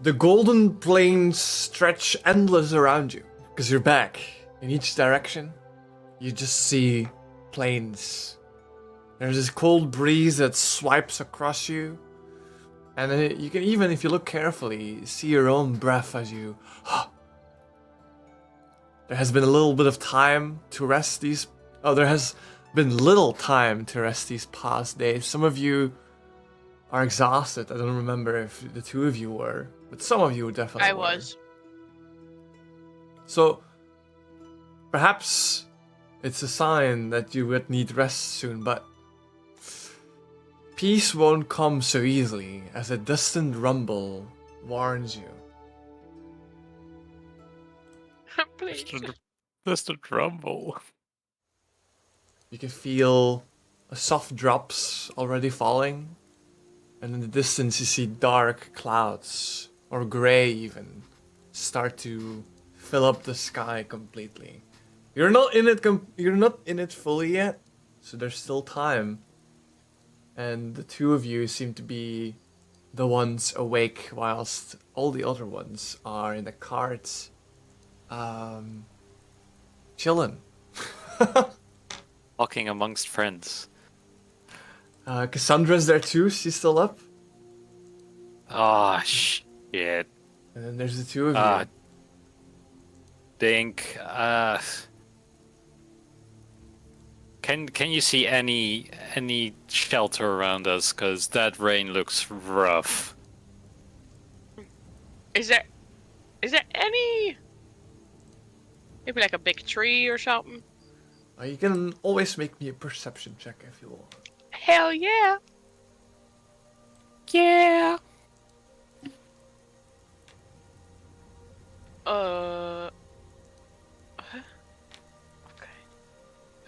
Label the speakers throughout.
Speaker 1: The golden plains stretch endless around you, because you're back. In each direction, you just see plains. There's this cold breeze that swipes across you, and then you can even, if you look carefully, see your own breath as you... There has been a little bit of time to rest these... Oh, there has been little time to rest these past days. Some of you are exhausted. I don't remember if the two of you were, but some of you definitely
Speaker 2: I
Speaker 1: were.
Speaker 2: was.
Speaker 1: So, perhaps it's a sign that you would need rest soon, but peace won't come so easily, as a distant rumble warns you.
Speaker 2: Please.
Speaker 3: Just a rumble.
Speaker 1: You can feel a soft drops already falling, and in the distance you see dark clouds, or grey even, start to fill up the sky completely. You're not in it fully yet, so there's still time. And the two of you seem to be the ones awake, whilst all the other ones are in the carts, chilling.
Speaker 3: Walking amongst friends.
Speaker 1: Cassandra's there too. She's still up.
Speaker 3: Ah, shit.
Speaker 1: And then there's the two of you.
Speaker 3: Dink. Can you see any shelter around us? Cause that rain looks rough.
Speaker 2: Is there any maybe like a big tree or something?
Speaker 1: You can always make me a perception check if you want.
Speaker 2: Hell yeah.
Speaker 3: Yeah.
Speaker 2: Okay.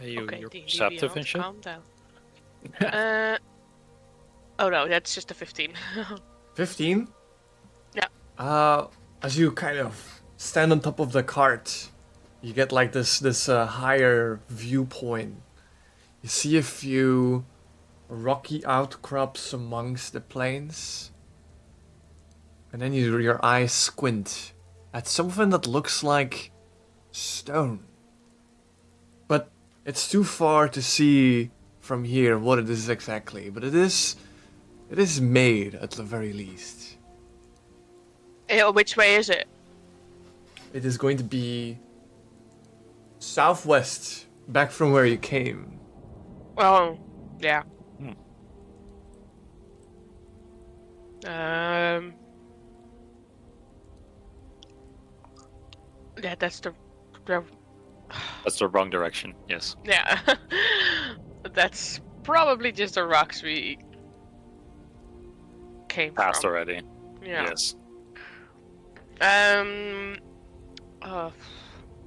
Speaker 3: Are you
Speaker 2: Okay,
Speaker 3: you're
Speaker 2: D&D
Speaker 3: perceptive
Speaker 2: Beyond,
Speaker 3: and shit?
Speaker 2: calm down. Oh no, that's just a 15.
Speaker 1: 15?
Speaker 2: Yeah.
Speaker 1: As you kind of stand on top of the cart, you get like this higher viewpoint. You see a few rocky outcrops amongst the plains. And then your eyes squint at something that looks like stone. But it's too far to see from here what it is exactly. But it is made at the very least.
Speaker 2: Which way is it?
Speaker 1: It is going to be southwest, back from where you came.
Speaker 2: Oh, yeah.
Speaker 3: Hmm.
Speaker 2: Yeah, that's the
Speaker 3: That's the wrong direction. Yes.
Speaker 2: yeah. That's probably just the rocks we came
Speaker 3: Passed
Speaker 2: from.
Speaker 3: already.
Speaker 2: Yeah.
Speaker 3: Yes.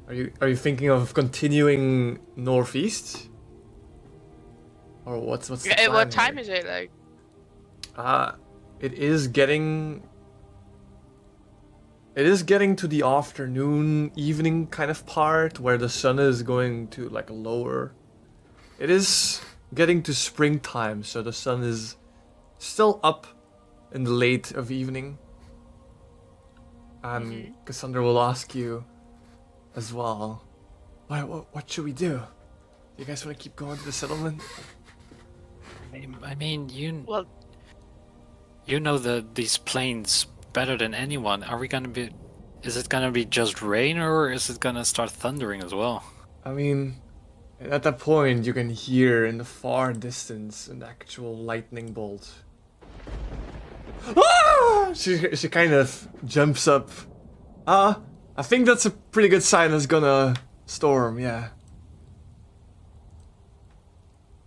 Speaker 1: Are you thinking of continuing northeast? Or what's the plan
Speaker 2: what time
Speaker 1: here?
Speaker 2: is it like?
Speaker 1: It is getting to the afternoon, evening kind of part where the sun is going to like lower. It is getting to springtime, so the sun is still up in the late of evening. And Cassandra will ask you as well, what should we do? Do you guys want to keep going to the settlement?
Speaker 3: I mean,
Speaker 2: Well,
Speaker 3: you know these plains better than anyone. Are we gonna be? Is it gonna be just rain, or is it gonna start thundering as well?
Speaker 1: I mean, at that point you can hear in the far distance an actual lightning bolt. Ah! She kind of jumps up. I think that's a pretty good sign it's gonna storm, yeah.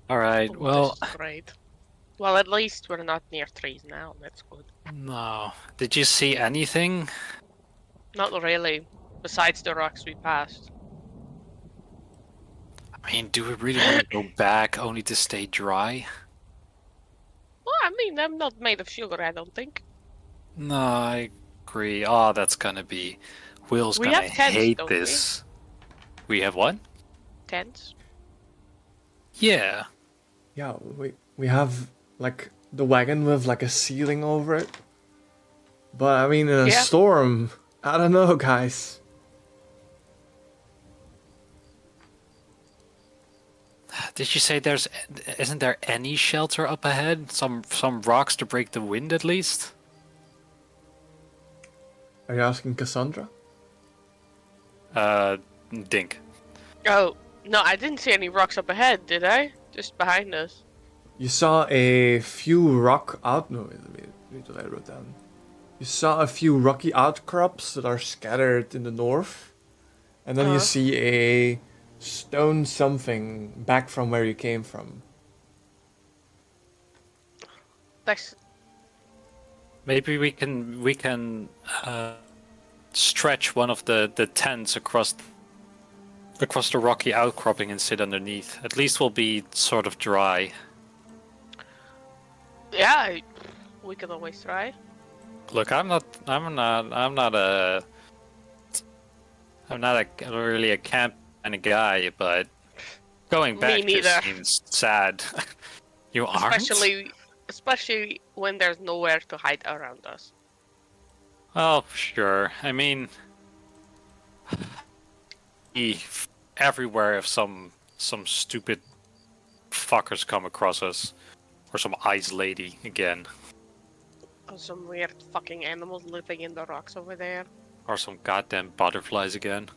Speaker 3: All right. Well,
Speaker 2: this is great. Well, at least we're not near trees now. That's good.
Speaker 3: no. Did you see anything?
Speaker 2: Not really. Besides the rocks we passed.
Speaker 3: I mean, do we really want to go back only to stay dry?
Speaker 2: Well, I mean, I'm not made of sugar, I don't think.
Speaker 3: No, I agree. Oh, that's gonna be. Will's
Speaker 2: We
Speaker 3: gonna
Speaker 2: have tents,
Speaker 3: hate
Speaker 2: don't we?
Speaker 3: this. We have what?
Speaker 2: Tents.
Speaker 3: Yeah.
Speaker 1: Yeah, we have like the wagon with like a ceiling over it. But I mean, in a
Speaker 2: Yeah.
Speaker 1: storm, I don't know, guys.
Speaker 3: Did you say isn't there any shelter up ahead? Some rocks to break the wind at least?
Speaker 1: Are you asking Cassandra?
Speaker 3: Dink.
Speaker 2: Oh, no, I didn't see any rocks up ahead, did I? Just behind us.
Speaker 1: You saw a few rock out. No, wait till I wrote down. You saw a few rocky outcrops that are scattered in the north, and then you
Speaker 2: Uh-huh.
Speaker 1: see a stone something back from where you came from.
Speaker 2: That's
Speaker 3: Maybe we can stretch one of the tents across the rocky outcropping and sit underneath. At least we'll be sort of dry.
Speaker 2: yeah. We could always try.
Speaker 3: Look, I'm not really a camp kind of guy, but going
Speaker 2: Me
Speaker 3: back
Speaker 2: neither.
Speaker 3: just seems sad. You aren't?
Speaker 2: Especially when there's nowhere to hide around us.
Speaker 3: Oh, sure. I mean, everywhere if some stupid fuckers come across us, or some ice lady again,
Speaker 2: Or some weird fucking animals living in the rocks over there.
Speaker 3: or some goddamn butterflies again.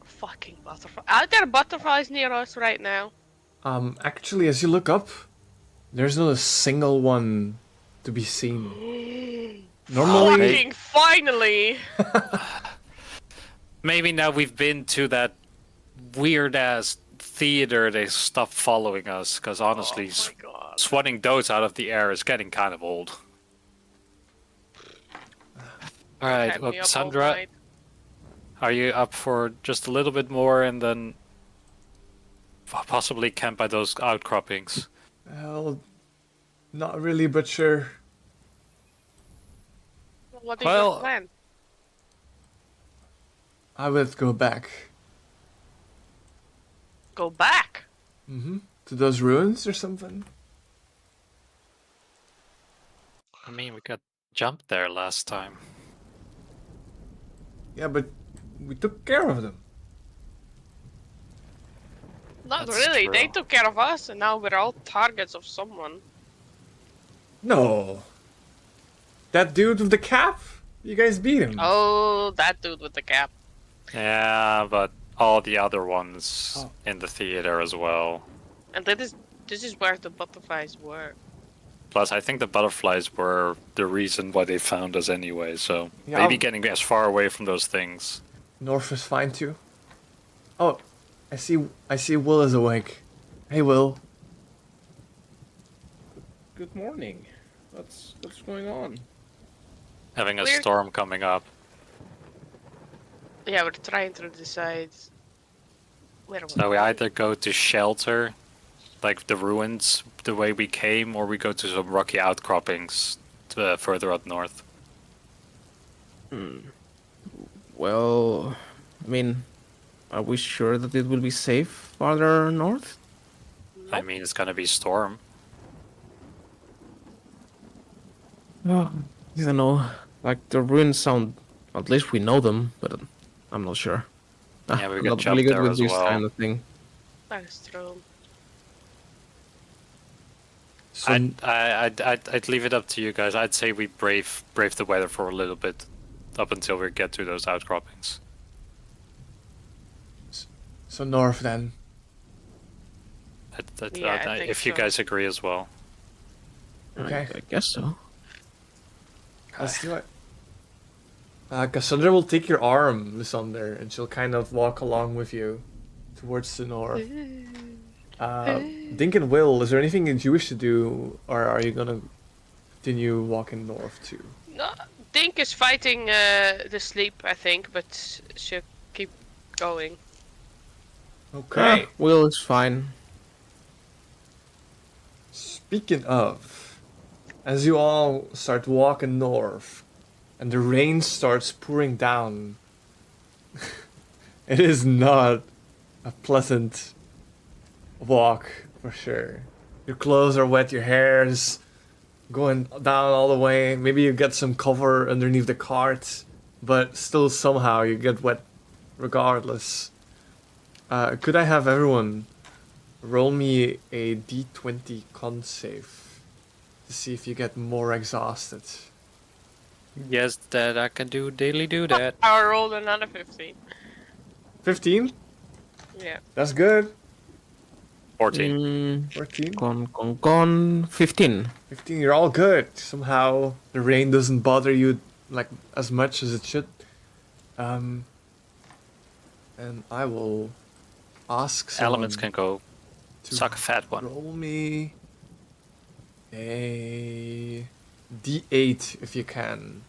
Speaker 2: Fucking butterflies. Are there butterflies near us right now?
Speaker 1: Actually, as you look up, there's not a single one to be seen. Normally,
Speaker 2: Fucking finally!
Speaker 3: Maybe now we've been to that weird ass theater, they stopped following us. Because honestly,
Speaker 2: Oh my god.
Speaker 3: swatting those out of the air is getting kind of old. All right,
Speaker 2: Had
Speaker 3: well,
Speaker 2: me up all
Speaker 3: Sandra,
Speaker 2: night.
Speaker 3: are you up for just a little bit more and then possibly camp by those outcroppings?
Speaker 1: well, not really, but sure.
Speaker 2: What is
Speaker 3: Well-
Speaker 2: your plan?
Speaker 1: I would go back.
Speaker 2: Go back!
Speaker 1: To those ruins or something.
Speaker 3: I mean, we got jumped there last time.
Speaker 1: Yeah, but we took care of them.
Speaker 2: Not
Speaker 3: That's
Speaker 2: really. They
Speaker 3: true.
Speaker 2: took care of us, and now we're all targets of someone.
Speaker 1: No. That dude with the cap? You guys beat him.
Speaker 2: Oh, that dude with the cap.
Speaker 3: Yeah, but all the other ones
Speaker 1: Oh.
Speaker 3: in the theater as well.
Speaker 2: And this is where the butterflies were.
Speaker 3: Plus, I think the butterflies were the reason why they found us anyway, so
Speaker 1: Yeah,
Speaker 3: maybe
Speaker 1: I'll-
Speaker 3: getting as far away from those things.
Speaker 1: North is fine too. Oh, I see Will is awake. Hey Will.
Speaker 4: Good morning. What's going on?
Speaker 3: Having a
Speaker 2: Weird.
Speaker 3: storm coming up.
Speaker 2: Yeah, we're trying to decide where
Speaker 3: So we either go to shelter, like the ruins, the way we came, or we go to some rocky outcroppings further up north.
Speaker 4: Well, I mean, are we sure that it will be safe farther north?
Speaker 3: I mean, it's gonna be storm.
Speaker 4: Oh, I don't know. Like the ruins sound. At least we know them, but I'm not sure.
Speaker 3: Yeah, we
Speaker 4: I'm
Speaker 3: got
Speaker 4: not
Speaker 3: jumped
Speaker 4: really good
Speaker 3: there
Speaker 4: with
Speaker 3: as
Speaker 4: this
Speaker 3: well.
Speaker 4: kind of thing.
Speaker 2: That's true.
Speaker 1: So,
Speaker 3: I'd leave it up to you guys. I'd say we brave the weather for a little bit, up until we get to those outcroppings.
Speaker 1: so North then.
Speaker 2: Yeah, I think
Speaker 3: if you
Speaker 2: so.
Speaker 3: guys agree as well.
Speaker 1: Okay.
Speaker 4: I guess so.
Speaker 1: Let's do it. Cassandra will take your arm, Lysander, and she'll kind of walk along with you towards the north. Dink and Will, is there anything that you wish to do, or are you gonna continue walking north too?
Speaker 2: No, Dink is fighting the sleep, I think, but she'll keep going.
Speaker 1: Okay.
Speaker 4: Will is fine.
Speaker 1: Speaking of, as you all start walking north, and the rain starts pouring down, it is not a pleasant walk for sure. Your clothes are wet, your hair is going down all the way. Maybe you get some cover underneath the cart, but still somehow you get wet regardless. Could I have everyone roll me a d20 con save to see if you get more exhausted?
Speaker 3: Yes, that I can do that.
Speaker 2: I rolled another 15.
Speaker 1: 15?
Speaker 2: Yeah.
Speaker 1: That's good.
Speaker 3: 14.
Speaker 1: 14?
Speaker 4: Gone. 15.
Speaker 1: 15, you're all good. Somehow the rain doesn't bother you like as much as it should. And I will ask someone
Speaker 3: Elements can go
Speaker 1: to
Speaker 3: suck a fat one.
Speaker 1: roll me a d8 if you can.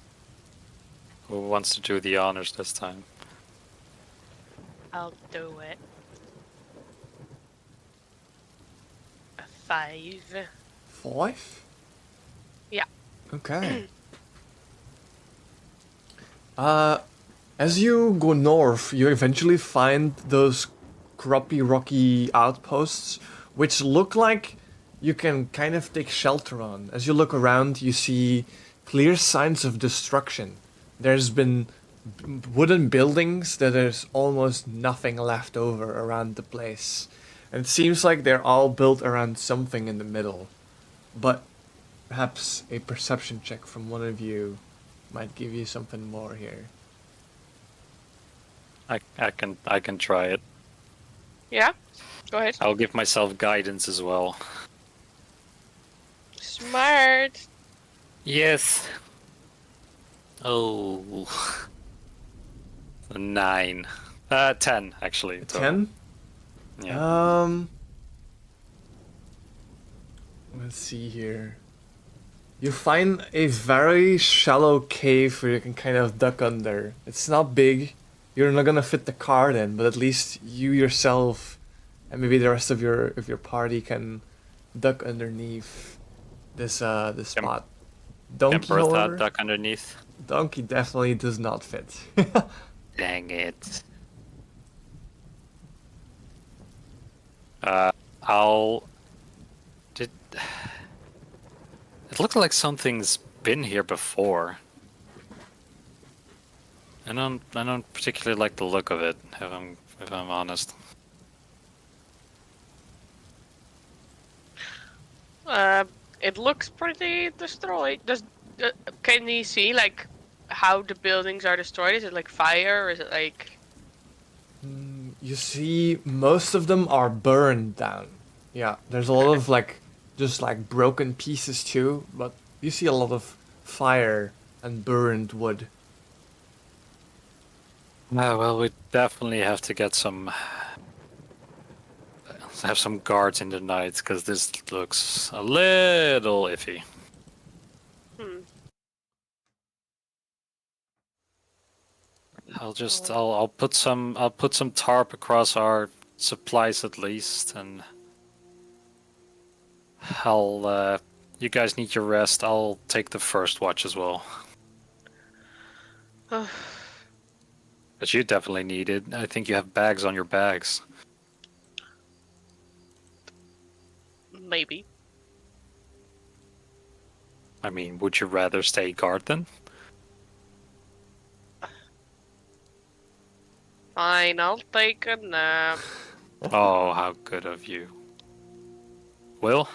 Speaker 3: Who wants to do the honors this time?
Speaker 2: I'll do it. A 5.
Speaker 1: 5?
Speaker 2: Yeah.
Speaker 1: Okay. As you go north, you eventually find those crappy rocky outposts, which look like you can kind of take shelter on. As you look around, you see clear signs of destruction. There's been wooden buildings that there's almost nothing left over around the place. And it seems like they're all built around something in the middle. But perhaps a perception check from one of you might give you something more here.
Speaker 3: I can try it.
Speaker 2: Yeah? Go ahead.
Speaker 3: I'll give myself guidance as well.
Speaker 2: Smart.
Speaker 3: Yes. Oh. 9. 10 actually. total.
Speaker 1: 10?
Speaker 3: Yeah.
Speaker 1: Let's see here. You find a very shallow cave where you can kind of duck under. It's not big. You're not gonna fit the cart in, but at least you yourself and maybe the rest of your party can duck underneath this spot.
Speaker 3: Can
Speaker 1: Donkey,
Speaker 3: birth
Speaker 1: however,
Speaker 3: that duck underneath.
Speaker 1: Donkey definitely does not fit.
Speaker 3: Dang it. I'll... Did... It looked like something's been here before. I don't particularly like the look of it, if I'm honest.
Speaker 2: It looks pretty destroyed. Can you see like how the buildings are destroyed? Is it like fire or is it like?
Speaker 1: You see, most of them are burned down. Yeah, there's a lot of like, just like broken pieces too, but you see a lot of fire and burned wood.
Speaker 3: Well, we definitely have to get have some guards in the night, because this looks a little iffy.
Speaker 2: Hmm.
Speaker 3: I'll put some tarp across our supplies at least, and you guys need your rest. I'll take the first watch as well. But you definitely need it. I think you have bags on your bags.
Speaker 2: Maybe.
Speaker 3: I mean, would you rather stay guard then?
Speaker 2: Fine, I'll take a nap.
Speaker 3: Oh, how good of you. Will?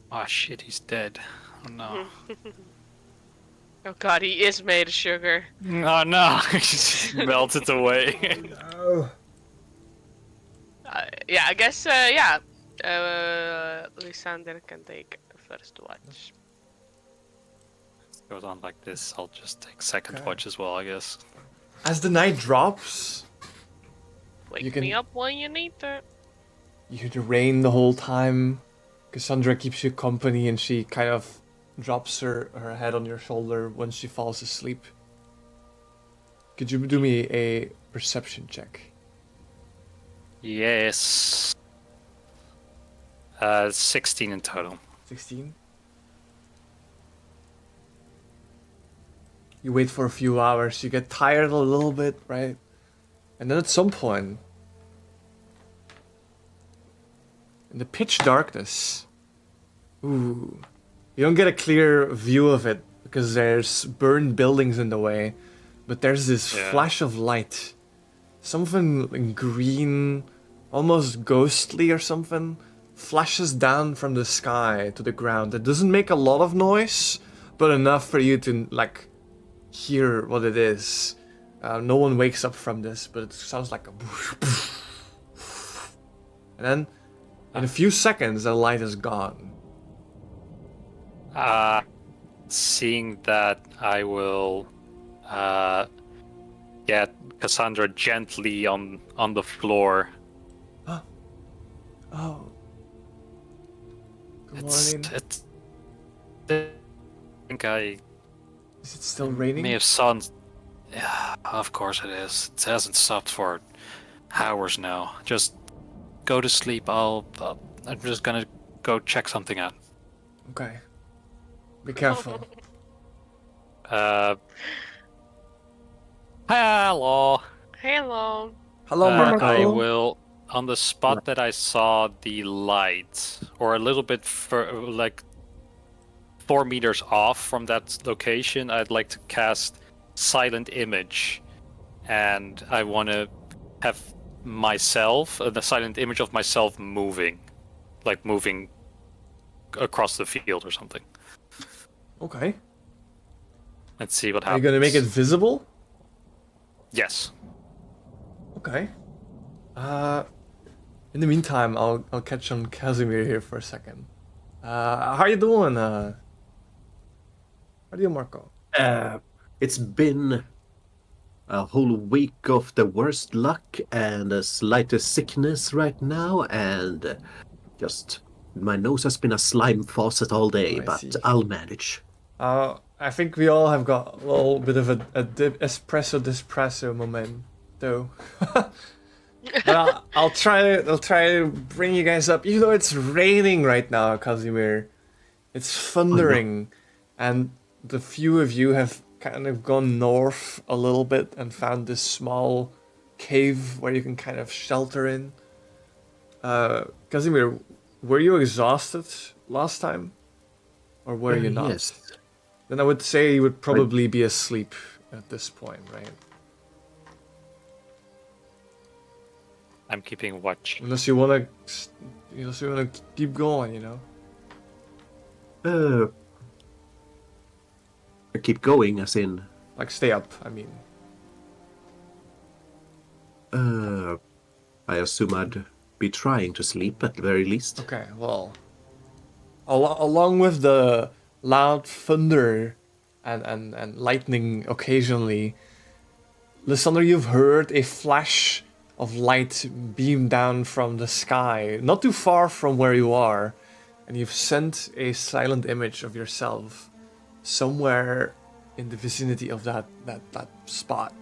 Speaker 3: Oh shit, he's dead. Oh no.
Speaker 2: Oh god, he is made of sugar.
Speaker 3: Oh no, he just melted away.
Speaker 1: Oh.
Speaker 2: Yeah, I guess, yeah. Lysander can take the first watch.
Speaker 3: Goes on like this, I'll just take second
Speaker 1: Okay.
Speaker 3: watch as well, I guess.
Speaker 1: As the night drops,
Speaker 2: Wake
Speaker 1: You can-
Speaker 2: me up when you need to.
Speaker 1: you hear the rain the whole time. Cassandra keeps you company and she kind of drops her head on your shoulder when she falls asleep. Could you do me a perception check?
Speaker 3: Yes. 16 in total.
Speaker 1: 16? You wait for a few hours, you get tired a little bit, right? And then at some point, in the pitch darkness. Ooh. You don't get a clear view of it because there's burned buildings in the way, but there's this
Speaker 3: Yeah.
Speaker 1: flash of light. Something in green, almost ghostly or something, flashes down from the sky to the ground. It doesn't make a lot of noise, but enough for you to, like, hear what it is. No one wakes up from this, but it sounds like a... And then, in a few seconds, the light is gone.
Speaker 3: Seeing that, I will get Cassandra gently on the floor.
Speaker 1: Oh. Good
Speaker 3: It's
Speaker 1: morning.
Speaker 3: I think I
Speaker 1: Is it still raining?
Speaker 3: may have saw. Yeah, of course it is. It hasn't stopped for hours now. Just go to sleep. I'm just gonna go check something out.
Speaker 1: Okay. Be careful.
Speaker 3: Hello.
Speaker 2: Hello.
Speaker 1: Hello, Marco.
Speaker 3: I will, on the spot that I saw the light, or a little bit like 4 meters off from that location, I'd like to cast Silent Image, and I want to have myself, the silent image of myself moving, like moving across the field or something.
Speaker 1: Okay.
Speaker 3: Let's see what
Speaker 1: Are you
Speaker 3: happens.
Speaker 1: gonna make it visible?
Speaker 3: Yes.
Speaker 1: Okay. In the meantime, I'll catch on Casimir here for a second. How you doing? How are you, Marco?
Speaker 5: It's been a whole week of the worst luck and a slightest sickness right now, and just my nose has been a slime faucet all day,
Speaker 1: I
Speaker 5: but
Speaker 1: see.
Speaker 5: I'll manage.
Speaker 1: I think we all have got a little bit of a espresso moment, though. But I'll try to bring you guys up. Even though it's raining right now, Casimir, it's thundering, and the few of you have kind of gone north a little bit and found this small cave where you can kind of shelter in. Casimir, were you exhausted last time, or were you not?
Speaker 5: Yes.
Speaker 1: Then I would say you would probably be asleep at this point, right?
Speaker 3: I'm keeping watch.
Speaker 1: Unless you wanna keep going, you know.
Speaker 5: I keep going, as in,
Speaker 1: Like stay up. I mean,
Speaker 5: I assume I'd be trying to sleep at the very least.
Speaker 1: okay. Well, along with the loud thunder and lightning occasionally, Lysander, you've heard a flash of light beam down from the sky, not too far from where you are, and you've sent a silent image of yourself somewhere in the vicinity of that spot.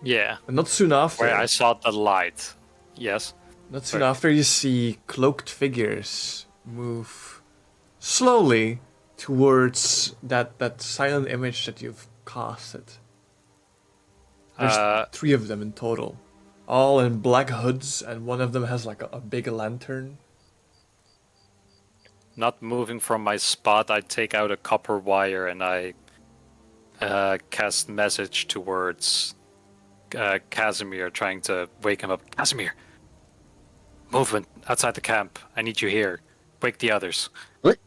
Speaker 3: Yeah.
Speaker 1: And not soon after,
Speaker 3: Where I saw the light. Yes.
Speaker 1: not soon after, you see cloaked figures move slowly towards that silent image that you've casted. There's 3 of them in total, all in black hoods, and one of them has like a big lantern.
Speaker 3: Not moving from my spot, I take out a copper wire and I cast message towards Casimir, trying to wake him up. Casimir! Movement outside the camp. I need you here. Wake the others.
Speaker 5: What?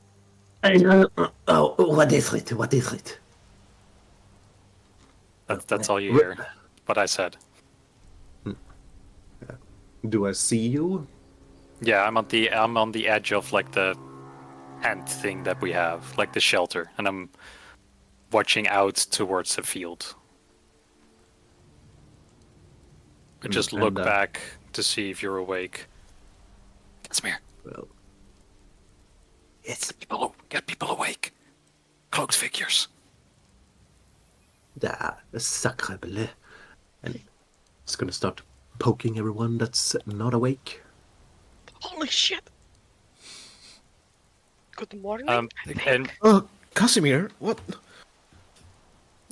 Speaker 5: What is it? What is it?
Speaker 3: That's all you hear. What I said.
Speaker 5: Do I see you?
Speaker 3: Yeah, I'm on the edge of like the tent thing that we have, like the shelter, and I'm watching out towards the field. I just
Speaker 5: and,
Speaker 3: look back to see if you're awake. Casimir,
Speaker 5: Well,
Speaker 3: get people awake. Cloaked figures.
Speaker 5: sacre bleu. And it's gonna start poking everyone that's not awake.
Speaker 2: Holy shit. Good morning.
Speaker 3: And
Speaker 4: Casimir, what?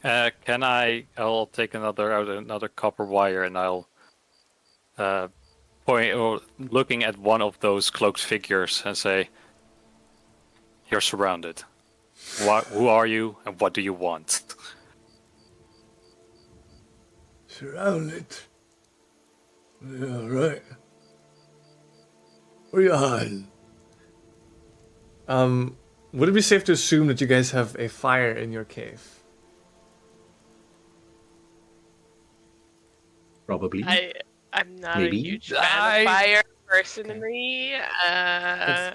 Speaker 3: I'll take another copper wire and I'll point or looking at one of those cloaked figures and say, "You're surrounded. Who are you, and what do you want?"
Speaker 1: Surrounded. Yeah, right. Where you hiding? Would it be safe to assume that you guys have a fire in your cave?
Speaker 5: Probably.
Speaker 2: I'm not
Speaker 5: Maybe.
Speaker 2: a huge fan of fire personally.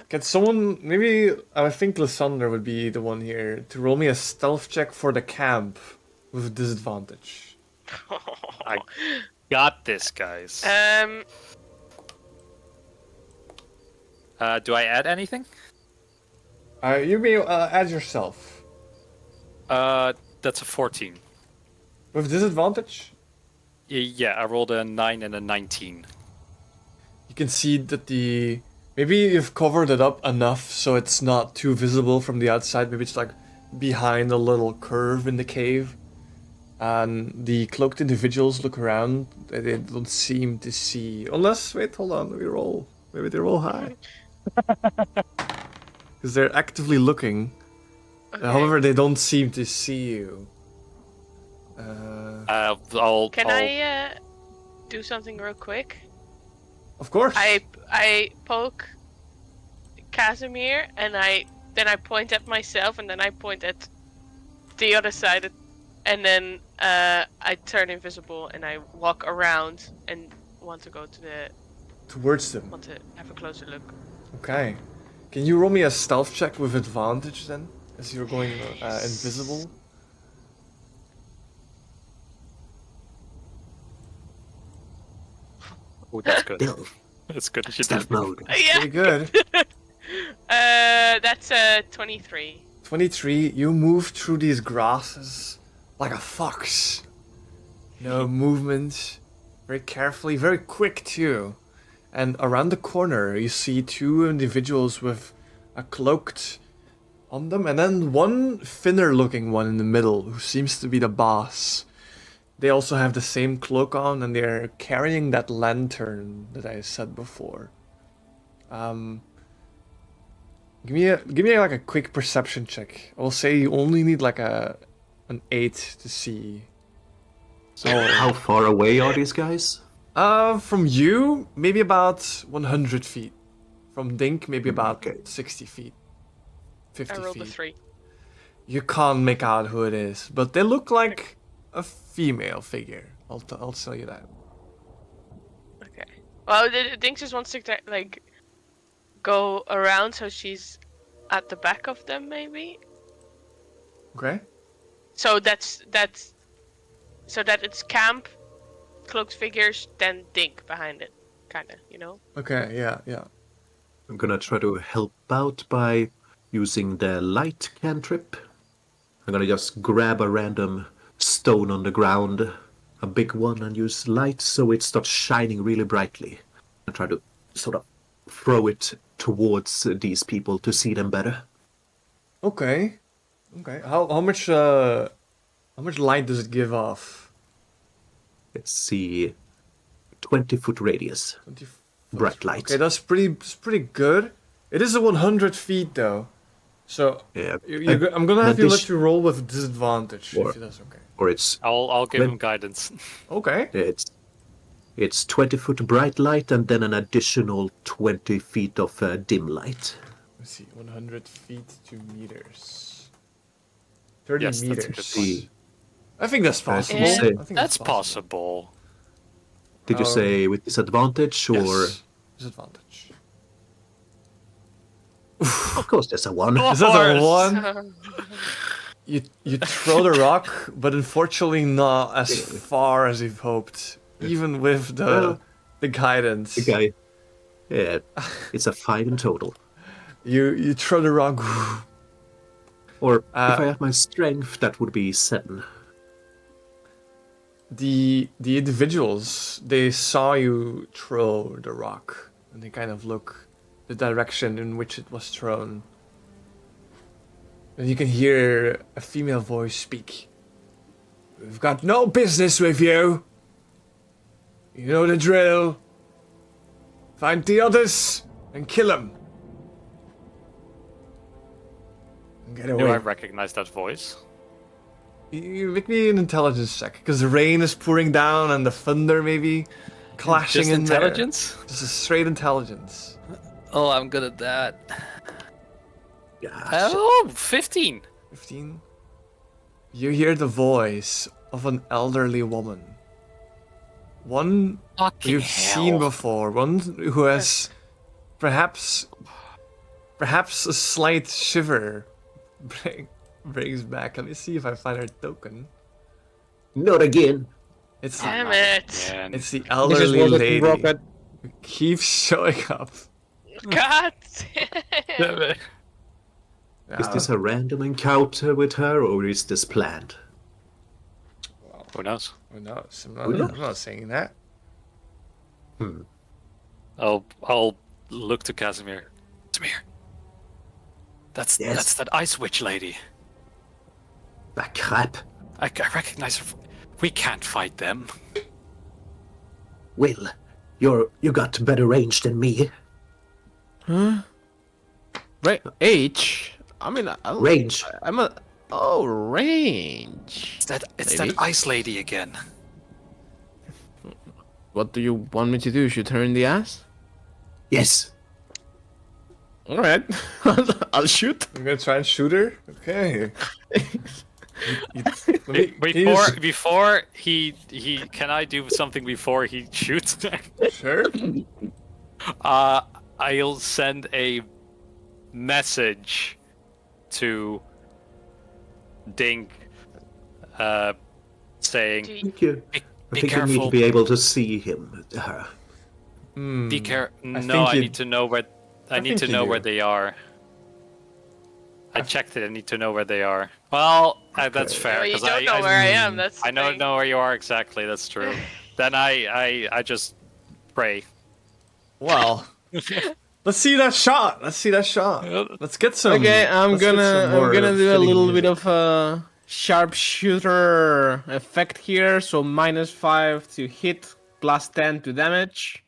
Speaker 1: Can someone, maybe, I think Lysander would be the one here, to roll me a stealth check for the camp with disadvantage.
Speaker 3: I got this, guys. Do I add anything?
Speaker 1: You may add yourself.
Speaker 3: That's a 14.
Speaker 1: With disadvantage?
Speaker 3: Yeah, I rolled a 9 and a 19.
Speaker 1: You can see that maybe you've covered it up enough so it's not too visible from the outside. Maybe it's like behind a little curve in the cave. And the cloaked individuals look around. They don't seem to see. Unless, wait, hold on. Maybe roll. Maybe they roll high. Because they're actively looking.
Speaker 2: Okay.
Speaker 1: However, they don't seem to see you.
Speaker 2: Can I do something real quick?
Speaker 1: Of course.
Speaker 2: I poke Casimir and then I point at myself and then I point at the other side and then I turn invisible and I walk around and want to go
Speaker 1: Towards them.
Speaker 2: want to have a closer look.
Speaker 1: Okay. Can you roll me a stealth check with advantage then? As you're going invisible?
Speaker 3: Oh, that's good.
Speaker 5: Still,
Speaker 3: That's good. You did.
Speaker 5: stealth mode.
Speaker 2: Yeah.
Speaker 1: Pretty good.
Speaker 2: That's 23.
Speaker 1: 23, you move through these grasses like a fox. No movement. Very carefully, very quick too. And around the corner you see two individuals with a cloaked on them, and then one thinner looking one in the middle who seems to be the boss. They also have the same cloak on and they're carrying that lantern that I said before. Give me like a quick perception check. I will say you only need like an 8 to see.
Speaker 5: So how far away are these guys?
Speaker 1: From you, maybe about 100 feet. From Dink, maybe about
Speaker 5: Okay.
Speaker 1: 60 feet. 50
Speaker 2: I rolled a
Speaker 1: feet.
Speaker 2: 3.
Speaker 1: You can't make out who it is, but they look like a female figure. I'll tell you that.
Speaker 2: Okay. Well, Dinks just wants to like go around so she's at the back of them, maybe.
Speaker 1: Okay?
Speaker 2: So that's so that it's camp, cloaked figures, then Dink behind it, kinda, you know.
Speaker 1: Okay, yeah.
Speaker 5: I'm gonna try to help out by using the light cantrip. I'm gonna just grab a random stone on the ground, a big one, and use light so it starts shining really brightly. And try to sort of throw it towards these people to see them better.
Speaker 1: Okay. How much light does it give off?
Speaker 5: Let's see, 20-foot radius,
Speaker 1: 20
Speaker 5: bright light.
Speaker 1: Okay, that's pretty good. It is a 100 feet though. So
Speaker 5: Yeah,
Speaker 1: I'm gonna have you let
Speaker 5: addition-
Speaker 1: you roll with disadvantage
Speaker 5: Or-
Speaker 1: if that's okay.
Speaker 5: or it's
Speaker 3: I'll give him guidance.
Speaker 1: Okay.
Speaker 5: it's 20-foot bright light and then an additional 20 feet of dim light.
Speaker 1: Let's see, 100 feet to meters. 30
Speaker 3: Yes, that's a
Speaker 1: meters.
Speaker 3: good
Speaker 5: See,
Speaker 1: I think that's possible.
Speaker 5: you say-
Speaker 1: I think
Speaker 3: That's possible.
Speaker 5: did you
Speaker 1: Oh.
Speaker 5: say with disadvantage or?
Speaker 1: Yes. Disadvantage.
Speaker 5: Of course, there's a one.
Speaker 1: Is that a
Speaker 3: course.
Speaker 1: one? You throw the rock, but unfortunately not as far as you've hoped. Even with
Speaker 5: Well,
Speaker 1: the guidance.
Speaker 5: The guy. Yeah, it's a 5 in total.
Speaker 1: You throw the rock.
Speaker 5: Or if I have my strength, that would be 7.
Speaker 1: The individuals, they saw you throw the rock, and they kind of look the direction in which it was thrown. And you can hear a female voice speak. We've got no business with you. You know the drill. Find the others and kill them. And get
Speaker 3: Do
Speaker 1: away.
Speaker 3: I recognize that voice?
Speaker 1: You make me an intelligence check, because the rain is pouring down and the thunder maybe clashing
Speaker 3: Just
Speaker 1: in
Speaker 3: intelligence?
Speaker 1: there. Just a straight intelligence.
Speaker 3: Oh, I'm good at that.
Speaker 5: Gosh.
Speaker 3: Oh, 15.
Speaker 1: 15. You hear the voice of an elderly woman. One
Speaker 3: Fucking
Speaker 1: you've
Speaker 3: hell.
Speaker 1: seen before. One who has perhaps a slight shiver brings back. Let me see if I find her token.
Speaker 5: Not again.
Speaker 1: It's
Speaker 2: Damn it!
Speaker 3: Man.
Speaker 1: it's the
Speaker 4: This is
Speaker 1: elderly
Speaker 4: World of
Speaker 1: lady
Speaker 4: Rocket.
Speaker 1: who keeps showing up.
Speaker 2: God damn.
Speaker 5: Is
Speaker 1: Now,
Speaker 5: this a random encounter with her, or is this planned?
Speaker 3: Who knows?
Speaker 1: who knows?
Speaker 5: Who knows?
Speaker 1: I'm not saying that.
Speaker 3: I'll look to Casimir. Casimir. That's
Speaker 5: Yes?
Speaker 3: that ice witch lady.
Speaker 5: Ah, crap.
Speaker 3: I recognize her. We can't fight them.
Speaker 5: Will, you got better range than me.
Speaker 4: Huh? H? I mean,
Speaker 5: Range.
Speaker 4: I'm a... Oh, range.
Speaker 3: It's
Speaker 4: Maybe.
Speaker 3: that ice lady again.
Speaker 4: What do you want me to do? Shoot her in the ass?
Speaker 5: Yes.
Speaker 4: Alright. I'll shoot.
Speaker 1: I'm gonna try and shoot her. Okay. Let me-
Speaker 3: Before he can I do something before he shoots?
Speaker 1: Sure.
Speaker 3: I'll send a message to Dink, saying,
Speaker 2: Do you-
Speaker 5: Thank you. I
Speaker 3: be
Speaker 5: think I need
Speaker 3: careful.
Speaker 5: to be able to see him. Her.
Speaker 3: "Be careful." No,
Speaker 1: think
Speaker 3: I
Speaker 1: you-
Speaker 3: need to know where. I need
Speaker 1: think
Speaker 3: to
Speaker 1: you
Speaker 3: know
Speaker 1: do.
Speaker 3: where they are. I checked it. I need to know where they are. Well, that's fair.
Speaker 2: Well, you
Speaker 3: 'cause
Speaker 2: don't know where I am. That's the
Speaker 3: I don't
Speaker 2: thing.
Speaker 3: know where you are exactly. That's true. Then I just pray.
Speaker 1: Well, let's see that shot. Let's see that shot. Let's get some.
Speaker 4: Okay, I'm
Speaker 1: let's get some
Speaker 4: gonna
Speaker 1: more
Speaker 4: do a
Speaker 1: fitting
Speaker 4: little
Speaker 1: music.
Speaker 4: bit of a sharpshooter effect here. So -5 to hit, +10 to damage.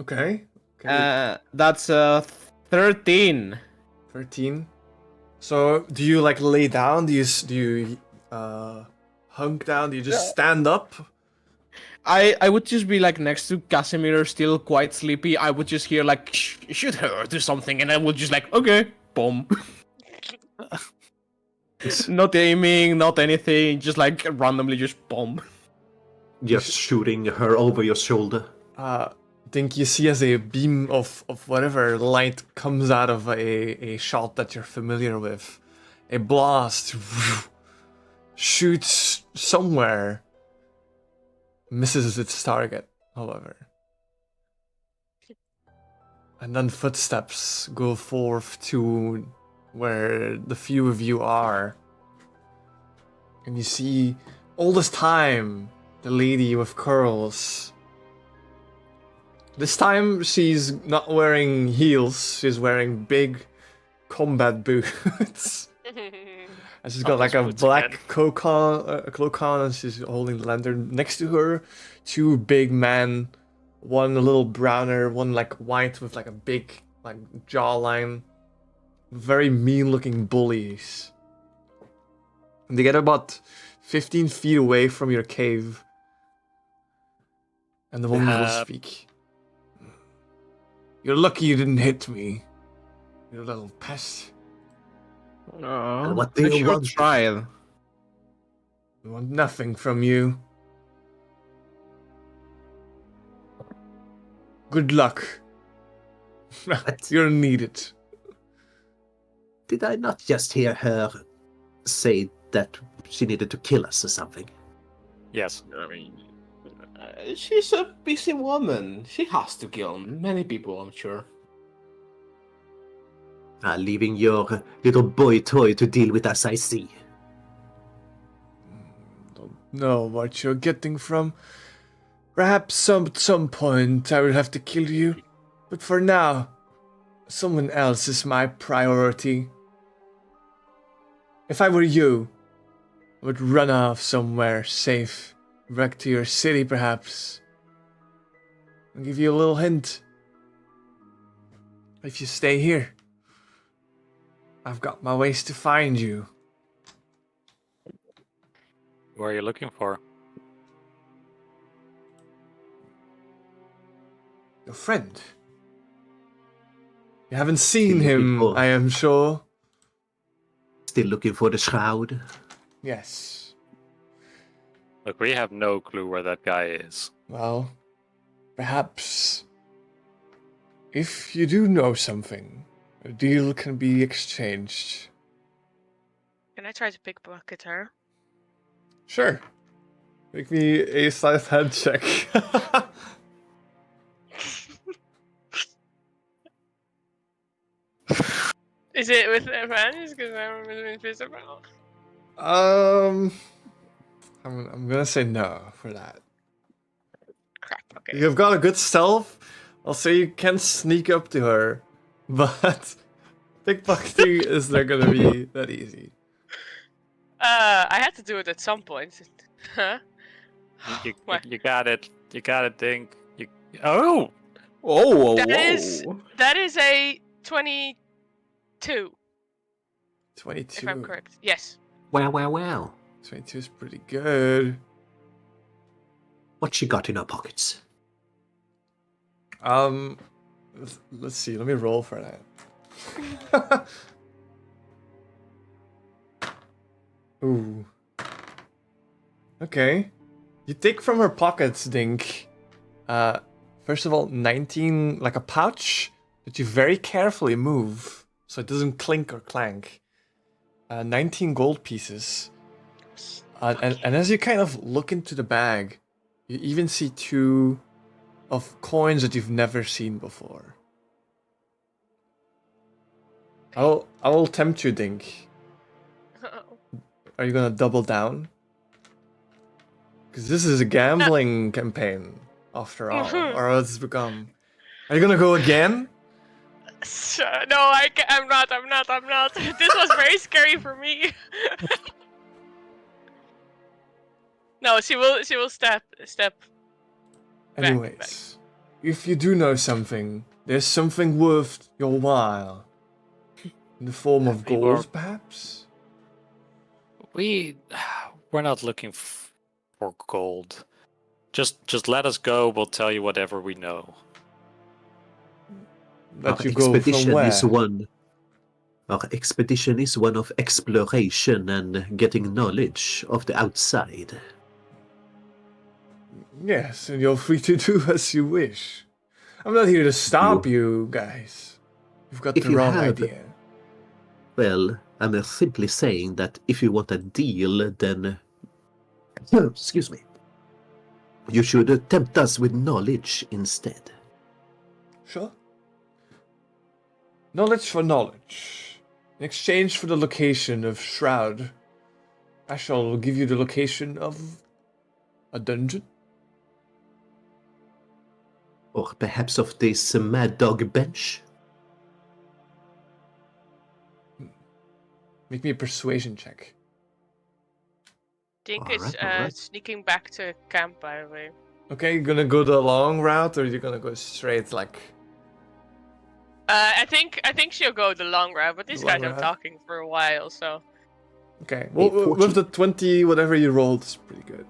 Speaker 1: Okay. Okay.
Speaker 4: That's 13.
Speaker 1: 13. So do you like lay down? Do you hunk down? Do you just stand up?
Speaker 4: I would just be like next to Casimir, still quite sleepy. I would just hear like shoot her or do something, and I would just like okay, boom. Not aiming, not anything, just like randomly just bomb.
Speaker 5: Just shooting her over your shoulder.
Speaker 1: Think you see as a beam of whatever light comes out of a shot that you're familiar with. A blast shoots somewhere. Misses its target, however. And then footsteps go forth to where the few of you are. And you see all this time the lady with curls. This time she's not wearing heels, she's wearing big combat boots. And she's got
Speaker 3: Oh,
Speaker 1: like
Speaker 3: those
Speaker 1: a
Speaker 3: boots
Speaker 1: black
Speaker 3: again.
Speaker 1: cloak on, and she's holding the lantern. Next to her, two big men, one a little browner, one like white with like a big like jawline. Very mean looking bullies. And they get about 15 feet away from your cave. And the woman will speak. You're lucky you didn't hit me. You little pest.
Speaker 4: Oh,
Speaker 5: what do
Speaker 4: I
Speaker 5: you
Speaker 4: sure
Speaker 5: want?
Speaker 4: tried.
Speaker 1: We want nothing from you. Good luck.
Speaker 5: What?
Speaker 1: You're needed.
Speaker 5: Did I not just hear her say that she needed to kill us or something?
Speaker 3: Yes.
Speaker 4: I mean, she's a busy woman. She has to kill many people, I'm sure.
Speaker 5: Leaving your little boy toy to deal with us, I see.
Speaker 1: Don't know what you're getting from. Perhaps at some point I will have to kill you. But for now, someone else is my priority. If I were you, I would run off somewhere safe. Back to your city, perhaps. I'll give you a little hint. if you stay here, I've got my ways to find you.
Speaker 3: Who are you looking for?
Speaker 1: Your friend. You haven't seen
Speaker 5: Still looking
Speaker 1: him,
Speaker 5: for-
Speaker 1: I am sure.
Speaker 5: Still looking for the shroud.
Speaker 1: Yes.
Speaker 3: Look, we have no clue where that guy is.
Speaker 1: Well, perhaps if you do know something, a deal can be exchanged.
Speaker 2: Can I try to pickpocket her?
Speaker 1: Sure. Make me a sleight of hand check.
Speaker 2: Is it with advantage because I'm invisible?
Speaker 1: I'm gonna say no for that.
Speaker 2: Crap. Okay.
Speaker 1: You've got a good stealth. I'll say you can sneak up to her, but pickpocketing is not gonna be that easy.
Speaker 2: I had to do it at some point. Huh? What?
Speaker 3: You got it. You got it, Dink. Oh!
Speaker 4: Oh,
Speaker 2: That is a 22,
Speaker 1: 22.
Speaker 2: if I'm correct. Yes.
Speaker 5: Wow, wow, wow.
Speaker 1: 22 is pretty good.
Speaker 5: What she got in her pockets?
Speaker 1: Let's see. Let me roll for that. Ooh. Okay. You take from her pockets, Dink. First of all, 19, like a pouch that you very carefully move so it doesn't clink or clank. 19 gold pieces. And as you kind of look into the bag, you even see 2 of coins that you've never seen before. I will tempt you, Dink. Are you gonna double down? Because this is a gambling campaign, after all, or else it's become. Are you gonna go again?
Speaker 2: No, I'm not. This was very scary for me. No, she will step.
Speaker 1: Anyways, if you do know something, there's something worth your while. In the form of
Speaker 3: We
Speaker 1: gold,
Speaker 3: were-
Speaker 1: perhaps?
Speaker 3: We're not looking for gold. Just let us go. We'll tell you whatever we know.
Speaker 1: That
Speaker 5: Our
Speaker 1: you go
Speaker 5: expedition
Speaker 1: from where?
Speaker 5: is one. Our expedition is one of exploration and getting knowledge of the outside.
Speaker 1: Yes, and you're free to do as you wish. I'm not here to stop you guys. You've got
Speaker 5: If
Speaker 1: the
Speaker 5: you
Speaker 1: wrong
Speaker 5: have-
Speaker 1: idea.
Speaker 5: Well, I'm simply saying that if you want a deal, then. Excuse me. You should tempt us with knowledge instead.
Speaker 1: Sure. Knowledge for knowledge. In exchange for the location of Shroud, I shall give you the location of a dungeon.
Speaker 5: Or perhaps of this Mad Dog bench?
Speaker 1: Make me a persuasion check.
Speaker 2: Dink
Speaker 5: Alright,
Speaker 2: is
Speaker 5: alright.
Speaker 2: sneaking back to camp, by the way.
Speaker 1: Okay, you gonna go the long route or you gonna go straight like...
Speaker 2: I think she'll go the long route, but these
Speaker 1: The
Speaker 2: guys
Speaker 1: long
Speaker 2: are
Speaker 1: route?
Speaker 2: talking for a while, so
Speaker 1: Okay, well,
Speaker 5: 14.
Speaker 1: with the 20, whatever you rolled, it's pretty good.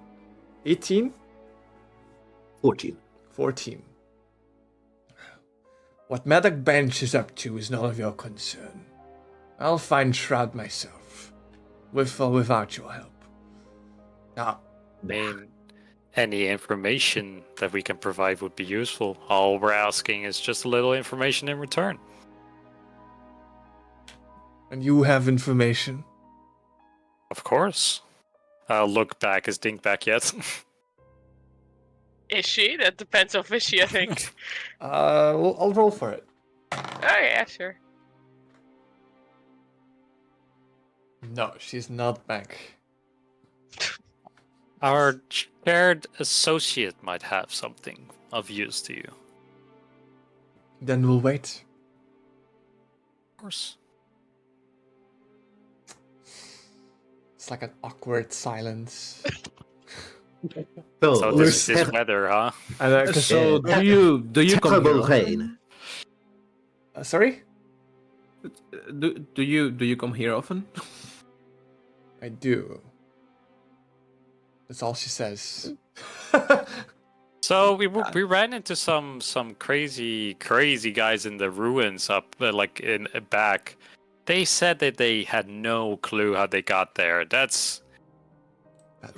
Speaker 1: 18?
Speaker 5: 14.
Speaker 1: 14. What Maddock Bench is up to is none of your concern. I'll find Shroud myself, with or without your help. Now,
Speaker 3: I mean, any information that we can provide would be useful. All we're asking is just a little information in return.
Speaker 1: and you have information.
Speaker 3: Of course. I'll look back. Is Dink back yet?
Speaker 2: is she? That depends on fishy, I think.
Speaker 1: I'll roll for it.
Speaker 2: Oh yeah, sure.
Speaker 1: No, she's not back.
Speaker 3: Our shared associate might have something of use to you.
Speaker 1: Then we'll wait.
Speaker 3: Of course.
Speaker 1: It's like an awkward silence.
Speaker 3: So this
Speaker 1: Loose-
Speaker 3: weather, huh?
Speaker 1: And
Speaker 4: So do you
Speaker 5: terrible
Speaker 4: come here?
Speaker 5: rain?
Speaker 1: Sorry?
Speaker 4: Do you come here often?
Speaker 1: I do. That's all she says.
Speaker 3: So we ran into some crazy guys in the ruins up like in back. They said that they had no clue how they got there. That's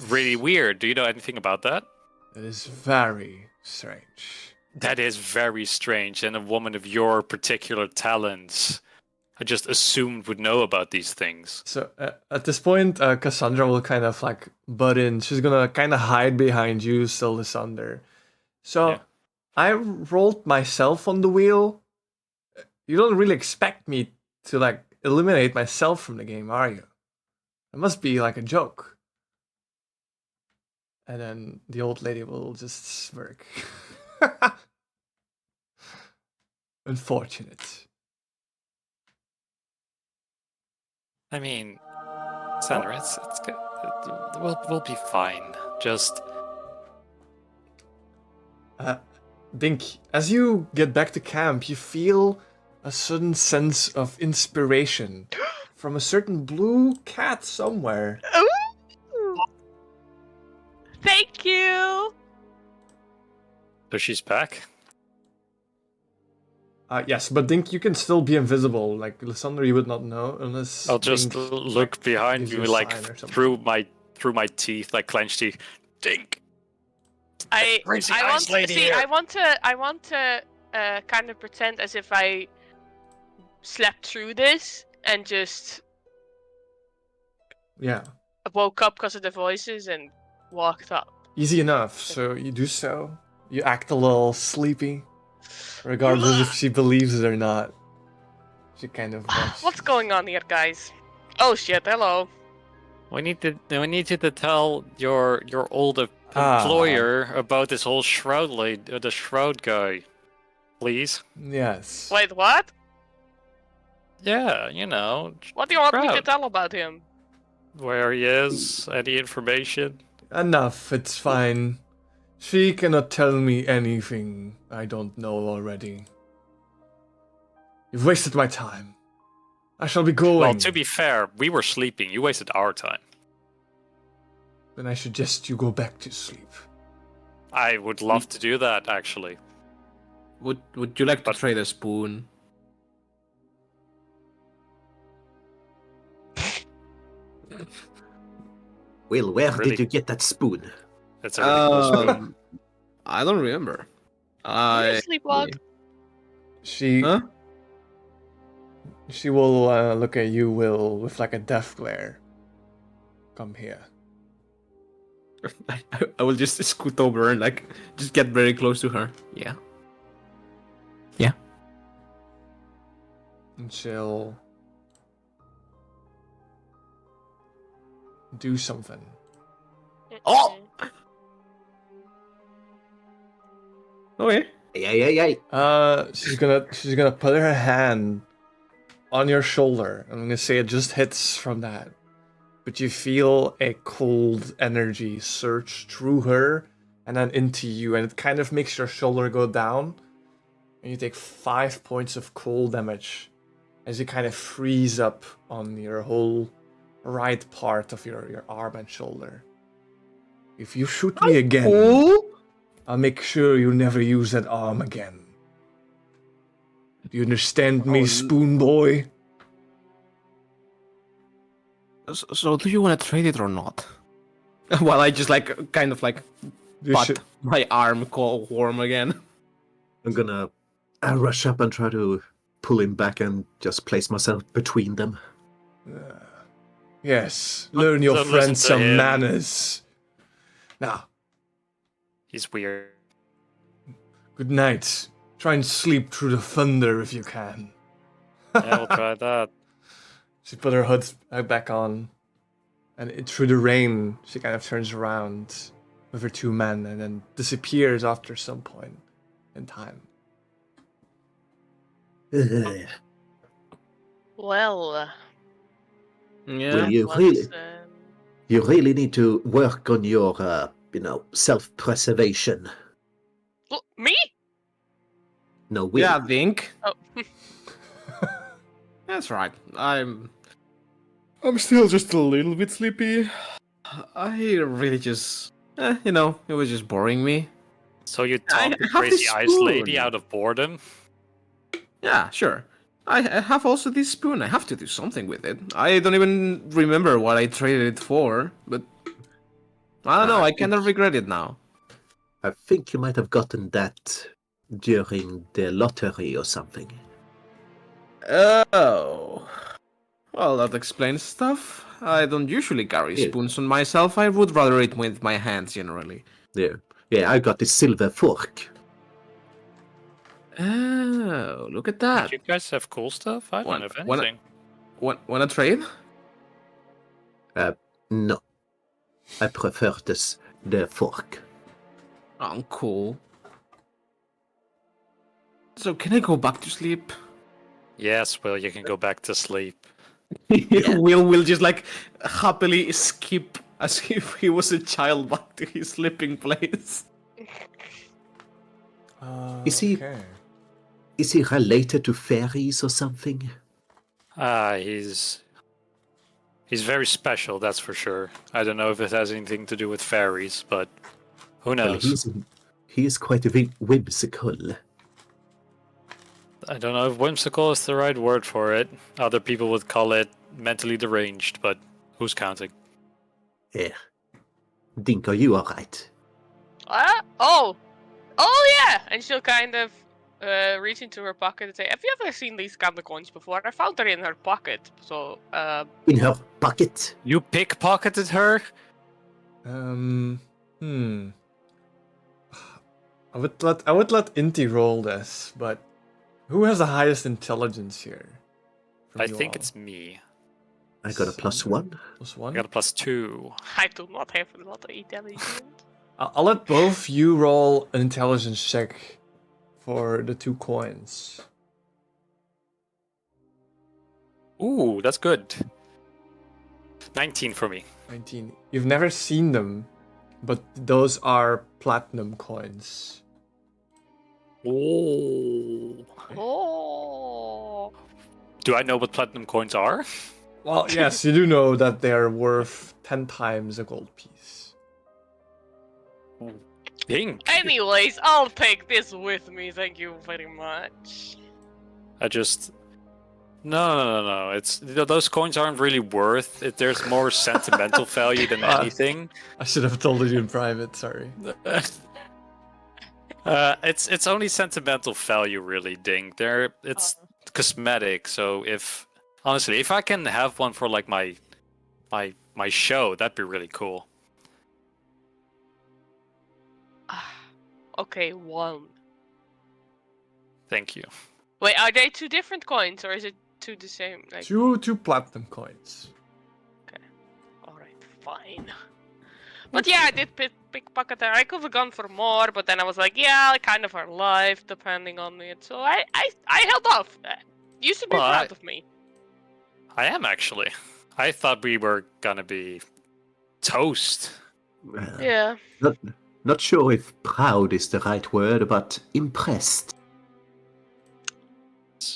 Speaker 3: really weird. Do you know anything about that?
Speaker 1: That is very strange.
Speaker 3: That is very strange, and a woman of your particular talents, I just assumed would know about these things.
Speaker 1: So at this point, Cassandra will kind of like butt in. She's gonna kind of hide behind you, still Lysander. So
Speaker 3: Yeah.
Speaker 1: I rolled myself on the wheel. You don't really expect me to like eliminate myself from the game, are you? It must be like a joke. And then the old lady will just smirk. Unfortunate.
Speaker 3: I mean, Sandra, it's good. We'll be fine. Just
Speaker 1: Dink, as you get back to camp, you feel a sudden sense of inspiration from a certain blue cat somewhere.
Speaker 2: Ooh! Thank you.
Speaker 3: so she's back.
Speaker 1: Yes, but Dink, you can still be invisible. Like Lysander, you would not know unless.
Speaker 3: I'll just
Speaker 1: Dink,
Speaker 3: look behind
Speaker 1: gives
Speaker 3: you,
Speaker 1: you a
Speaker 3: like
Speaker 1: sign or something.
Speaker 3: through my teeth, like clenched teeth. Dink. Crazy
Speaker 2: I
Speaker 3: ice
Speaker 2: want
Speaker 3: lady
Speaker 2: see.
Speaker 3: here.
Speaker 2: I want to kind of pretend as if I slept through this and just
Speaker 1: Yeah,
Speaker 2: woke up because of the voices and walked up.
Speaker 1: easy enough. So you do so. You act a little sleepy, regardless if she believes it or not. She kind of.
Speaker 2: What's going on here, guys? Oh shit! Hello.
Speaker 3: We need you to tell your old
Speaker 1: Ah.
Speaker 3: employer about this whole the shroud guy, please.
Speaker 1: Yes.
Speaker 2: Wait, what?
Speaker 3: Yeah, you know
Speaker 2: What do you want me to
Speaker 3: Shroud.
Speaker 2: tell about him?
Speaker 3: where he is, any information.
Speaker 1: Enough. It's fine. She cannot tell me anything I don't know already. You've wasted my time. I shall be going.
Speaker 3: Well, to be fair, we were sleeping. You wasted our time.
Speaker 1: Then I suggest you go back to sleep.
Speaker 3: I would love to do that, actually.
Speaker 4: Would you like to
Speaker 3: But-
Speaker 4: trade a spoon?
Speaker 5: Will, where
Speaker 3: Really?
Speaker 5: did you get that spoon?
Speaker 3: That's a really cool spoon.
Speaker 4: I don't remember.
Speaker 2: Can you sleepwalk?
Speaker 1: She
Speaker 4: Huh?
Speaker 1: she will look at you, Will, with like a death glare. Come here.
Speaker 4: I will just scoot over and like just get very close to her. Yeah.
Speaker 1: And she'll do something.
Speaker 4: Oh! Okay.
Speaker 5: Hey.
Speaker 1: She's gonna put her hand on your shoulder. I'm gonna say it just hits from that. But you feel a cold energy surge through her and then into you, and it kind of makes your shoulder go down. And you take 5 points of cold damage as you kind of freeze up on your whole right part of your arm and shoulder. If you shoot me again, I'll make sure you never use that arm again. Do you understand me,
Speaker 4: Oh,
Speaker 1: Spoon Boy?
Speaker 4: So do you want to trade it or not? While I just like kind of like
Speaker 1: You
Speaker 4: pat
Speaker 1: should-
Speaker 4: my arm cold warm again.
Speaker 5: I'm gonna rush up and try to pull him back and just place myself between them.
Speaker 1: Yes, learn your
Speaker 3: Don't listen
Speaker 1: friends
Speaker 3: to
Speaker 1: some
Speaker 3: him.
Speaker 1: manners. Now,
Speaker 3: He's weird.
Speaker 1: good night. Try and sleep through the thunder if you can.
Speaker 3: Yeah, we'll try that.
Speaker 1: She put her hood back on, and through the rain, she kind of turns around with her two men and then disappears after some point in time.
Speaker 5: Will
Speaker 2: Well,
Speaker 4: Yeah.
Speaker 5: you
Speaker 2: was,
Speaker 5: really, you really need to work on your, self-preservation.
Speaker 2: Me?
Speaker 5: No, Will.
Speaker 4: Yeah, Dink.
Speaker 2: Oh.
Speaker 4: That's right. I'm still just a little bit sleepy. I really just, it was just boring me.
Speaker 3: So you
Speaker 4: I
Speaker 3: talk the
Speaker 4: have
Speaker 3: crazy
Speaker 4: this
Speaker 3: ice lady
Speaker 4: spoon.
Speaker 3: out of boredom?
Speaker 4: Yeah, sure. I have also this spoon. I have to do something with it. I don't even remember what I traded it for, but I don't know. I kind of regret it now.
Speaker 5: I think you might have gotten that during the lottery or something.
Speaker 4: Oh. Well, that explains stuff. I don't usually carry
Speaker 5: Yeah.
Speaker 4: spoons on myself. I would rather eat with my hands generally.
Speaker 5: Yeah, I got the silver fork.
Speaker 4: Oh, look at that.
Speaker 3: You guys have cool stuff? I don't have anything.
Speaker 4: Wanna trade?
Speaker 5: No. I prefer the fork.
Speaker 4: Oh, cool. So can I go back to sleep?
Speaker 3: Yes, Will, you can go back to sleep.
Speaker 4: Will just like happily skip as if he was a child back to his sleeping place.
Speaker 5: Is he-
Speaker 1: Okay.
Speaker 5: Is he related to fairies or something?
Speaker 3: He's very special, that's for sure. I don't know if it has anything to do with fairies, but who
Speaker 5: Well,
Speaker 3: knows?
Speaker 5: he is quite whimsical.
Speaker 3: I don't know if whimsical is the right word for it. Other people would call it mentally deranged, but who's counting?
Speaker 5: Yeah. Dink, are you alright?
Speaker 2: Oh yeah! And she'll kind of reach into her pocket and say, "Have you ever seen these kind of coins before? I found her in her pocket." So,
Speaker 5: In her pocket?
Speaker 3: You pickpocketed her?
Speaker 1: I would let Inti roll this, but who has the highest intelligence here? from
Speaker 3: I
Speaker 1: you
Speaker 3: think
Speaker 1: all?
Speaker 3: it's me.
Speaker 5: I got a +1.
Speaker 1: Plus
Speaker 3: I
Speaker 1: one.
Speaker 3: got a +2.
Speaker 2: I do not have a lot of intelligence.
Speaker 1: I'll let both you roll an intelligence check for the 2 coins.
Speaker 3: Ooh, that's good. 19 for me.
Speaker 1: 19. You've never seen them, but those are platinum coins.
Speaker 3: Oh.
Speaker 2: Oh.
Speaker 3: Do I know what platinum coins are?
Speaker 1: Well, yes, you do know that they're worth 10 times a gold piece.
Speaker 3: Pink.
Speaker 2: Anyways, I'll take this with me. Thank you very much.
Speaker 3: I just. No. It's those coins aren't really worth it. There's more sentimental value than anything.
Speaker 1: I should have told you in private, sorry.
Speaker 3: It's only sentimental value, really, Ding. It's cosmetic. So if I can have one for like my show, that'd be really cool.
Speaker 2: Okay, 1.
Speaker 3: Thank you.
Speaker 2: Wait, are they 2 different coins or is it 2 the same? Like,
Speaker 1: Two platinum coins.
Speaker 2: alright, fine. But yeah, I did pickpocket her. I could have gone for more, but then I was like, yeah, kind of her life, depending on it. So I held off. You should be
Speaker 3: Well,
Speaker 2: proud of me.
Speaker 3: I am actually. I thought we were gonna be toast.
Speaker 2: Yeah.
Speaker 5: Not sure if proud is the right word, but impressed.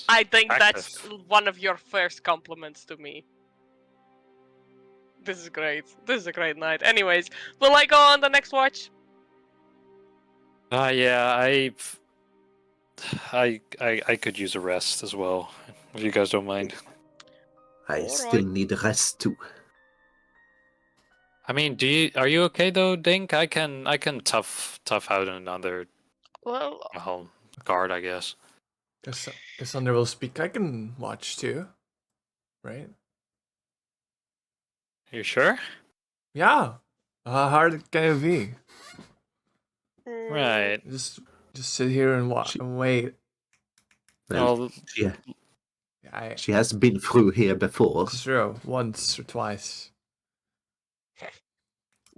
Speaker 2: I think that's
Speaker 3: Attractive.
Speaker 2: one of your first compliments to me. This is great. This is a great night. Anyways, will I go on the next watch?
Speaker 3: Yeah, I could use a rest as well, if you guys don't mind.
Speaker 5: I
Speaker 2: Alright.
Speaker 5: still need rest too.
Speaker 3: I mean, are you okay though, Dink? I can tough out another
Speaker 2: Well,
Speaker 3: guard, I guess.
Speaker 1: Guess Under will speak. I can watch too. Right?
Speaker 3: You sure?
Speaker 1: Yeah. How hard can it be?
Speaker 3: Right.
Speaker 1: Just sit here and watch and wait.
Speaker 3: Well,
Speaker 5: Yeah,
Speaker 1: I
Speaker 5: she has been through here before.
Speaker 1: It's true. Once or twice.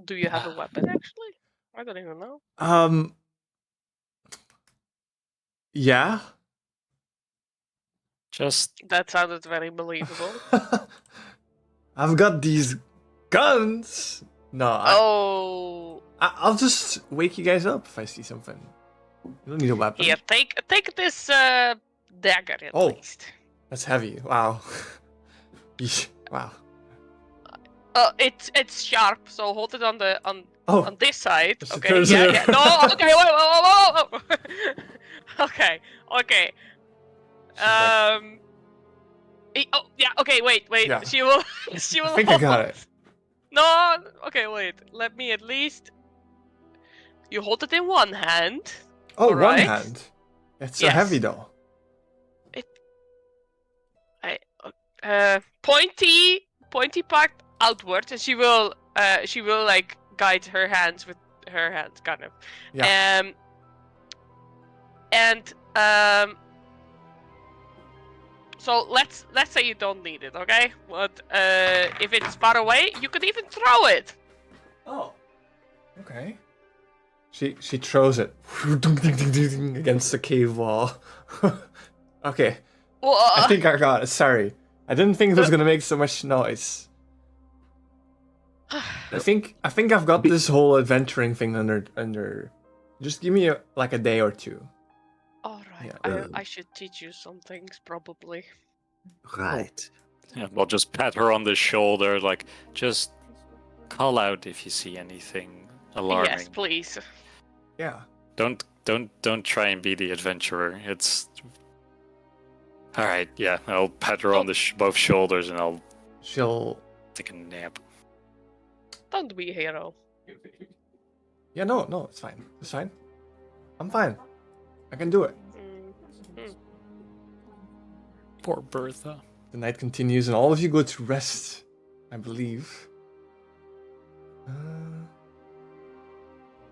Speaker 2: do you have a weapon actually? I don't even know.
Speaker 1: Yeah.
Speaker 3: just
Speaker 2: That sounded very believable.
Speaker 1: I've got these guns. No,
Speaker 2: Oh,
Speaker 1: I'll just wake you guys up if I see something. You don't need a weapon.
Speaker 2: Here, take this dagger at
Speaker 1: Oh.
Speaker 2: least.
Speaker 1: That's heavy. Wow. Yeesh. Wow.
Speaker 2: It's sharp, so hold it on the
Speaker 1: Oh.
Speaker 2: on this side.
Speaker 1: Just
Speaker 2: Okay.
Speaker 1: turns
Speaker 2: Yeah,
Speaker 1: it-
Speaker 2: yeah. No. Okay. Whoa. Okay. Okay. Oh yeah. Okay. Wait.
Speaker 1: Yeah.
Speaker 2: She will. She will.
Speaker 1: I think I got
Speaker 2: hold-
Speaker 1: it.
Speaker 2: No. Okay. Wait. Let me at least. You hold it in one hand.
Speaker 1: Oh, one
Speaker 2: Alright.
Speaker 1: hand. It's so
Speaker 2: Yes.
Speaker 1: heavy though.
Speaker 2: Pointy part outwards, and she will like guide her hands with her hands, kind of.
Speaker 1: Yeah.
Speaker 2: So let's say you don't need it, okay? But if it's far away, you could even throw it.
Speaker 1: Oh. Okay. She throws it against the cave wall. Okay.
Speaker 2: Well,
Speaker 1: I think I got it. Sorry. I didn't think it was gonna make so much noise. I think I've got this whole adventuring thing under. Just give me like a day or two.
Speaker 2: all right.
Speaker 1: Yeah.
Speaker 2: I should teach you some things, probably.
Speaker 5: Right.
Speaker 3: Yeah, we'll just pat her on the shoulder, like, just call out if you see anything alarming.
Speaker 2: Yes, please.
Speaker 1: Yeah.
Speaker 3: Don't try and be the adventurer. It's all right. Yeah, I'll pat her on the both shoulders and I'll
Speaker 1: She'll.
Speaker 3: take a nap.
Speaker 2: Don't be a hero.
Speaker 1: Yeah. No. It's fine. It's fine. I'm fine. I can do it.
Speaker 3: Poor Bertha.
Speaker 1: The night continues, and all of you go to rest. I believe.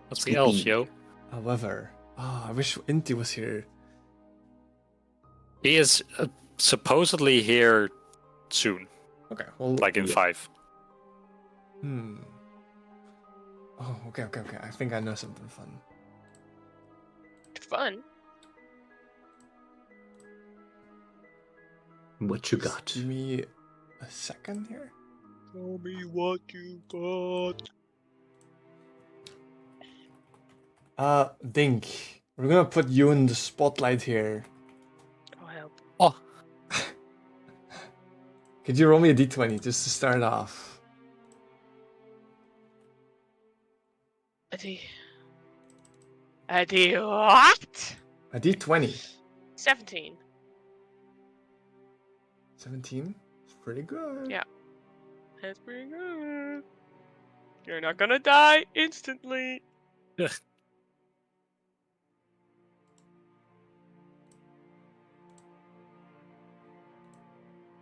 Speaker 3: What's the else, yo?
Speaker 1: However, I wish Inti was here.
Speaker 3: He is supposedly here soon,
Speaker 1: Okay. Well.
Speaker 3: like in 5.
Speaker 1: Oh, okay. I think I know something fun.
Speaker 2: Fun.
Speaker 5: What you got?
Speaker 1: Give me a second here.
Speaker 3: Tell me what you got.
Speaker 1: Dink. We're gonna put you in the spotlight here.
Speaker 2: Oh help.
Speaker 3: Oh,
Speaker 1: Could you roll me a d20 just to start off?
Speaker 2: Eddie, what?
Speaker 1: A d20.
Speaker 2: 17.
Speaker 1: 17? It's pretty good.
Speaker 2: Yeah. That's pretty good. You're not gonna die instantly.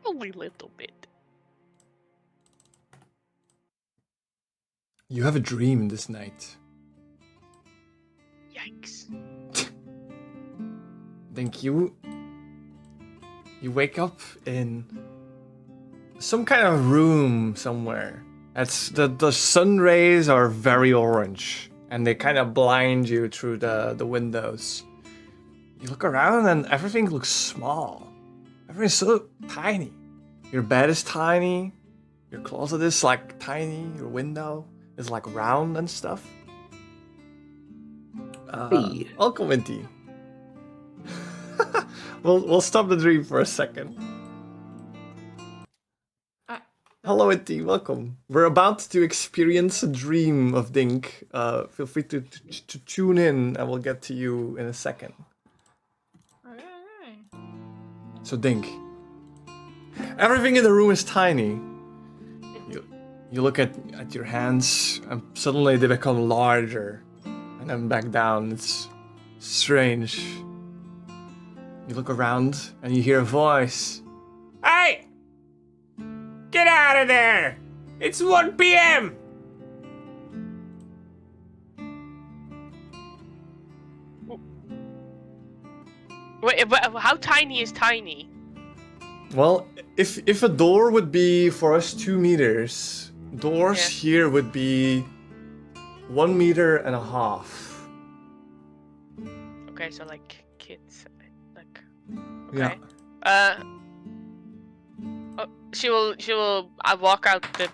Speaker 2: Only little bit.
Speaker 1: You have a dream this night.
Speaker 2: Yikes.
Speaker 1: Thank you. You wake up in some kind of room somewhere. It's the sun rays are very orange and they kind of blind you through the windows. You look around and everything looks small. Everything's so tiny. Your bed is tiny. Your closet is like tiny. Your window is like round and stuff.
Speaker 5: Hey.
Speaker 1: Welcome, Inti. We'll stop the dream for a second. Hello, Inti. Welcome. We're about to experience a dream of Dink. Feel free to tune in, and we'll get to you in a second. So, Dink. Everything in the room is tiny. You look at your hands, and suddenly they become larger, and then back down. It's strange. You look around, and you hear a voice. Hey! Get out of there! It's 1 p.m.
Speaker 2: Wait, but how tiny is tiny?
Speaker 1: Well, if a door would be for us 2 meters, doors
Speaker 2: Yeah.
Speaker 1: here would be 1.5 meters.
Speaker 2: Okay, so like kids, like.
Speaker 1: Yeah.
Speaker 2: Okay. She will. I walk out the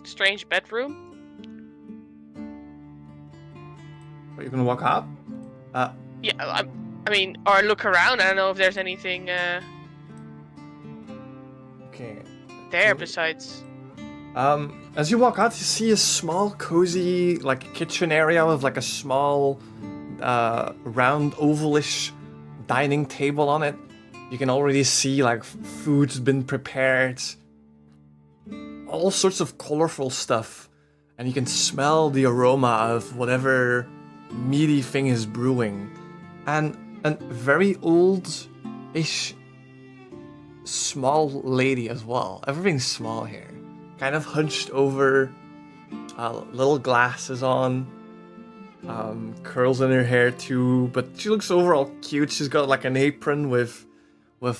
Speaker 2: strange bedroom.
Speaker 1: Are you gonna walk up?
Speaker 2: Yeah, I mean, or look around. I don't know if there's anything
Speaker 1: Okay.
Speaker 2: there besides.
Speaker 1: As you walk out, you see a small, cozy, like kitchen area with like a small, round, ovalish dining table on it. You can already see like food's been prepared, all sorts of colorful stuff, and you can smell the aroma of whatever meaty thing is brewing, and a very old-ish small lady as well. Everything's small here. Kind of hunched over, little glasses on, curls in her hair too, but she looks overall cute. She's got like an apron with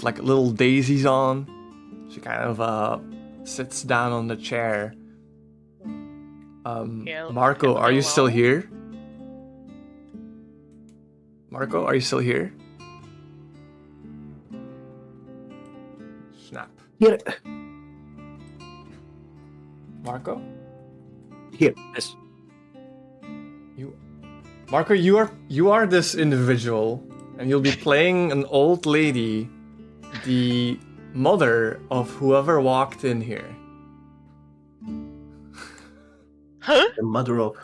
Speaker 1: like little daisies on. She kind of sits down on the chair.
Speaker 2: Yeah,
Speaker 1: Marco, are you still
Speaker 2: hello?
Speaker 1: here? Marco, are you still here? Snap.
Speaker 5: Here,
Speaker 1: Marco?
Speaker 5: here.
Speaker 3: Yes.
Speaker 1: Marco, you are this individual, and you'll be playing an old lady, the mother of whoever walked in here.
Speaker 2: Huh?
Speaker 5: The mother of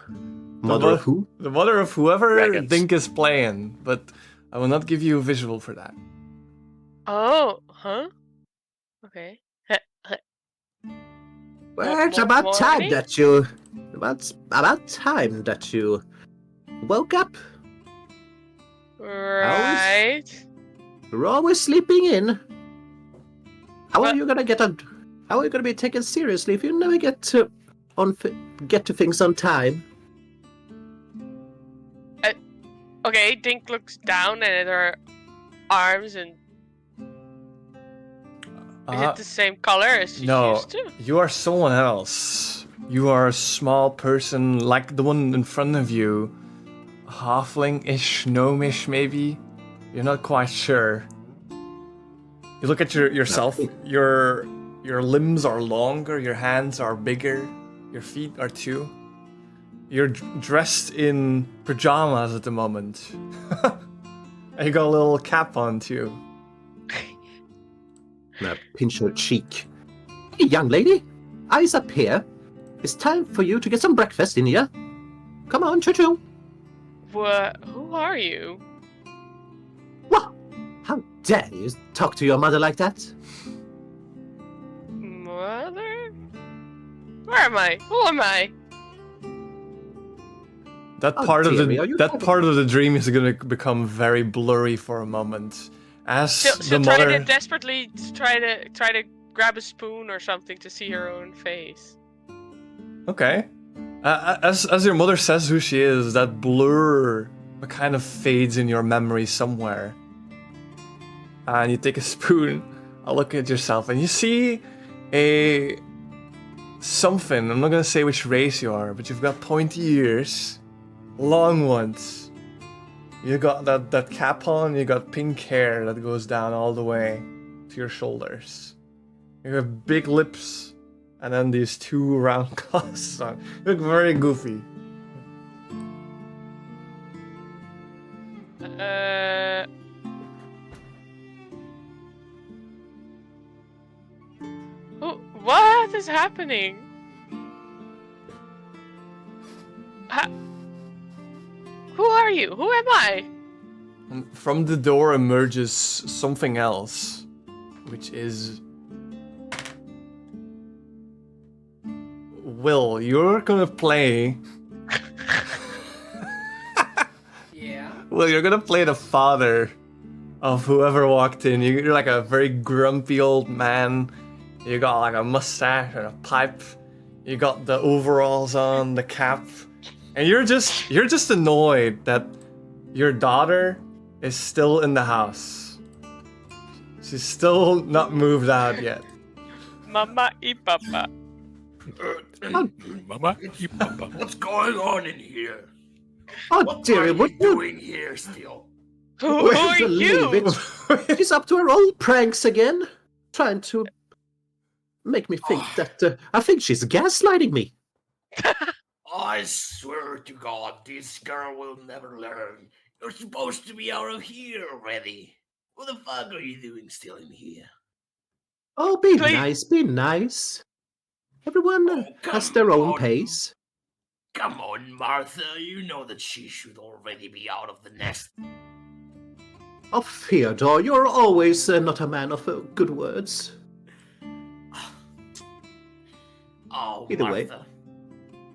Speaker 1: mo-
Speaker 5: who?
Speaker 1: The mother of whoever
Speaker 3: Dragons.
Speaker 1: Dink is playing, but I will not give you a visual for that.
Speaker 2: Oh, huh? Okay.
Speaker 5: Well, it's
Speaker 2: More-
Speaker 5: about
Speaker 2: more
Speaker 5: time
Speaker 2: already?
Speaker 5: that you. About time that you woke up.
Speaker 2: Right.
Speaker 5: You're always sleeping in. How are
Speaker 2: Well-
Speaker 5: you gonna get on? How are you gonna be taken seriously if you never get to get to things on time?
Speaker 2: Okay, Dink looks down and at her arms, and is it the same color as she's
Speaker 1: No,
Speaker 2: used to?
Speaker 1: you are someone else. You are a small person like the one in front of you. Halfling-ish, gnome-ish maybe? You're not quite sure. You look at yourself, your limbs are longer, your hands are bigger, your feet are too. You're dressed in pajamas at the moment. And you got a little cap on too.
Speaker 5: Now pinch her cheek. Hey, young lady, eyes up here. It's time for you to get some breakfast in here. Come on, choo-choo.
Speaker 2: What? Who are you?
Speaker 5: What? How dare you talk to your mother like that?
Speaker 2: Mother? Where am I? Who am I?
Speaker 1: That
Speaker 5: Oh,
Speaker 1: part of
Speaker 5: dearie, are you
Speaker 1: that
Speaker 5: having-
Speaker 1: part of the dream is gonna become very blurry for a moment. As
Speaker 2: She'll
Speaker 1: the
Speaker 2: try
Speaker 1: mother,
Speaker 2: to desperately try to grab a spoon or something to see her own face.
Speaker 1: okay, as your mother says who she is, that blur kind of fades in your memory somewhere. And you take a spoon, look at yourself, and you see a something. I'm not gonna say which race you are, but you've got pointy ears, long ones. You got that cap on. You got pink hair that goes down all the way to your shoulders. You have big lips, and then these two round glasses on. You look very goofy.
Speaker 2: What is happening? Who are you? Who am I?
Speaker 1: And from the door emerges something else, which is Will. You're gonna play.
Speaker 4: Yeah.
Speaker 1: Well, you're gonna play the father of whoever walked in. You're like a very grumpy old man. You got like a mustache and a pipe. You got the overalls on, the cap, and you're just annoyed that your daughter is still in the house. She's still not moved out yet.
Speaker 2: Mama y papa.
Speaker 3: Mama?
Speaker 6: What's going on in here?
Speaker 5: Oh,
Speaker 6: What
Speaker 5: dearie,
Speaker 6: are
Speaker 5: what
Speaker 6: you
Speaker 5: you
Speaker 6: doing here still?
Speaker 2: Who are
Speaker 5: believe
Speaker 2: you?
Speaker 5: it? She's up to her old pranks again, trying to make me think that I think she's gaslighting me.
Speaker 6: I swear to God, this girl will never learn. You're supposed to be out of here already. What the fuck are you doing still in here?
Speaker 5: Oh, be
Speaker 2: Please.
Speaker 5: nice, be nice. Everyone
Speaker 6: Oh,
Speaker 5: has
Speaker 6: come
Speaker 5: their own
Speaker 6: on.
Speaker 5: pace.
Speaker 6: Come on, Martha. You know that she should already be out of the nest.
Speaker 5: Oh, Theodore, you're always not a man of good words.
Speaker 6: Oh,
Speaker 5: Either way.
Speaker 6: Martha.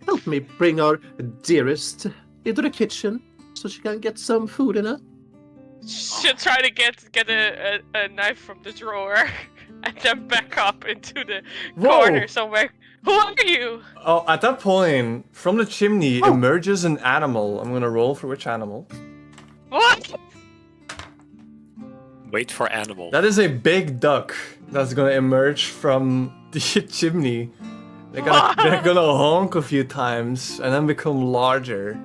Speaker 5: Help me bring our dearest into the kitchen so she can get some food in her.
Speaker 2: She'll try to get a knife from the drawer and then back up into the
Speaker 1: Whoa.
Speaker 2: corner somewhere. Who are you?
Speaker 1: Oh, at that point, from the chimney
Speaker 5: Oh.
Speaker 1: emerges an animal. I'm gonna roll for which animal.
Speaker 2: What?
Speaker 3: Wait for animal.
Speaker 1: That is a big duck that's gonna emerge from the chimney. They're gonna honk a few times and then become larger.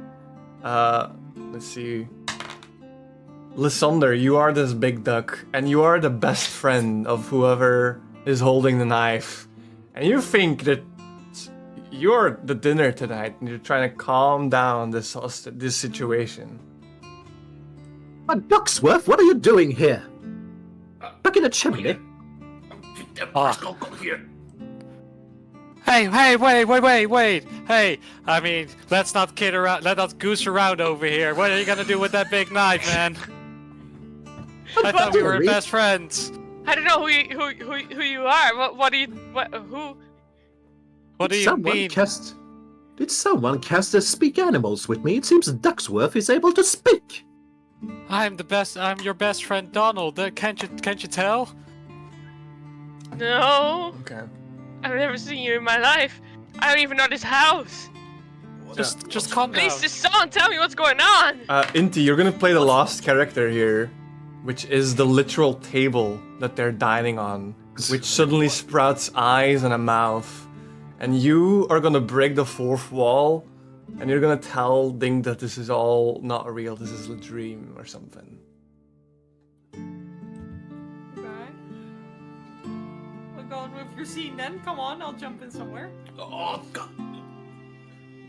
Speaker 1: Let's see. Lysander, you are this big duck, and you are the best friend of whoever is holding the knife. And you think that you're the dinner tonight, and you're trying to calm down this situation.
Speaker 5: But Ducksworth, what are you doing here? Back in the chimney?
Speaker 6: Go here.
Speaker 3: Hey, wait. Hey, I mean, let's not kid around, let us goose around over here. What are you gonna do with that big knife, man? I thought we were
Speaker 5: Jerry.
Speaker 3: best friends.
Speaker 2: I don't know who you are. What do you who?
Speaker 3: What do you mean?
Speaker 5: Did someone cast a speak animals with me? It seems Ducksworth is able to speak.
Speaker 3: I'm your best friend, Donald. Can't you tell?
Speaker 2: No,
Speaker 1: Okay.
Speaker 2: I've never seen you in my life. I don't even know this house.
Speaker 3: Just calm down.
Speaker 2: Please, just someone tell me what's going on.
Speaker 1: Inti, you're gonna play the lost character here, which is the literal table that they're dining on, which suddenly sprouts eyes and a mouth. And you are gonna break the fourth wall, and you're gonna tell Dink that this is all not real, this is a dream or something.
Speaker 7: Okay. We're going with your scene then. Come on, I'll jump in somewhere.
Speaker 6: Oh, God.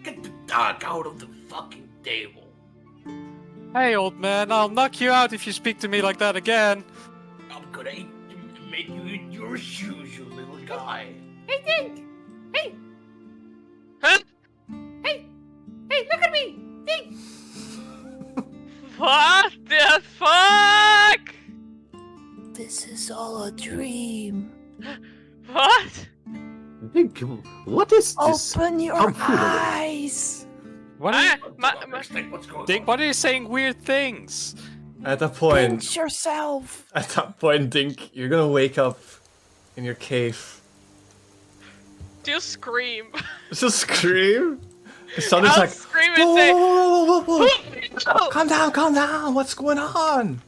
Speaker 6: Get the dog out of the fucking table.
Speaker 3: Hey, old man, I'll knock you out if you speak to me like that again.
Speaker 6: I'm gonna make you in your shoes, you little guy.
Speaker 7: Hey, Dink! Hey!
Speaker 2: Huh?
Speaker 7: Hey! Hey, look at me! Dink!
Speaker 2: What the fuck?
Speaker 8: This is all a dream.
Speaker 2: What?
Speaker 5: Dink, what is this?
Speaker 8: Open your
Speaker 5: tomfoolery?
Speaker 8: eyes!
Speaker 3: What are you,
Speaker 6: What's going
Speaker 3: Dink,
Speaker 6: on?
Speaker 3: what are you saying weird things?
Speaker 1: At that point,
Speaker 8: Pinch yourself!
Speaker 1: Dink, you're gonna wake up in your cave.
Speaker 2: Do you scream?
Speaker 1: Just scream. The sun is
Speaker 2: I'll
Speaker 1: like,
Speaker 2: scream
Speaker 1: whoa,
Speaker 2: and say,
Speaker 1: whoa, whoa, whoa, whoa.
Speaker 2: "Who?"
Speaker 1: Calm down, what's going on?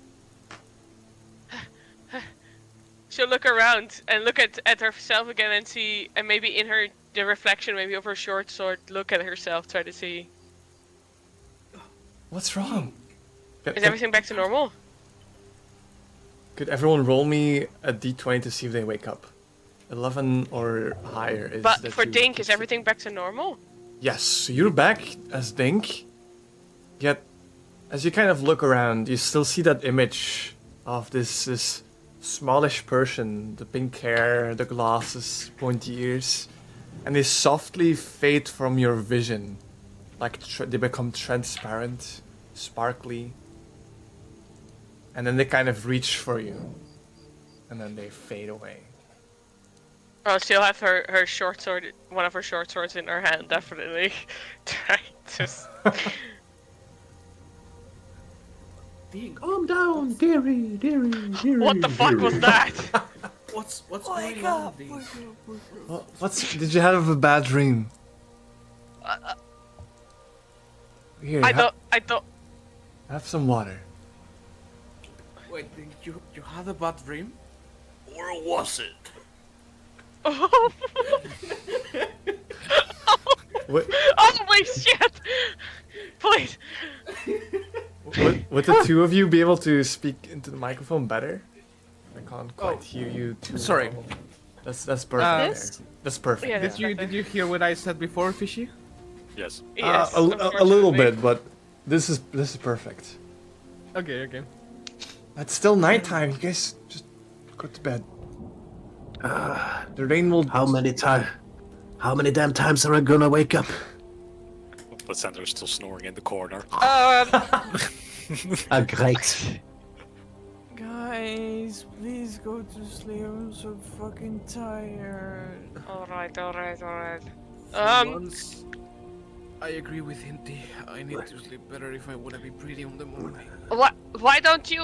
Speaker 2: She'll look around and look at herself again and see, and maybe in the reflection maybe of her short sword, look at herself, try to see,
Speaker 1: What's wrong?
Speaker 2: is everything back to normal?
Speaker 1: Could everyone roll me a d20 to see if they wake up? 11 or higher is
Speaker 2: But
Speaker 1: that
Speaker 2: for
Speaker 1: you
Speaker 2: Dink,
Speaker 1: keep
Speaker 2: is everything back to normal?
Speaker 1: Yes, so you're back as Dink. Yet, as you kind of look around, you still see that image of this smallish person, the pink hair, the glasses, pointy ears, and they softly fade from your vision, like they become transparent, sparkly, and then they kind of reach for you, and then they fade away.
Speaker 2: Oh, she'll have her short sword, one of her short swords in her hand, definitely. Try to.
Speaker 5: Calm down, dearie.
Speaker 2: What the fuck was that?
Speaker 6: What's
Speaker 8: Wake
Speaker 6: going
Speaker 8: up!
Speaker 6: on?
Speaker 1: Did you have a bad dream? Here,
Speaker 2: I don't.
Speaker 1: have some water.
Speaker 7: Wait, Dink, you had a bad dream?
Speaker 6: Or was it?
Speaker 2: Oh,
Speaker 1: What,
Speaker 2: holy shit! Please.
Speaker 1: would the two of you be able to speak into the microphone better? I can't quite hear you too
Speaker 4: Sorry.
Speaker 1: well. That's perfect.
Speaker 7: This?
Speaker 1: there. That's perfect.
Speaker 2: Yeah,
Speaker 7: Did you hear what I said before, Fishy?
Speaker 3: Yes.
Speaker 2: Yes,
Speaker 1: a little
Speaker 2: unfortunately.
Speaker 1: bit, but this is perfect.
Speaker 4: Okay.
Speaker 1: It's still nighttime. You guys just go to bed. The rain will.
Speaker 5: How many damn times are I gonna wake up?
Speaker 3: But Sandra's still snoring in the corner.
Speaker 5: Great.
Speaker 7: Guys, please go to sleep. I'm so fucking tired.
Speaker 2: Alright.
Speaker 4: Once I agree with Hinty. I need to sleep better if I want to be pretty on the morning.
Speaker 2: Why don't you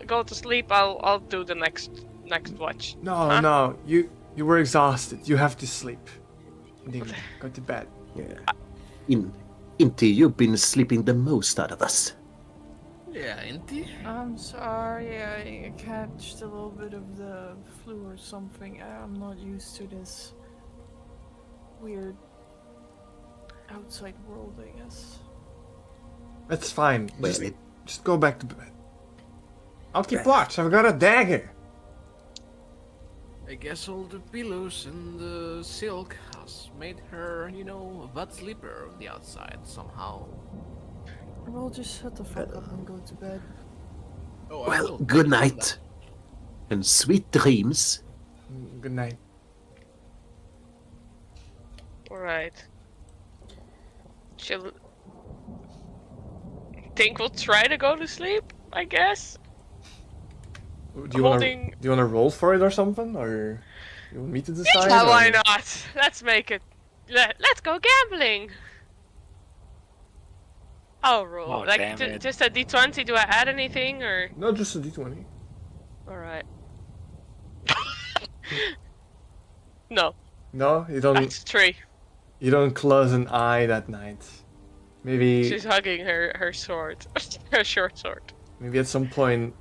Speaker 2: go to sleep? I'll do the next watch.
Speaker 1: No, no. You were exhausted. You have to sleep. Indeed. Go to bed.
Speaker 5: Yeah. Inti, you've been sleeping the most out of us.
Speaker 4: Yeah, Hinty.
Speaker 7: I'm sorry, I catched a little bit of the flu or something. I'm not used to this weird outside world, I guess.
Speaker 1: That's fine.
Speaker 5: Well,
Speaker 1: Just go back to bed. I'll keep watch. I've got a dagger.
Speaker 4: I guess all the pillows and the silk has made her, a butt sleeper on the outside somehow.
Speaker 7: Well, just shut the fuck up and go to bed.
Speaker 4: Oh, I
Speaker 5: well,
Speaker 4: will.
Speaker 5: good night. And sweet dreams.
Speaker 1: Good night.
Speaker 2: Alright. Think we'll try to go to sleep, I guess?
Speaker 1: Do you want to roll for it or something, or you want me to decide?
Speaker 2: Yeah, why
Speaker 1: or-
Speaker 2: not? Let's make it. Let's go gambling. I'll roll.
Speaker 3: Oh,
Speaker 2: like
Speaker 3: damn it.
Speaker 2: just a d20. Do I add anything or?
Speaker 1: No, just a d20.
Speaker 2: All right. No,
Speaker 1: No, you don't.
Speaker 2: that's 3.
Speaker 1: You don't close an eye that night. Maybe.
Speaker 2: She's hugging her sword, her short sword.
Speaker 1: Maybe at some point,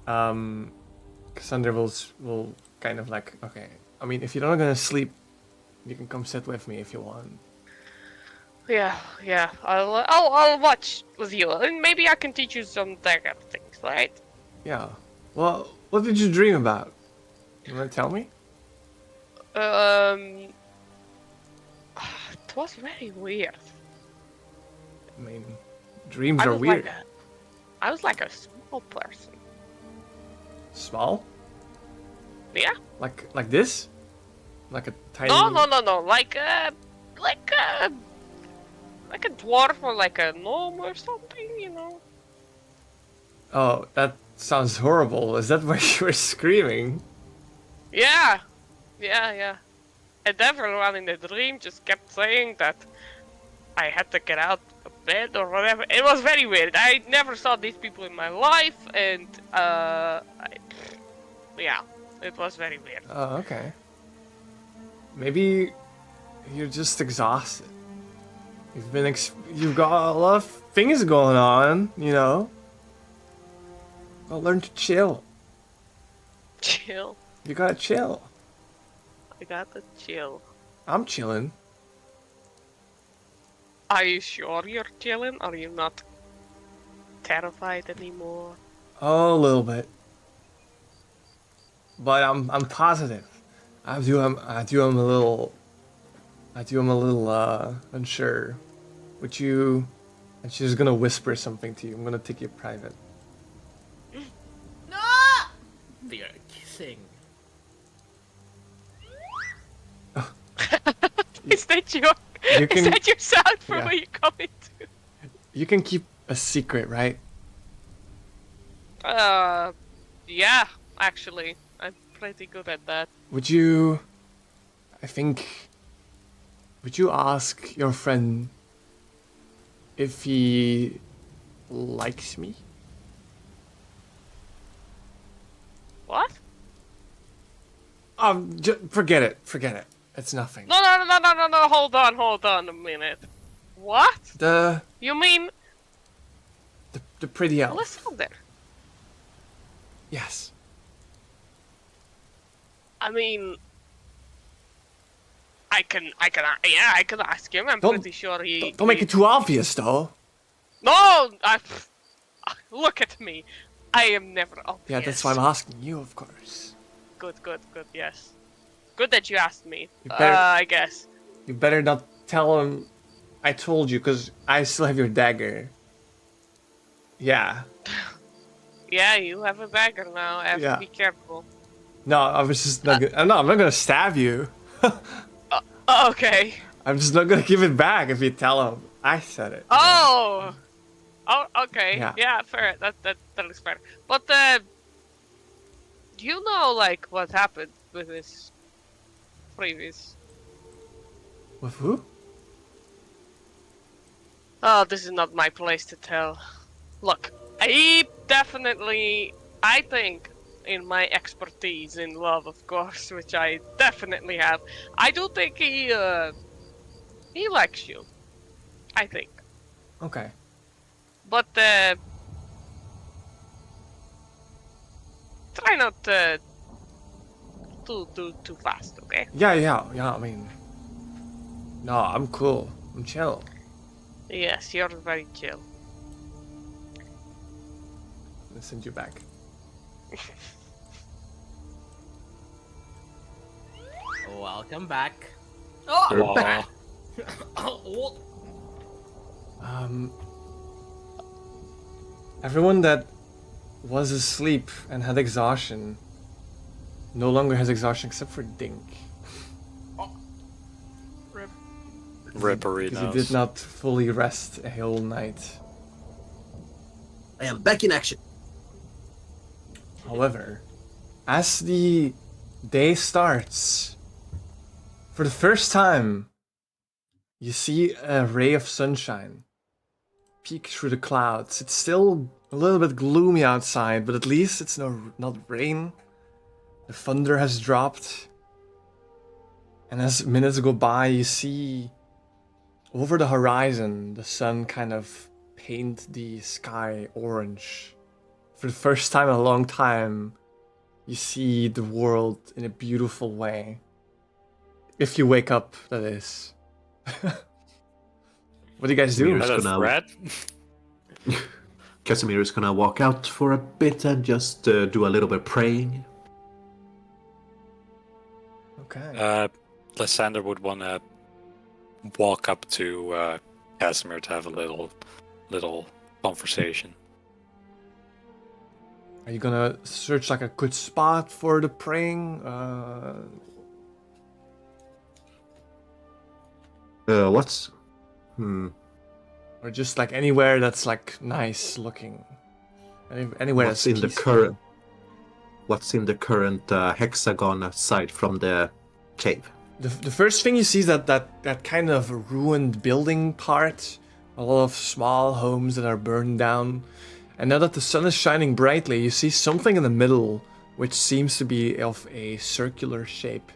Speaker 1: Cassandra will kind of like, okay. I mean, if you're not gonna sleep, you can come sit with me if you want.
Speaker 2: Yeah. I'll watch with you, and maybe I can teach you some dagger things, right?
Speaker 1: Yeah. Well, what did you dream about? You wanna tell me?
Speaker 2: It was very weird.
Speaker 1: I mean, dreams
Speaker 2: I
Speaker 1: are
Speaker 2: was
Speaker 1: weird.
Speaker 2: I was like a small person.
Speaker 1: Small?
Speaker 2: Yeah.
Speaker 1: Like this? Like a tiny.
Speaker 2: No. Like a dwarf or like a gnome or something,
Speaker 1: Oh, that sounds horrible. Is that why you were screaming?
Speaker 2: Yeah. And everyone in the dream just kept saying that I had to get out of bed or whatever. It was very weird. I never saw these people in my life, and yeah, it was very weird.
Speaker 1: Oh, okay. Maybe you're just exhausted. You've got a lot of things going on, Gotta learn to chill.
Speaker 2: Chill.
Speaker 1: You gotta chill.
Speaker 2: I got to chill.
Speaker 1: I'm chilling.
Speaker 2: Are you sure you're chilling? Are you not terrified anymore?
Speaker 1: Oh, a little bit. But I'm positive. I do am a little unsure. Would you? And she's gonna whisper something to you. I'm gonna take you private.
Speaker 7: No!
Speaker 4: They are kissing.
Speaker 2: Is that your?
Speaker 1: You
Speaker 2: Is
Speaker 1: can
Speaker 2: that your sound for
Speaker 1: yeah.
Speaker 2: where you coming to?
Speaker 1: you can keep a secret, right?
Speaker 2: Yeah, actually, I'm pretty good at that.
Speaker 1: Would you? Would you ask your friend if he likes me?
Speaker 2: What?
Speaker 1: Forget it. It's nothing.
Speaker 2: No, hold on a minute. What?
Speaker 1: The
Speaker 2: You mean
Speaker 1: pretty elf.
Speaker 2: Lysander?
Speaker 1: Yes.
Speaker 2: I mean, I can ask him. I'm
Speaker 1: Don't-
Speaker 2: pretty sure he.
Speaker 1: Don't make it too obvious, though.
Speaker 2: No, look at me. I am never obvious.
Speaker 1: Yeah, that's why I'm asking you, of course.
Speaker 2: Good, yes. Good that you asked me.
Speaker 1: You better-
Speaker 2: I guess.
Speaker 1: You better not tell him I told you, because I still have your dagger. Yeah.
Speaker 2: Yeah, you have a dagger now. I have
Speaker 1: Yeah.
Speaker 2: to be careful.
Speaker 1: No, I was just not gonna, no, I'm not gonna stab you.
Speaker 2: Oh, okay.
Speaker 1: I'm just not gonna give it back if you tell him I said it.
Speaker 2: Oh! Oh, okay.
Speaker 1: Yeah.
Speaker 2: Yeah, fair. That looks fair. But, you know, like, what happened with this previous...
Speaker 1: With who?
Speaker 2: Oh, this is not my place to tell. Look, I think, in my expertise in love, of course, which I definitely have, I do think he likes you. I think.
Speaker 1: Okay.
Speaker 2: But, try not to too fast, okay?
Speaker 1: Yeah. I mean, no, I'm cool. I'm chill.
Speaker 2: Yes, you're very chill.
Speaker 1: I'm gonna send you back.
Speaker 6: Welcome back.
Speaker 5: We're back.
Speaker 6: Oh,
Speaker 1: Everyone that was asleep and had exhaustion no longer has exhaustion except for Dink.
Speaker 3: Rippery
Speaker 1: Because he
Speaker 3: knows.
Speaker 1: did not fully rest a whole night.
Speaker 5: I am back in action.
Speaker 1: However, as the day starts, for the first time, you see a ray of sunshine peek through the clouds. It's still a little bit gloomy outside, but at least it's not rain. The thunder has dropped. And as minutes go by, you see over the horizon, the sun kind of paint the sky orange. For the first time in a long time, you see the world in a beautiful way. If you wake up, that is. What do you guys do?
Speaker 5: Is
Speaker 3: Is that a
Speaker 5: gonna-
Speaker 3: threat?
Speaker 5: Casimir is gonna walk out for a bit and just do a little bit of praying.
Speaker 1: Okay.
Speaker 3: Lysander would want to walk up to Casimir to have a little conversation.
Speaker 1: Are you gonna search like a good spot for the praying?
Speaker 5: What's...
Speaker 1: Or just like anywhere that's like nice looking? Anywhere
Speaker 5: What's
Speaker 1: that's
Speaker 5: in the
Speaker 1: peaceful?
Speaker 5: current... What's in the current hexagon aside from the cave?
Speaker 1: The first thing you see is that kind of ruined building part. A lot of small homes that are burned down. And now that the sun is shining brightly, you see something in the middle, which seems to be of a circular shape.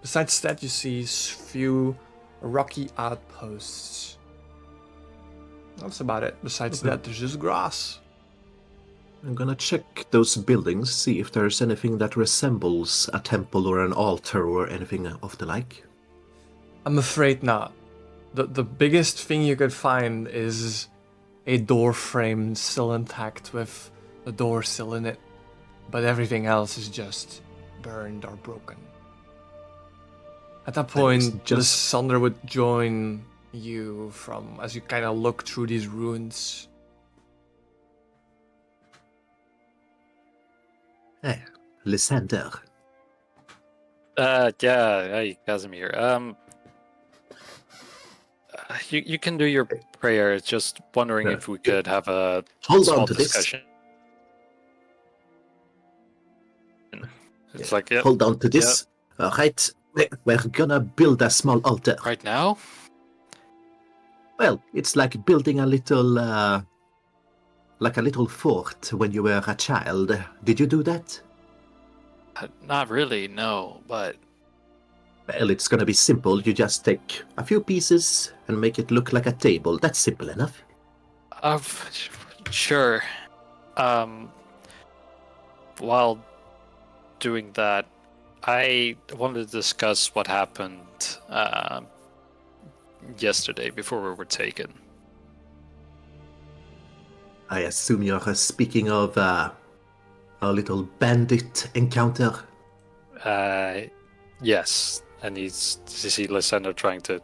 Speaker 1: Besides that, you see few rocky outposts. That's about it. Besides
Speaker 5: Okay.
Speaker 1: that, there's just grass.
Speaker 5: I'm gonna check those buildings, see if there's anything that resembles a temple or an altar or anything of the like.
Speaker 1: I'm afraid not. The biggest thing you could find is a door frame still intact with the door still in it. But everything else is just burned or broken. At that point,
Speaker 5: just-
Speaker 1: Lysander would join you from as you kind of look through these ruins.
Speaker 5: Hey, Lysander.
Speaker 3: Yeah, hey, Casimir. You can do your prayer. Just wondering
Speaker 5: Yeah.
Speaker 3: if we could have a
Speaker 5: Hold
Speaker 3: small
Speaker 5: on to this.
Speaker 3: discussion. It's like, yeah,
Speaker 5: Hold on to this. Alright, we're gonna build a small altar.
Speaker 3: right now.
Speaker 5: Well, it's like building a little, like a little fort when you were a child. Did you do that?
Speaker 3: Not really, no. But
Speaker 5: Well, it's gonna be simple. You just take a few pieces and make it look like a table. That's simple enough.
Speaker 3: sure. While doing that, I wanted to discuss what happened yesterday before we were taken.
Speaker 5: I assume you're speaking of our little bandit encounter.
Speaker 3: Yes, and you see Lysander trying to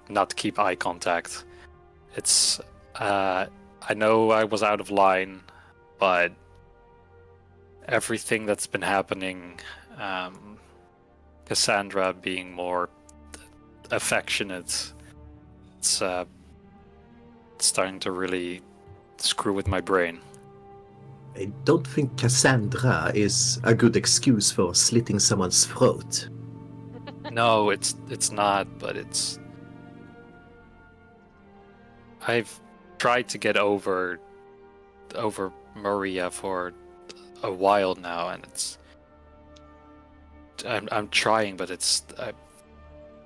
Speaker 3: not keep eye contact. It's I know I was out of line, but everything that's been happening, Cassandra being more affectionate, it's starting to really screw with my brain.
Speaker 5: I don't think Cassandra is a good excuse for slitting someone's throat.
Speaker 3: No, it's not, but it's. I've tried to get over Maria for a while now, and I'm trying, but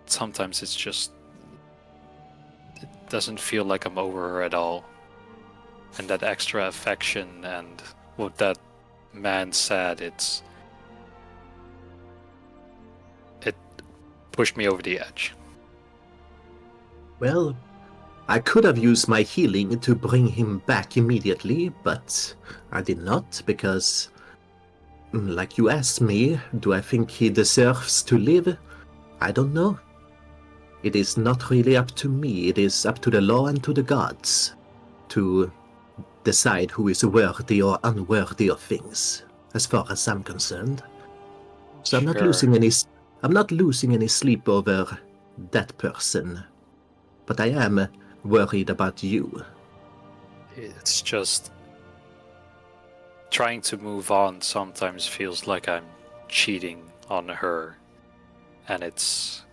Speaker 3: sometimes it's just it doesn't feel like I'm over her at all, and that extra affection and what that man said, it pushed me over the edge.
Speaker 5: Well, I could have used my healing to bring him back immediately, but I did not because, like you asked me, do I think he deserves to live? I don't know. It is not really up to me, it is up to the law and to the gods to decide who is worthy or unworthy of things, as far as I'm concerned. So I'm not losing any sleep over that person. But I am worried about you.
Speaker 3: It's just trying to move on sometimes feels like I'm cheating on her, and it's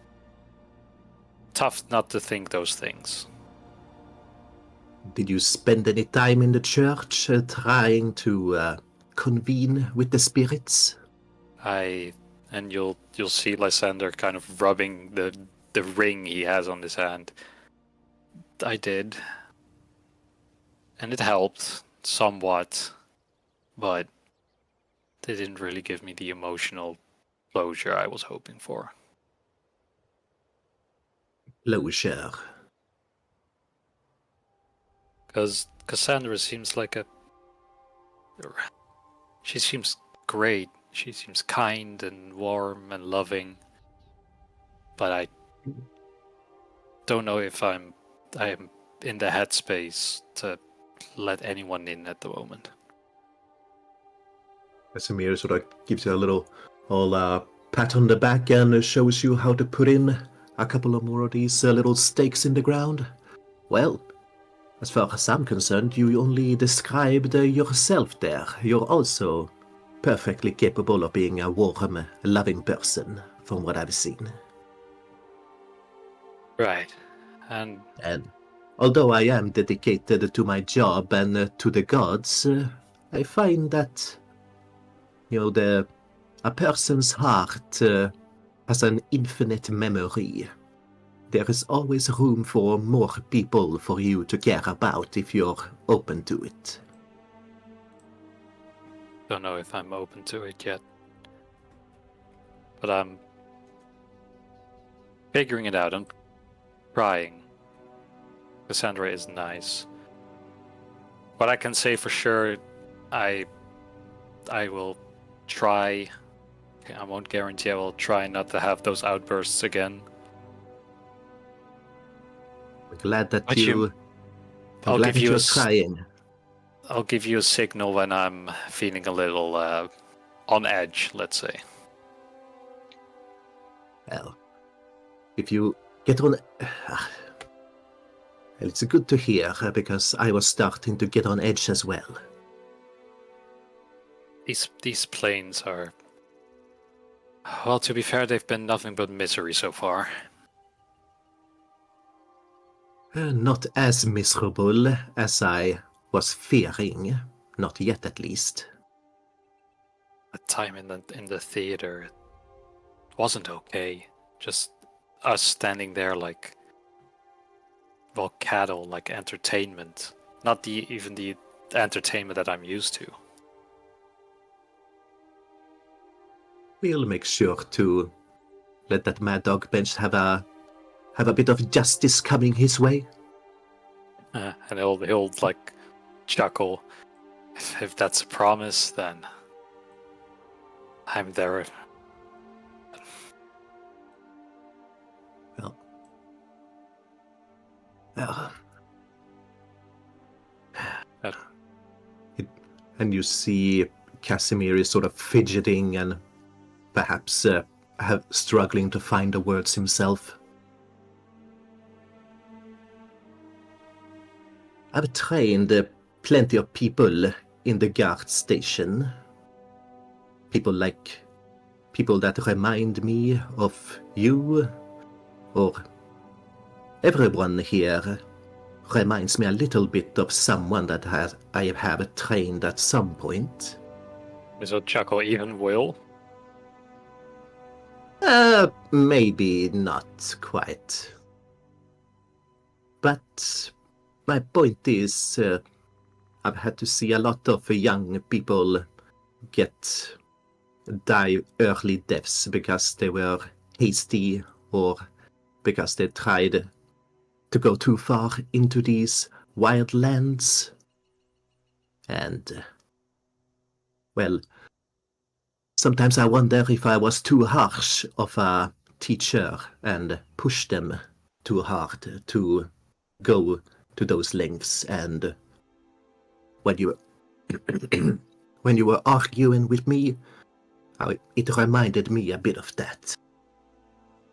Speaker 3: tough not to think those things.
Speaker 5: Did you spend any time in the church trying to convene with the spirits?
Speaker 3: And you'll see Lysander kind of rubbing the ring he has on his hand. I did. And it helped somewhat, but they didn't really give me the emotional closure I was hoping for.
Speaker 5: Closure.
Speaker 3: Because Cassandra seems like she seems great. She seems kind and warm and loving. But I don't know if I am in the headspace to let anyone in at the moment.
Speaker 5: Casimir sort of gives you a little pat on the back and shows you how to put in a couple of more of these little stakes in the ground. Well, as far as I'm concerned, you only described yourself there. You're also perfectly capable of being a warm, loving person, from what I've seen.
Speaker 3: Right. And
Speaker 5: although I am dedicated to my job and to the gods, I find that, a person's heart has an infinite memory. There is always room for more people for you to care about if you're open to it.
Speaker 3: don't know if I'm open to it yet. But I'm figuring it out. I'm trying. Cassandra is nice. But I can say for sure, I will try. I won't guarantee I will try not to have those outbursts again.
Speaker 5: I'm glad that
Speaker 3: But
Speaker 5: you're trying.
Speaker 3: I'll give you a signal when I'm feeling a little on edge, let's say.
Speaker 5: Well, if you get on... It's good to hear, because I was starting to get on edge as well.
Speaker 3: These planes are... Well, to be fair, they've been nothing but misery so far.
Speaker 5: Not as miserable as I was fearing. Not yet, at least.
Speaker 3: That time in the theater, it wasn't okay. Just us standing there like... Well, cattle, like entertainment. Not even the entertainment that I'm used to.
Speaker 5: We'll make sure to let that Mad Dog Bench have a bit of justice coming his way.
Speaker 3: And he'll like chuckle. If that's a promise, then I'm there.
Speaker 5: Well, and you see Casimir is sort of fidgeting and perhaps struggling to find the words himself. I've trained plenty of people in the guard station. People that remind me of you, or everyone here reminds me a little bit of someone that I have trained at some point.
Speaker 3: So chuckle, even Will?
Speaker 5: Maybe not quite. But my point is, I've had to see a lot of young people die early deaths because they were hasty or because they tried to go too far into these wild lands. And, well, sometimes I wonder if I was too harsh of a teacher and pushed them too hard to go to those lengths. And when you when you were arguing with me, it reminded me a bit of that.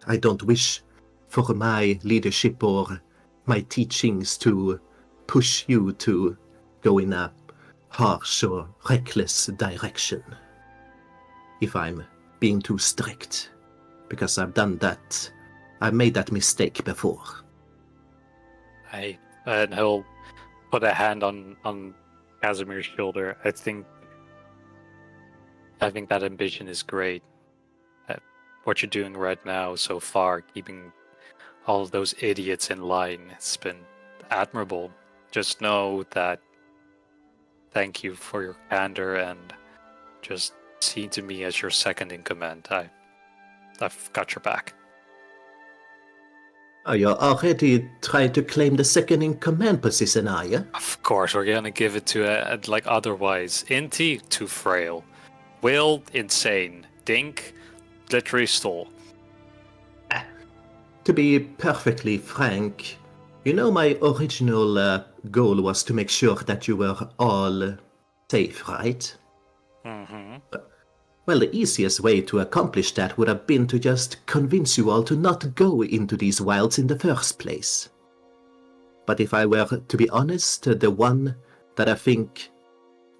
Speaker 5: I don't wish for my leadership or my teachings to push you to go in a harsh or reckless direction. If I'm being too strict, because I've made that mistake before.
Speaker 3: And he'll put a hand on Casimir's shoulder. I think that ambition is great. What you're doing right now so far, keeping all of those idiots in line, it's been admirable. Just know that thank you for your candor and just see to me as your second in command. I've got your back.
Speaker 5: Oh, you're already trying to claim the second in command position, are you?
Speaker 3: Of course, we're gonna give it to like otherwise. Inti, too frail. Will, insane. Dink, literally stole.
Speaker 5: To be perfectly frank, you know my original goal was to make sure that you were all safe, right?
Speaker 3: Mm-hmm.
Speaker 5: Well, the easiest way to accomplish that would have been to just convince you all to not go into these wilds in the first place. But if I were to be honest, the one that I think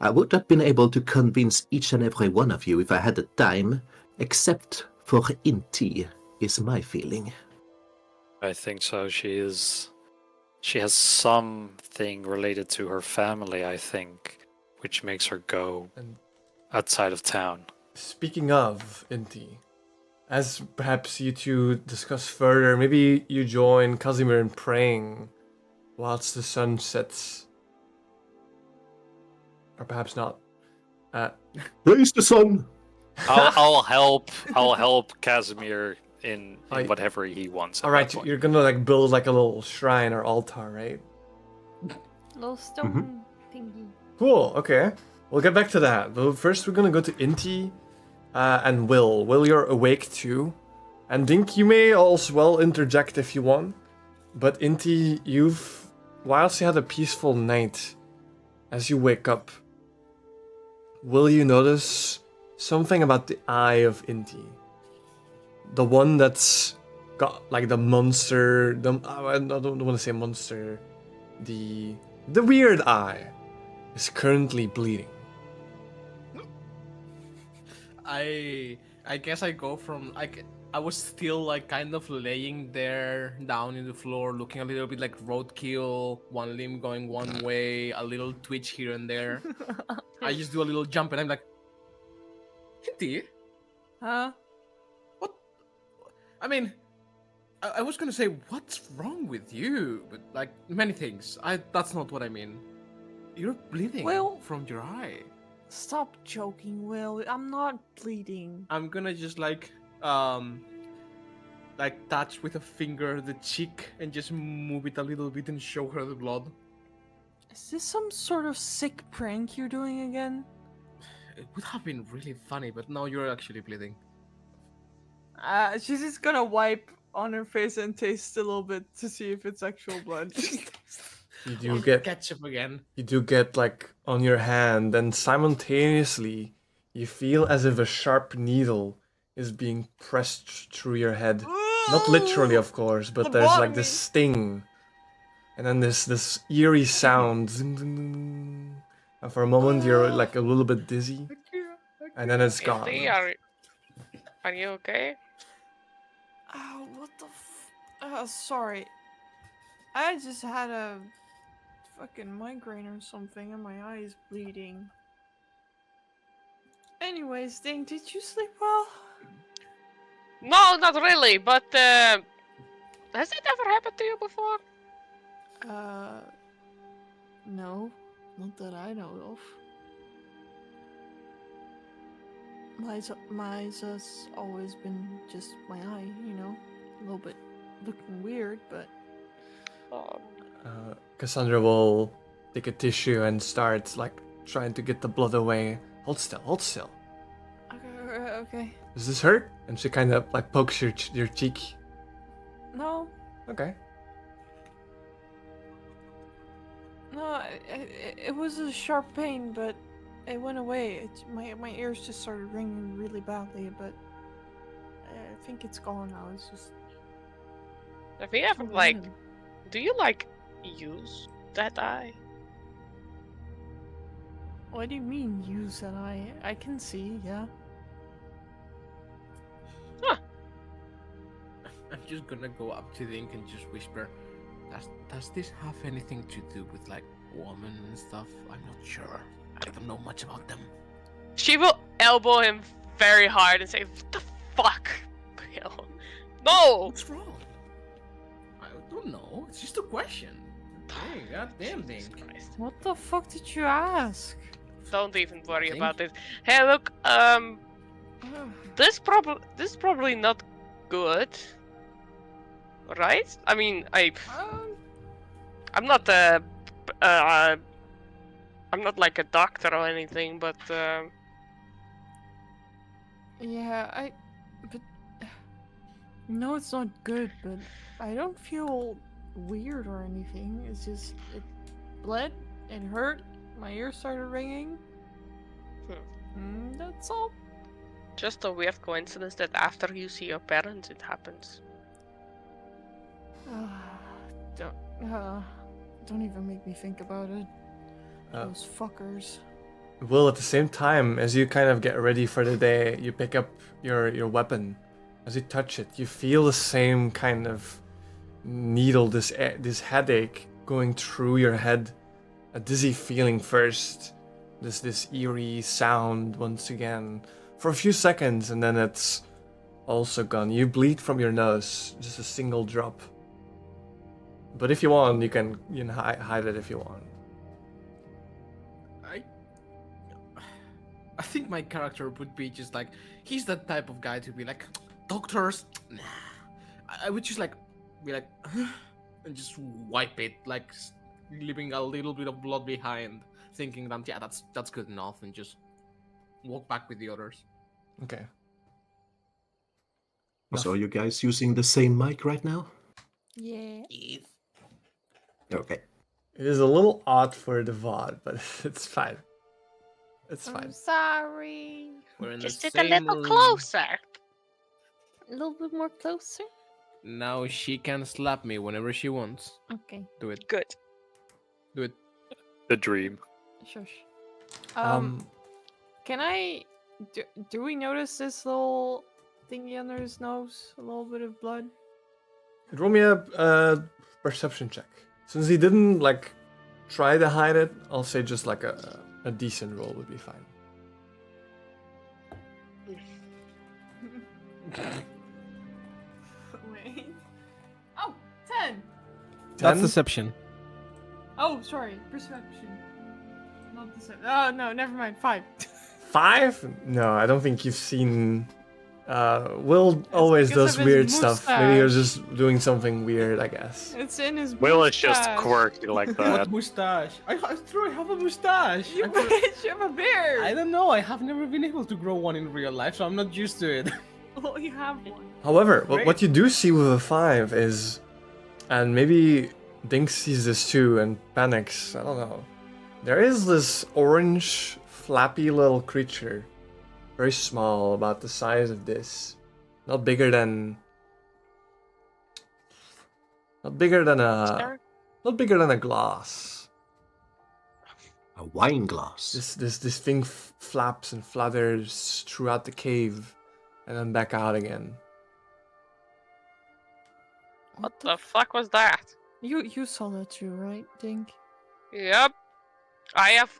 Speaker 5: I would have been able to convince each and every one of you if I had the time, except for Inti, is my feeling.
Speaker 3: I think so. She has something related to her family, I think, which makes her go
Speaker 1: And
Speaker 3: outside of town.
Speaker 1: speaking of Inti, as perhaps you two discuss further, maybe you join Casimir in praying whilst the sun sets. Or perhaps not.
Speaker 5: Praise the sun!
Speaker 3: I'll help Casimir in
Speaker 1: I-
Speaker 3: whatever he wants. at
Speaker 1: Alright,
Speaker 3: that point.
Speaker 1: you're gonna like build like a little shrine or altar, right?
Speaker 7: Little stone thingy.
Speaker 1: Cool, okay. We'll get back to that. But first we're gonna go to Inti and Will. Will, you're awake too. And Dink, you may also well interject if you want. But Inti, whilst you had a peaceful night, as you wake up, will you notice something about the eye of Inti? The one that's got like the monster, I don't want to say monster, the weird eye is currently bleeding.
Speaker 4: I guess I go from I was still like kind of laying there down in the floor, looking a little bit like roadkill, one limb going one way, a little twitch here and there. I just do a little jump and I'm like, Hinty,
Speaker 7: Huh?
Speaker 4: what? I mean, I was gonna say what's wrong with you, but like many things. That's not what I mean. You're bleeding
Speaker 7: Well-
Speaker 4: from your eye.
Speaker 7: Stop joking, Will. I'm not bleeding.
Speaker 4: I'm gonna just like touch with a finger the cheek and just move it a little bit and show her the blood.
Speaker 7: Is this some sort of sick prank you're doing again?
Speaker 4: It would have been really funny, but now you're actually bleeding.
Speaker 7: She's just gonna wipe on her face and taste a little bit to see if it's actual blood.
Speaker 1: You do get
Speaker 4: ketchup again.
Speaker 1: you do get like on your hand, and simultaneously you feel as if a sharp needle is being pressed through your head. Not literally, of course, but there's like this sting, and then this eerie sound, zing, ding, ding. And for a moment you're like a little bit dizzy, and then it's gone.
Speaker 2: Izzy, are you okay?
Speaker 7: Oh, what the sorry. I just had a fucking migraine or something and my eye's bleeding. Anyways, Ding, did you sleep well?
Speaker 2: No, not really, but has it ever happened to you before?
Speaker 7: No. Not that I know of. Mine's has always been just my eye, you know? A little bit looking weird, but...
Speaker 2: Oh,
Speaker 1: Cassandra will take a tissue and start like trying to get the blood away. Hold still, hold still.
Speaker 7: Okay.
Speaker 1: Does this hurt? And she kind of like pokes your cheek.
Speaker 7: No.
Speaker 1: Okay.
Speaker 7: No, it was a sharp pain, but it went away. My ears just started ringing really badly, but I think it's gone now. It's just...
Speaker 2: have you ever, like, do you, like, use that eye?
Speaker 7: What do you mean, use that eye? I can see, yeah.
Speaker 4: I'm just gonna go up to Link and just whisper, does this have anything to do with like women and stuff? I'm not sure. I don't know much about them.
Speaker 2: She will elbow him very hard and say, "What the fuck, Bill? No!"
Speaker 4: What's wrong? I don't know. It's just a question. Hey, goddamn thing.
Speaker 2: Jesus Christ.
Speaker 7: What the fuck did you ask?
Speaker 2: Don't even worry
Speaker 4: Thank
Speaker 2: about it. Hey, look, this probably not good, right? I mean, I'm not I'm not like a doctor or anything, but
Speaker 7: Yeah, but no, it's not good. But I don't feel weird or anything. It's just it bled, it hurt. My ears started ringing. That's all.
Speaker 2: just a weird coincidence that after you see your parents, it happens.
Speaker 7: Don't even make me think about it.
Speaker 1: Uh,
Speaker 7: Those fuckers.
Speaker 1: Will, at the same time, as you kind of get ready for the day, you pick up your weapon. As you touch it, you feel the same kind of needle, this headache going through your head. A dizzy feeling first. This eerie sound once again. For a few seconds, and then it's also gone. You bleed from your nose, just a single drop. But if you want, you can hide it if you want.
Speaker 4: I think my character would be just like, he's that type of guy to be like, doctors, nah. I would just like be like, and just wipe it, like leaving a little bit of blood behind, thinking that yeah, that's good enough, and just walk back with the others.
Speaker 1: Okay.
Speaker 5: So are you guys using the same mic right now?
Speaker 7: Yeah.
Speaker 6: Yes.
Speaker 5: Okay.
Speaker 1: It is a little odd for the VOD, but it's fine. It's
Speaker 7: I'm
Speaker 1: fine.
Speaker 7: sorry.
Speaker 4: We're in
Speaker 2: Just
Speaker 4: the
Speaker 2: sit a
Speaker 4: same
Speaker 2: little
Speaker 4: room.
Speaker 2: closer.
Speaker 7: A little bit more closer.
Speaker 4: Now she can slap me whenever she wants.
Speaker 7: Okay.
Speaker 4: Do it.
Speaker 2: Good.
Speaker 4: Do it.
Speaker 3: The dream.
Speaker 7: Shush.
Speaker 1: Um,
Speaker 7: Can I? Do we notice this little thingy under his nose? A little bit of blood.
Speaker 1: roll me a perception check. Since he didn't like try to hide it, I'll say just like a decent roll would be fine.
Speaker 7: Wait. Oh, 10.
Speaker 4: That's
Speaker 1: 10?
Speaker 4: deception.
Speaker 7: Oh, sorry. Perception. Not deception. Oh, no, never mind. 5.
Speaker 1: 5? No, I don't think you've seen. Will always
Speaker 7: because
Speaker 1: does
Speaker 7: of his
Speaker 1: weird stuff. Maybe you're
Speaker 7: mustache.
Speaker 1: just doing something weird, I guess.
Speaker 7: It's in his
Speaker 3: Will is just
Speaker 7: mustache.
Speaker 3: quirky like
Speaker 4: What
Speaker 3: that.
Speaker 4: mustache? I truly have a mustache.
Speaker 7: You bitch, you have a beard.
Speaker 4: I don't know. I have never been able to grow one in real life, so I'm not used to it.
Speaker 7: Well, you have one.
Speaker 1: However, what
Speaker 4: Great.
Speaker 1: you do see with a 5 is, and maybe Dink sees this too and panics. I don't know. There is this orange, flappy little creature. Very small, about the size of this. Not bigger than a
Speaker 2: Star?
Speaker 1: not bigger than a glass.
Speaker 5: A wine glass.
Speaker 1: This thing flaps and flutters throughout the cave and then back out again.
Speaker 2: What the fuck was that?
Speaker 7: You saw that too, right, Dink?
Speaker 2: Yep. I have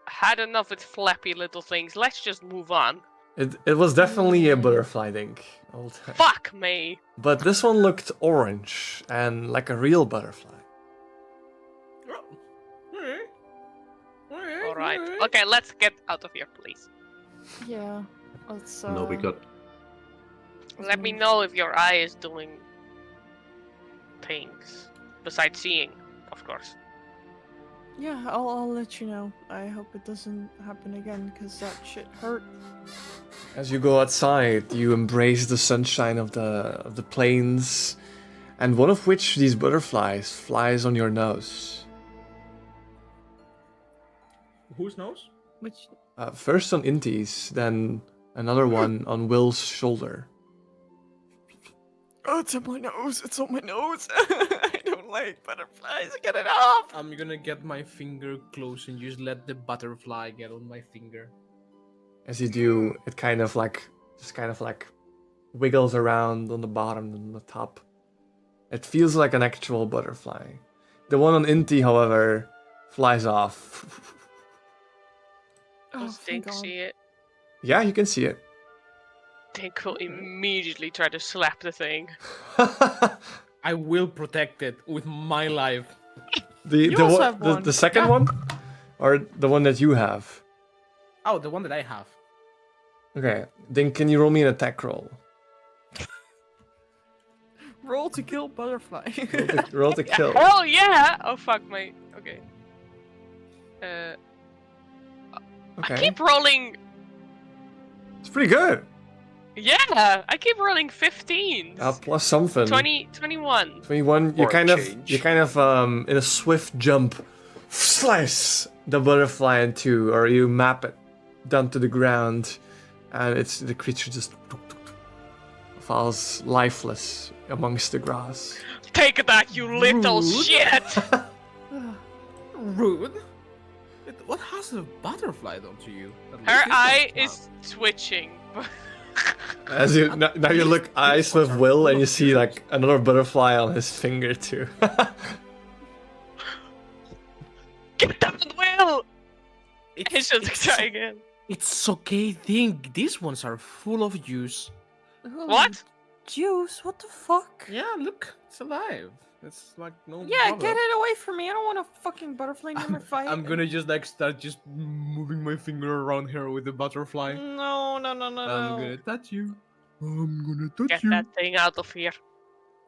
Speaker 2: had enough with flappy little things. Let's just move on.
Speaker 1: It was definitely a butterfly, Dink. I'll tell you.
Speaker 2: Fuck me.
Speaker 1: But this one looked orange and like a real butterfly.
Speaker 2: Alright. Okay, let's get out of here, please.
Speaker 7: Yeah. Let's.
Speaker 5: No, we got.
Speaker 2: Let me know if your eye is doing things. Besides seeing, of course.
Speaker 7: Yeah, I'll let you know. I hope it doesn't happen again, cause that shit hurt.
Speaker 1: As you go outside, you embrace the sunshine of the plains, and one of which these butterflies flies on your nose.
Speaker 4: Whose nose?
Speaker 7: Which
Speaker 1: First on Inti's, then another one on Will's shoulder.
Speaker 7: oh, it's on my nose. It's on my nose. I don't like butterflies. Get it off.
Speaker 4: I'm gonna get my finger close and just let the butterfly get on my finger.
Speaker 1: As you do, it kind of like wiggles around on the bottom and the top. It feels like an actual butterfly. The one on Inti, however, flies off.
Speaker 7: Oh,
Speaker 2: Does
Speaker 7: thank
Speaker 2: Dink
Speaker 7: God.
Speaker 2: see it?
Speaker 1: Yeah, you can see it.
Speaker 2: Dink will immediately try to slap the thing.
Speaker 4: I will protect it with my life.
Speaker 7: You also have one.
Speaker 1: The second one, or the one that you have.
Speaker 4: Oh, the one that I have.
Speaker 1: Okay, then can you roll me an attack roll?
Speaker 7: Roll to kill butterfly.
Speaker 1: Roll to kill.
Speaker 2: Hell yeah! Oh fuck my. Okay. I
Speaker 1: Okay,
Speaker 2: keep rolling.
Speaker 1: it's pretty good.
Speaker 2: Yeah, I keep rolling 15.
Speaker 1: Plus something.
Speaker 2: 21.
Speaker 1: 21. You
Speaker 3: Or
Speaker 1: kind of
Speaker 3: change.
Speaker 1: in a swift jump, slice the butterfly in two, or you map it down to the ground, and the creature just falls lifeless amongst the grass.
Speaker 2: Take that, you little
Speaker 4: Rude.
Speaker 2: shit!
Speaker 4: Rude. What has a butterfly done to you? At least
Speaker 2: Her
Speaker 4: it's not
Speaker 2: eye
Speaker 4: a
Speaker 2: is twitching.
Speaker 1: As you now you look eyes with Will, and you see like another butterfly on his finger too.
Speaker 2: Get that Will!
Speaker 4: It's,
Speaker 2: He's just
Speaker 4: it's,
Speaker 2: try again.
Speaker 4: it's okay, think these ones are full of juice.
Speaker 2: What?
Speaker 7: Juice? What the fuck?
Speaker 4: Yeah, look, it's alive. It's like no.
Speaker 7: Yeah,
Speaker 4: bother.
Speaker 7: get it away from me. I don't want a fucking butterfly near my fight.
Speaker 4: I'm gonna just like start just moving my finger around here with the butterfly.
Speaker 7: No.
Speaker 4: I'm gonna touch you. I'm gonna touch
Speaker 2: Get
Speaker 4: you.
Speaker 2: that thing out of here.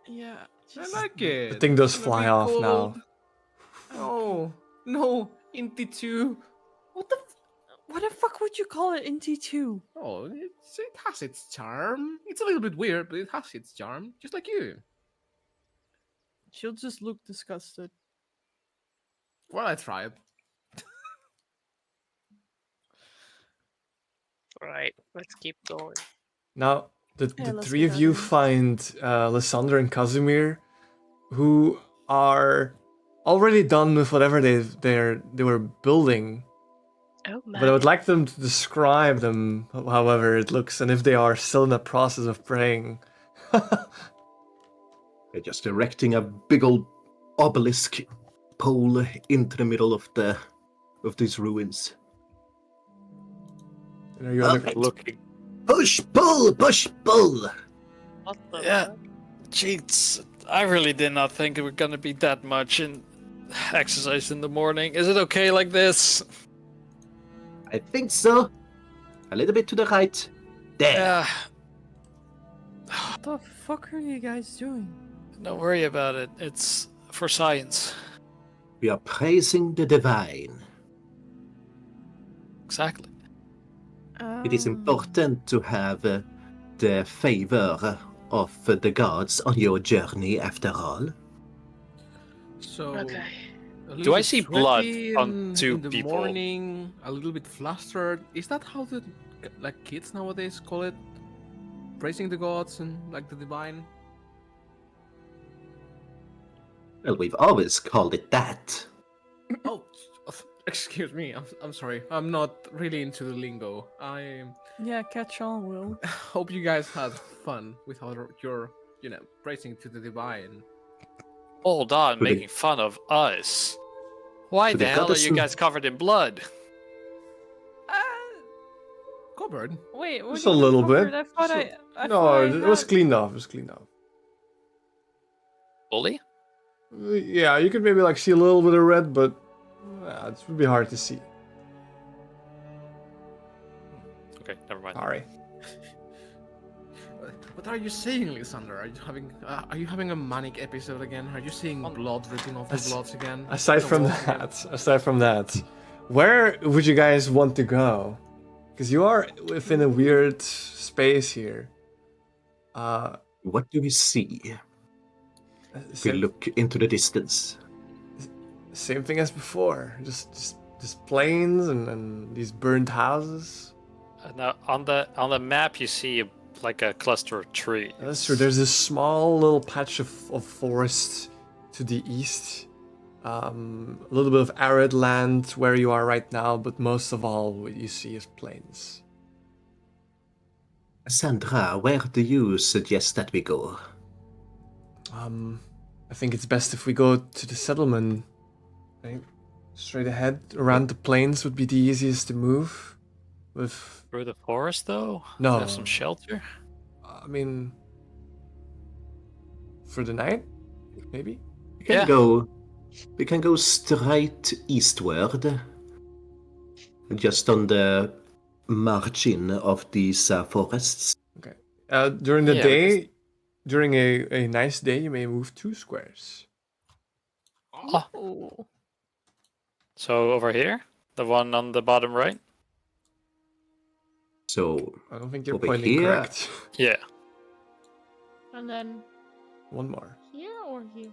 Speaker 7: Yeah.
Speaker 4: I
Speaker 7: just-
Speaker 4: like it.
Speaker 1: The thing does
Speaker 4: It's
Speaker 1: fly
Speaker 4: gonna
Speaker 1: off
Speaker 4: be
Speaker 1: now.
Speaker 4: cold. Oh no, Inti 2.
Speaker 7: What the? What the fuck would you call it in T2?
Speaker 4: Oh, it has its charm. It's a little bit weird, but it has its charm, just like you.
Speaker 7: She'll just look disgusted.
Speaker 4: Well, I tried.
Speaker 2: Right, let's keep going.
Speaker 1: Now, the
Speaker 7: Yeah,
Speaker 1: the
Speaker 7: let's
Speaker 1: three
Speaker 7: get
Speaker 1: of
Speaker 7: out
Speaker 1: you
Speaker 7: of here.
Speaker 1: find Lysander and Casimir, who are already done with whatever they were building.
Speaker 2: Oh man.
Speaker 1: But I would like them to describe them, however it looks, and if they are still in the process of praying.
Speaker 5: They're just erecting a big old obelisk pole into the middle of these ruins.
Speaker 1: Are you on the-
Speaker 5: Alright.
Speaker 3: Looking.
Speaker 5: Push, pull, push, pull.
Speaker 2: What the
Speaker 3: Yeah.
Speaker 2: fuck?
Speaker 3: Jeez, I really did not think it was gonna be that much in exercise in the morning. Is it okay like this?
Speaker 5: I think so. A little bit to the right. There.
Speaker 3: Yeah.
Speaker 7: What the fuck are you guys doing?
Speaker 3: Don't worry about it. It's for science.
Speaker 5: We are praising the divine.
Speaker 3: Exactly.
Speaker 5: It is important to have the favor of the gods on your journey after all.
Speaker 4: So,
Speaker 2: Okay.
Speaker 4: a little
Speaker 3: Do I
Speaker 4: bit
Speaker 3: see blood
Speaker 4: sweaty
Speaker 3: on two
Speaker 4: in the
Speaker 3: people?
Speaker 4: morning, a little bit flustered. Is that how the like kids nowadays call it? Praising the gods and like the divine?
Speaker 5: Well, we've always called it that.
Speaker 4: Oh, excuse me. I'm sorry. I'm not really into the lingo. I
Speaker 7: Yeah, catch on, Will.
Speaker 4: hope you guys had fun with all your, praising to the divine.
Speaker 3: Hold on,
Speaker 5: To the-
Speaker 3: making fun of us. Why
Speaker 5: to
Speaker 3: the
Speaker 5: the
Speaker 3: hell are
Speaker 5: goddess
Speaker 3: you
Speaker 5: and-
Speaker 3: guys covered in blood?
Speaker 4: Covered.
Speaker 7: Wait, what
Speaker 1: Just
Speaker 7: do
Speaker 1: a
Speaker 7: you
Speaker 1: little
Speaker 7: covered?
Speaker 1: bit.
Speaker 7: I thought
Speaker 1: Just
Speaker 7: I
Speaker 1: no,
Speaker 7: thought I
Speaker 1: it was
Speaker 7: had-
Speaker 1: cleaned off. It was cleaned off.
Speaker 3: Fully?
Speaker 1: Yeah, you could maybe like see a little bit of red, but it would be hard to see.
Speaker 3: Okay, never mind.
Speaker 1: Sorry.
Speaker 4: What are you saying, Lysander? Are you having a manic episode again? Are you seeing blood dripping off the
Speaker 1: As-
Speaker 4: bloods again?
Speaker 1: Aside from that, where would you guys want to go? Because you are within a weird space here.
Speaker 5: What do we see? We
Speaker 1: Same,
Speaker 5: look into the distance.
Speaker 1: same thing as before. Just plains and these burnt houses.
Speaker 3: Now on the map you see like a cluster of trees.
Speaker 1: That's true. There's this small little patch of forest to the east. A little bit of arid land where you are right now, but most of all, what you see is plains.
Speaker 5: Sandra, where do you suggest that we go?
Speaker 1: I think it's best if we go to the settlement. Right? Straight ahead around the plains would be the easiest to move. With
Speaker 3: Through the forest though?
Speaker 1: No.
Speaker 3: Have some shelter?
Speaker 1: I mean, for the night, maybe.
Speaker 5: We can go straight eastward, just on the margin of these forests.
Speaker 1: During the
Speaker 3: Yeah,
Speaker 1: day, during a nice day, you may move 2 squares.
Speaker 7: Oh.
Speaker 3: So over here? The one on the bottom right?
Speaker 5: So
Speaker 1: I don't think you're
Speaker 5: Over
Speaker 1: pointing
Speaker 5: here?
Speaker 1: correct.
Speaker 3: Yeah.
Speaker 7: And then
Speaker 1: One more.
Speaker 7: here or here?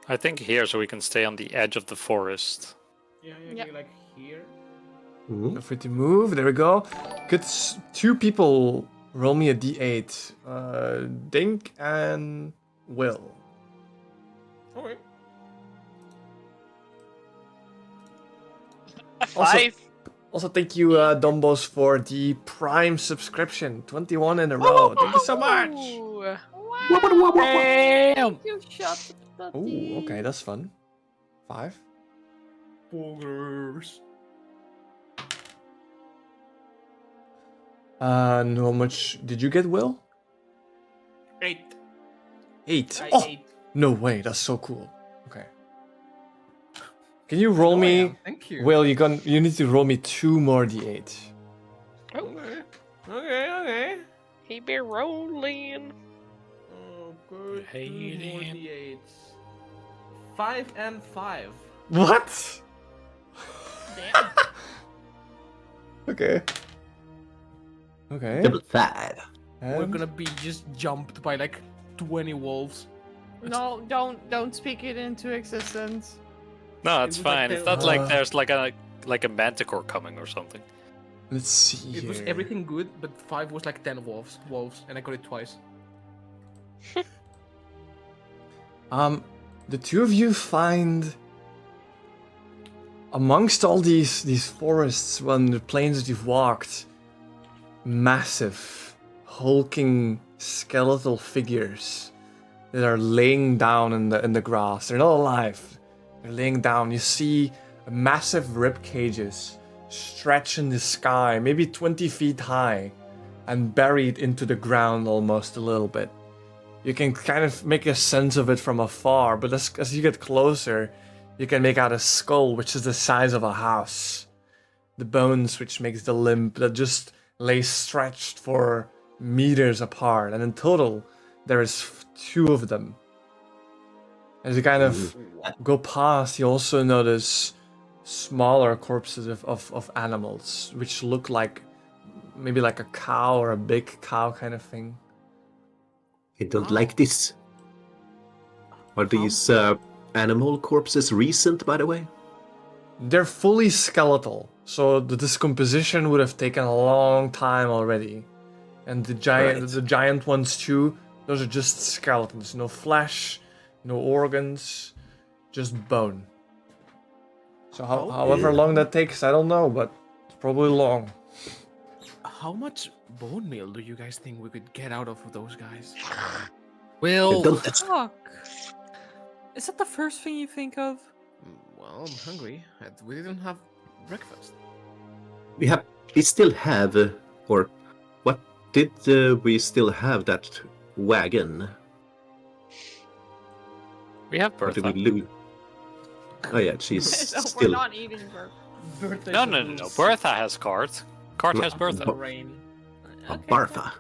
Speaker 3: I think here so we can stay on the edge of the forest.
Speaker 4: Yeah,
Speaker 7: Yeah.
Speaker 4: like here.
Speaker 5: mhm.
Speaker 1: Feel free to move. There we go. Could 2 people roll me a d8? Dink and Will.
Speaker 4: Okay.
Speaker 1: Also-
Speaker 2: 5.
Speaker 1: Also, thank you, Dombos, for the Prime subscription. 21 in a row. Thank you so much.
Speaker 2: Ooh.
Speaker 3: Damn!
Speaker 7: You shot the
Speaker 1: Oh, okay, that's fun. 5.
Speaker 4: Boogers.
Speaker 1: And how much did you get, Will?
Speaker 4: 8.
Speaker 1: 8.
Speaker 4: I
Speaker 1: Oh,
Speaker 4: 8.
Speaker 1: no way. That's so cool. Okay. Can you roll me?
Speaker 4: Thank you.
Speaker 1: Will, you need to roll me 2 more d8.
Speaker 4: Okay. Okay.
Speaker 2: He be rolling.
Speaker 4: Oh, good.
Speaker 3: Hate
Speaker 4: Two more
Speaker 3: him.
Speaker 4: D8s. 5 and 5.
Speaker 1: What?
Speaker 2: Damn.
Speaker 1: Okay. Okay.
Speaker 5: Double 5.
Speaker 4: We're
Speaker 1: And-
Speaker 4: gonna be just jumped by like 20 wolves.
Speaker 7: No, don't speak it into existence.
Speaker 3: No, it's
Speaker 4: It was like
Speaker 3: fine.
Speaker 4: the-
Speaker 3: It's not like there's like a manticore coming or something.
Speaker 1: Let's see
Speaker 4: It was
Speaker 1: here.
Speaker 4: everything good, but 5 was like 10 wolves, and I got it twice.
Speaker 1: The 2 of you find amongst all these forests, on the plains that you've walked, massive, hulking, skeletal figures that are laying down in the grass. They're not alive. They're laying down. You see massive rib cages stretch in the sky, maybe 20 feet high, and buried into the ground almost a little bit. You can kind of make a sense of it from afar, but as you get closer, you can make out a skull, which is the size of a house. The bones, which makes the limb, that just lay stretched for meters apart, and in total, there is 2 of them. As you kind of go past, you also notice smaller corpses of animals, which look like maybe like a cow or a big cow kind of thing.
Speaker 5: I don't like this. Are these animal corpses recent, by the way?
Speaker 1: They're fully skeletal, so the decomposition would have taken a long time already. And the
Speaker 5: Right.
Speaker 1: giant ones too, those are just skeletons. No flesh, no organs, just bone. So however
Speaker 5: Yeah.
Speaker 1: long that takes, I don't know, but it's probably long.
Speaker 4: How much bone meal do you guys think we could get out of those guys?
Speaker 3: Well,
Speaker 5: Don't touch-
Speaker 7: Fuck. Is that the first thing you think of?
Speaker 4: Well, I'm hungry. We didn't have breakfast.
Speaker 5: we still have, or what did we still have that wagon?
Speaker 3: we have
Speaker 5: Or did we
Speaker 3: Bertha.
Speaker 5: lose? Oh yeah, she's
Speaker 7: No,
Speaker 5: still.
Speaker 7: we're not eating bird.
Speaker 3: No. Bertha has Cart. Cart has
Speaker 5: Well,
Speaker 3: Bertha.
Speaker 4: Rain.
Speaker 5: Bartha.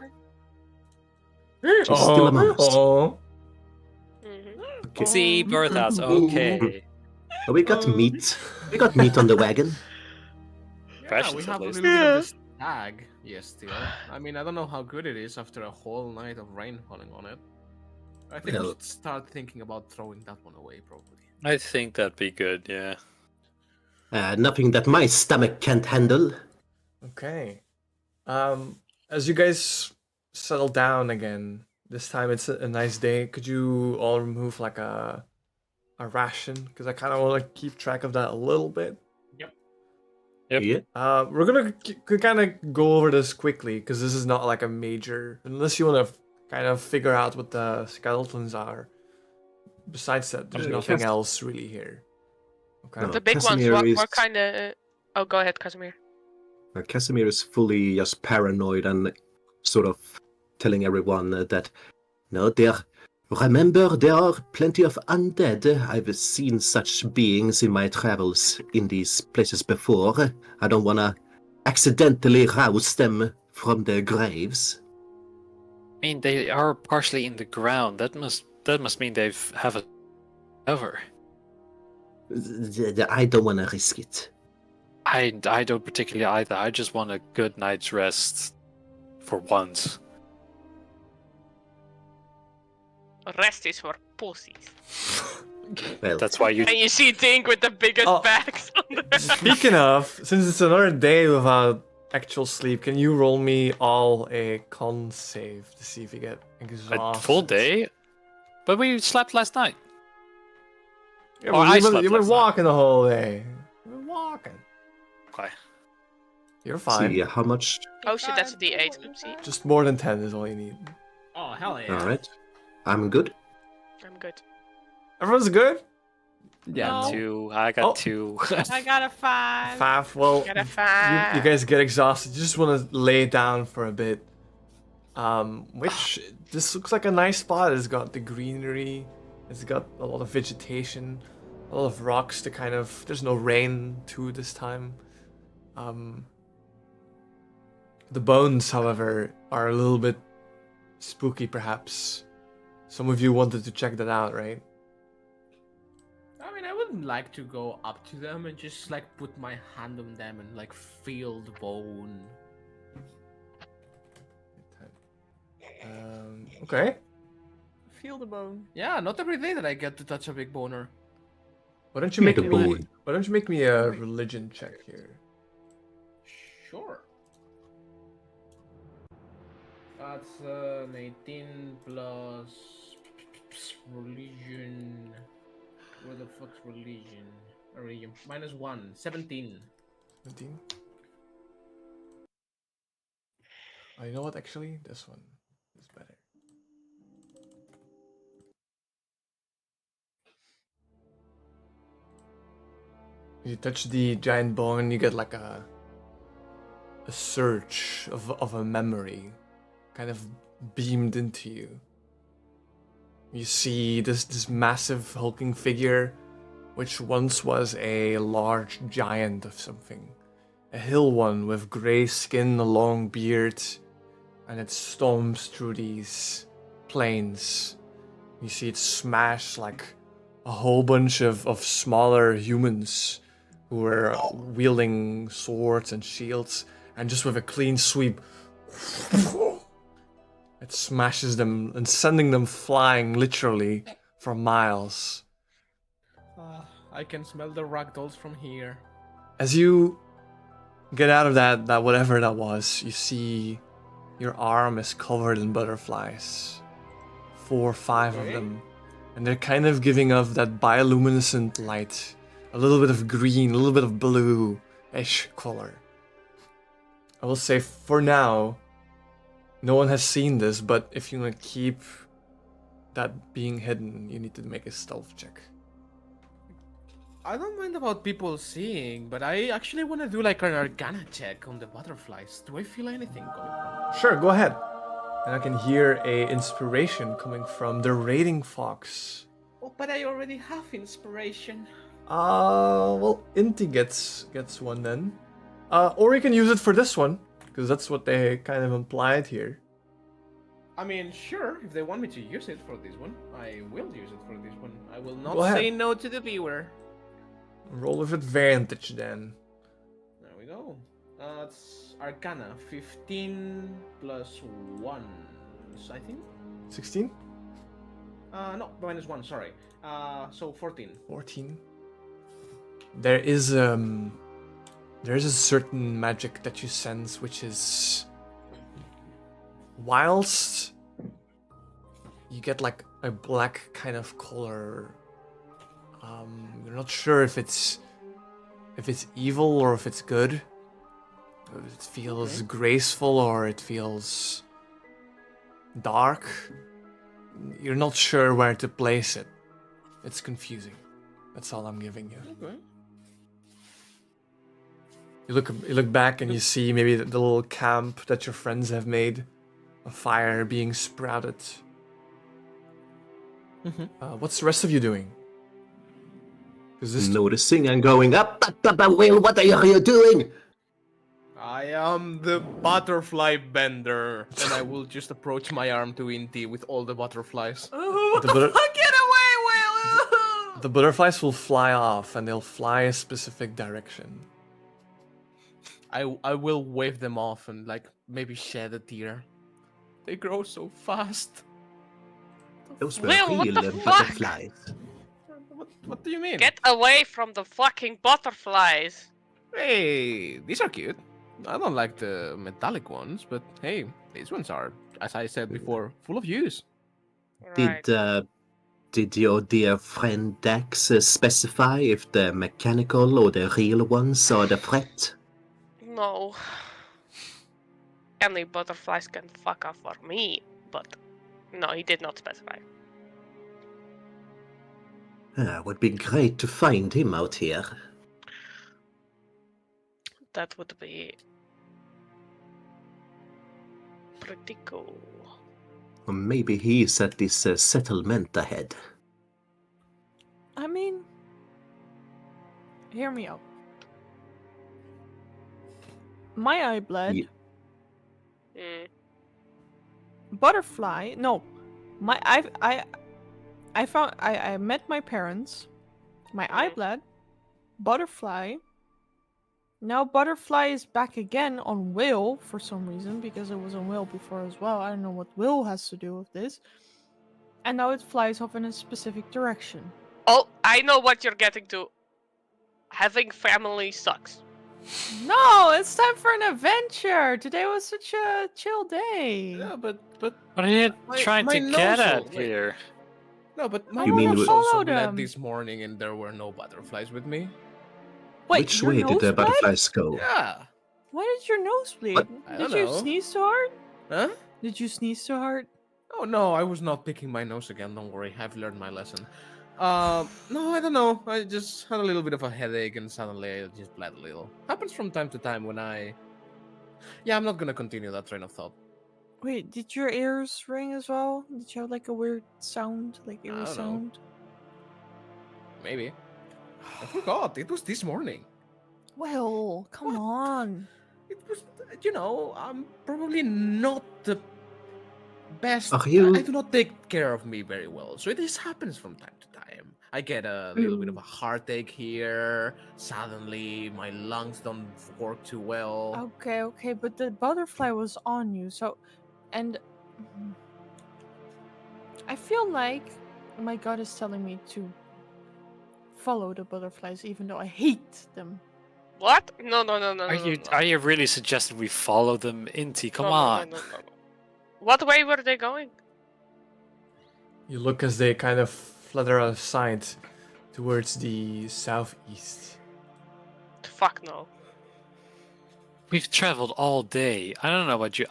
Speaker 5: She's still among us.
Speaker 1: Oh.
Speaker 2: Mhm.
Speaker 5: Okay.
Speaker 3: See, Bertha's okay.
Speaker 5: Oh, we got meat. We got meat on the wagon.
Speaker 4: Yeah,
Speaker 3: Precious,
Speaker 4: we
Speaker 3: at
Speaker 4: have a
Speaker 3: least.
Speaker 4: little bit of this tag. Yes, still. I mean, I don't know how good it is after a whole night of rain falling on it. I think we
Speaker 5: Well-
Speaker 4: should start thinking about throwing that one away, probably.
Speaker 3: I think that'd be good, yeah.
Speaker 5: Nothing that my stomach can't handle.
Speaker 1: Okay. As you guys settle down again, this time it's a nice day. Could you all remove like a ration? Because I kind of want to keep track of that a little bit.
Speaker 3: Yep.
Speaker 5: Yeah.
Speaker 1: We're gonna kind of go over this quickly because this is not like a major. Unless you want to kind of figure out what the skeletons are. Besides that, there's
Speaker 5: Yeah,
Speaker 1: nothing
Speaker 5: yes.
Speaker 1: else really here. Okay.
Speaker 5: No.
Speaker 2: The big ones,
Speaker 5: Casimir
Speaker 2: what
Speaker 5: is-
Speaker 2: kind of... Oh, go ahead, Casimir.
Speaker 5: Casimir is fully just paranoid and sort of telling everyone that no, remember there are plenty of undead. I've seen such beings in my travels in these places before. I don't want to accidentally rouse them from their graves.
Speaker 3: I mean, they are partially in the ground. That must mean they've have a cover.
Speaker 5: I don't want to risk it.
Speaker 3: I don't particularly either. I just want a good night's rest for once.
Speaker 2: Rest is for pussies.
Speaker 5: Well,
Speaker 3: That's why you
Speaker 2: And you see Dink with the biggest
Speaker 1: Oh.
Speaker 2: bags on the
Speaker 1: Speaking of, since it's another day without actual sleep, can you roll me all a con save to see if you get exhausted?
Speaker 3: a full day, but we slept last night.
Speaker 1: Yeah,
Speaker 3: Oh,
Speaker 1: but
Speaker 3: I
Speaker 1: you've
Speaker 3: slept
Speaker 1: been
Speaker 3: last night.
Speaker 1: walking the whole day. You've been walking.
Speaker 3: Okay.
Speaker 1: You're fine.
Speaker 5: see how much.
Speaker 2: Oh shit, that's a D8. Oopsie.
Speaker 1: Just more than 10 is all you need.
Speaker 4: Oh, hell yeah.
Speaker 5: All right, I'm good.
Speaker 2: I'm good.
Speaker 1: Everyone's good?
Speaker 7: Yeah.
Speaker 3: Got two. I got
Speaker 1: Oh.
Speaker 3: two.
Speaker 7: I got a 5.
Speaker 1: 5. Well,
Speaker 2: Got a
Speaker 1: you
Speaker 2: 5.
Speaker 1: guys get exhausted. You just want to lay down for a bit. Which, this looks like a nice spot. It's got the greenery. It's got a lot of vegetation. A lot of rocks to kind of... There's no rain too this time. The bones, however, are a little bit spooky perhaps. Some of you wanted to check that out, right?
Speaker 4: I mean, I wouldn't like to go up to them and just like put my hand on them and like feel the bone.
Speaker 1: Okay.
Speaker 7: Feel the bone.
Speaker 4: Yeah, not every day that I get to touch a big boner.
Speaker 1: Why don't you
Speaker 5: Make
Speaker 1: make
Speaker 5: a
Speaker 1: me?
Speaker 5: boy.
Speaker 1: Why don't you make me a religion check here?
Speaker 4: Sure. That's an 18 plus religion. Where the fuck's religion? Religion. -1. 17.
Speaker 1: 17. Oh, you know what? Actually, this one is better. You touch the giant bone, you get like a surge of a memory, kind of beamed into you. You see this massive hulking figure, which once was a large giant of something. A hill one with grey skin, a long beard, and it storms through these plains. You see it smash like a whole bunch of smaller humans who were wielding swords and shields, and just with a clean sweep, it smashes them and sending them flying literally for miles.
Speaker 4: I can smell the ragdolls from here.
Speaker 1: As you get out of that whatever that was, you see your arm is covered in butterflies. 4 or 5 of
Speaker 4: Okay.
Speaker 1: them. And they're kind of giving off that bioluminescent light. A little bit of green, a little bit of blue-ish color. I will say for now, no one has seen this, but if you want to keep that being hidden, you need to make a stealth check.
Speaker 4: I don't mind about people seeing, but I actually want to do like an Arcana check on the butterflies. Do I feel anything coming from?
Speaker 1: Sure, go ahead. And I can hear a inspiration coming from the raiding fox.
Speaker 4: Oh, but I already have inspiration.
Speaker 1: Well, Inti gets one then. Or you can use it for this one, because that's what they kind of implied here.
Speaker 4: I mean, sure, if they want me to use it for this one, I will use it for this one. I will not
Speaker 1: Go ahead.
Speaker 4: say no to the viewer.
Speaker 1: Roll with advantage then.
Speaker 4: There we go. It's Arcana, 15 plus 1, I think?
Speaker 1: 16?
Speaker 4: No, minus 1, sorry. So 14.
Speaker 1: 14. There is a certain magic that you sense, which is whilst you get like a black kind of color. You're not sure if it's evil or if it's good. It feels graceful or it feels dark. You're not sure where to place it. It's confusing. That's all I'm giving you.
Speaker 4: Okay.
Speaker 1: You look back and you see maybe the little camp that your friends have made, a fire being sprouted. What's the rest of you doing? Is this
Speaker 5: Noticing and going up. Will, what are you doing?
Speaker 4: I am the butterfly bender, and I will just approach my arm to Inti with all the butterflies.
Speaker 7: Oh, what
Speaker 1: The
Speaker 7: the,
Speaker 1: butter-
Speaker 7: fuck? Get away, Will!
Speaker 1: the butterflies will fly off and they'll fly a specific direction.
Speaker 4: I will wave them off and like maybe shed a tear. They grow so fast.
Speaker 5: Those were
Speaker 2: Will, what
Speaker 5: real
Speaker 2: the fuck?
Speaker 5: butterflies.
Speaker 4: What do you mean?
Speaker 2: Get away from the fucking butterflies.
Speaker 4: Hey, these are cute. I don't like the metallic ones, but hey, these ones are, as I said before, full of use.
Speaker 2: Right.
Speaker 5: Did your dear friend Dax specify if the mechanical or the real ones are the threat?
Speaker 2: No. Any butterflies can fuck off for me, but no, he did not specify.
Speaker 5: Would be great to find him out here.
Speaker 2: That would be pretty cool.
Speaker 5: Or maybe he's at this settlement ahead.
Speaker 7: I mean, hear me out. My eye bled.
Speaker 5: Ye-
Speaker 2: Mm.
Speaker 7: Butterfly. No, my I met my parents. My eye
Speaker 2: Mhm.
Speaker 7: bled. Butterfly. Now Butterfly is back again on Will for some reason because it was on Will before as well. I don't know what Will has to do with this. And now it flies off in a specific direction.
Speaker 2: Oh, I know what you're getting to. Having family sucks.
Speaker 7: No, it's time for an adventure. Today was such a chill day.
Speaker 4: Yeah, but
Speaker 3: What are you
Speaker 4: My-
Speaker 3: trying
Speaker 4: my
Speaker 3: to get
Speaker 4: nozzle,
Speaker 3: at
Speaker 4: wait.
Speaker 3: here?
Speaker 4: no, but my
Speaker 5: You mean
Speaker 4: nose
Speaker 5: with-
Speaker 4: also
Speaker 7: Follow
Speaker 4: bled
Speaker 7: them.
Speaker 4: this morning, and there were no butterflies with me.
Speaker 7: Wait,
Speaker 5: Which
Speaker 7: your
Speaker 5: way did
Speaker 7: nose
Speaker 5: the
Speaker 7: bled?
Speaker 5: butterflies go?
Speaker 4: Yeah.
Speaker 7: Why did your nose bleed?
Speaker 5: What?
Speaker 4: I
Speaker 7: Did
Speaker 4: don't
Speaker 7: you
Speaker 4: know.
Speaker 7: sneeze so hard?
Speaker 4: Huh?
Speaker 7: Did you sneeze so hard?
Speaker 4: Oh no, I was not picking my nose again. Don't worry, I've learned my lesson. No, I don't know. I just had a little bit of a headache, and suddenly I just bled a little. Happens from time to time when I. Yeah, I'm not gonna continue that train of thought.
Speaker 7: Wait, did your ears ring as well? Did you have like a weird sound, like
Speaker 4: I
Speaker 7: eerie
Speaker 4: don't know.
Speaker 7: sound?
Speaker 4: Maybe. I forgot. It was this morning.
Speaker 7: Well, come on.
Speaker 4: It was, I'm probably not the best.
Speaker 5: Are you-
Speaker 4: I do not take care of me very well, so this happens from time to time. I get a little bit of a heartache here. Suddenly, my lungs don't work too well.
Speaker 7: Okay, but the butterfly was on you, so. And. I feel like my gut is telling me to follow the butterflies, even though I hate them.
Speaker 2: What? No.
Speaker 3: Are you really suggesting we follow them, Inti? Come on.
Speaker 2: No. What way were they going?
Speaker 1: You look as they kind of flutter aside towards the southeast.
Speaker 2: Fuck no.
Speaker 3: We've traveled all day. I don't know what you.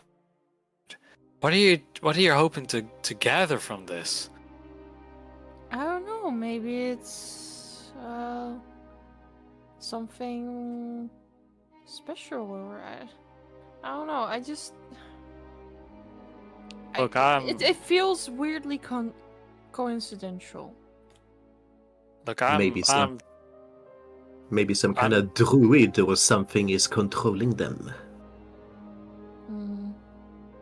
Speaker 3: What are you hoping to gather from this?
Speaker 7: I don't know. Maybe it's something special, or I don't know. I just
Speaker 3: Look,
Speaker 7: it feels weirdly coincidental.
Speaker 3: Look,
Speaker 5: Maybe some kind of druid or something is controlling them,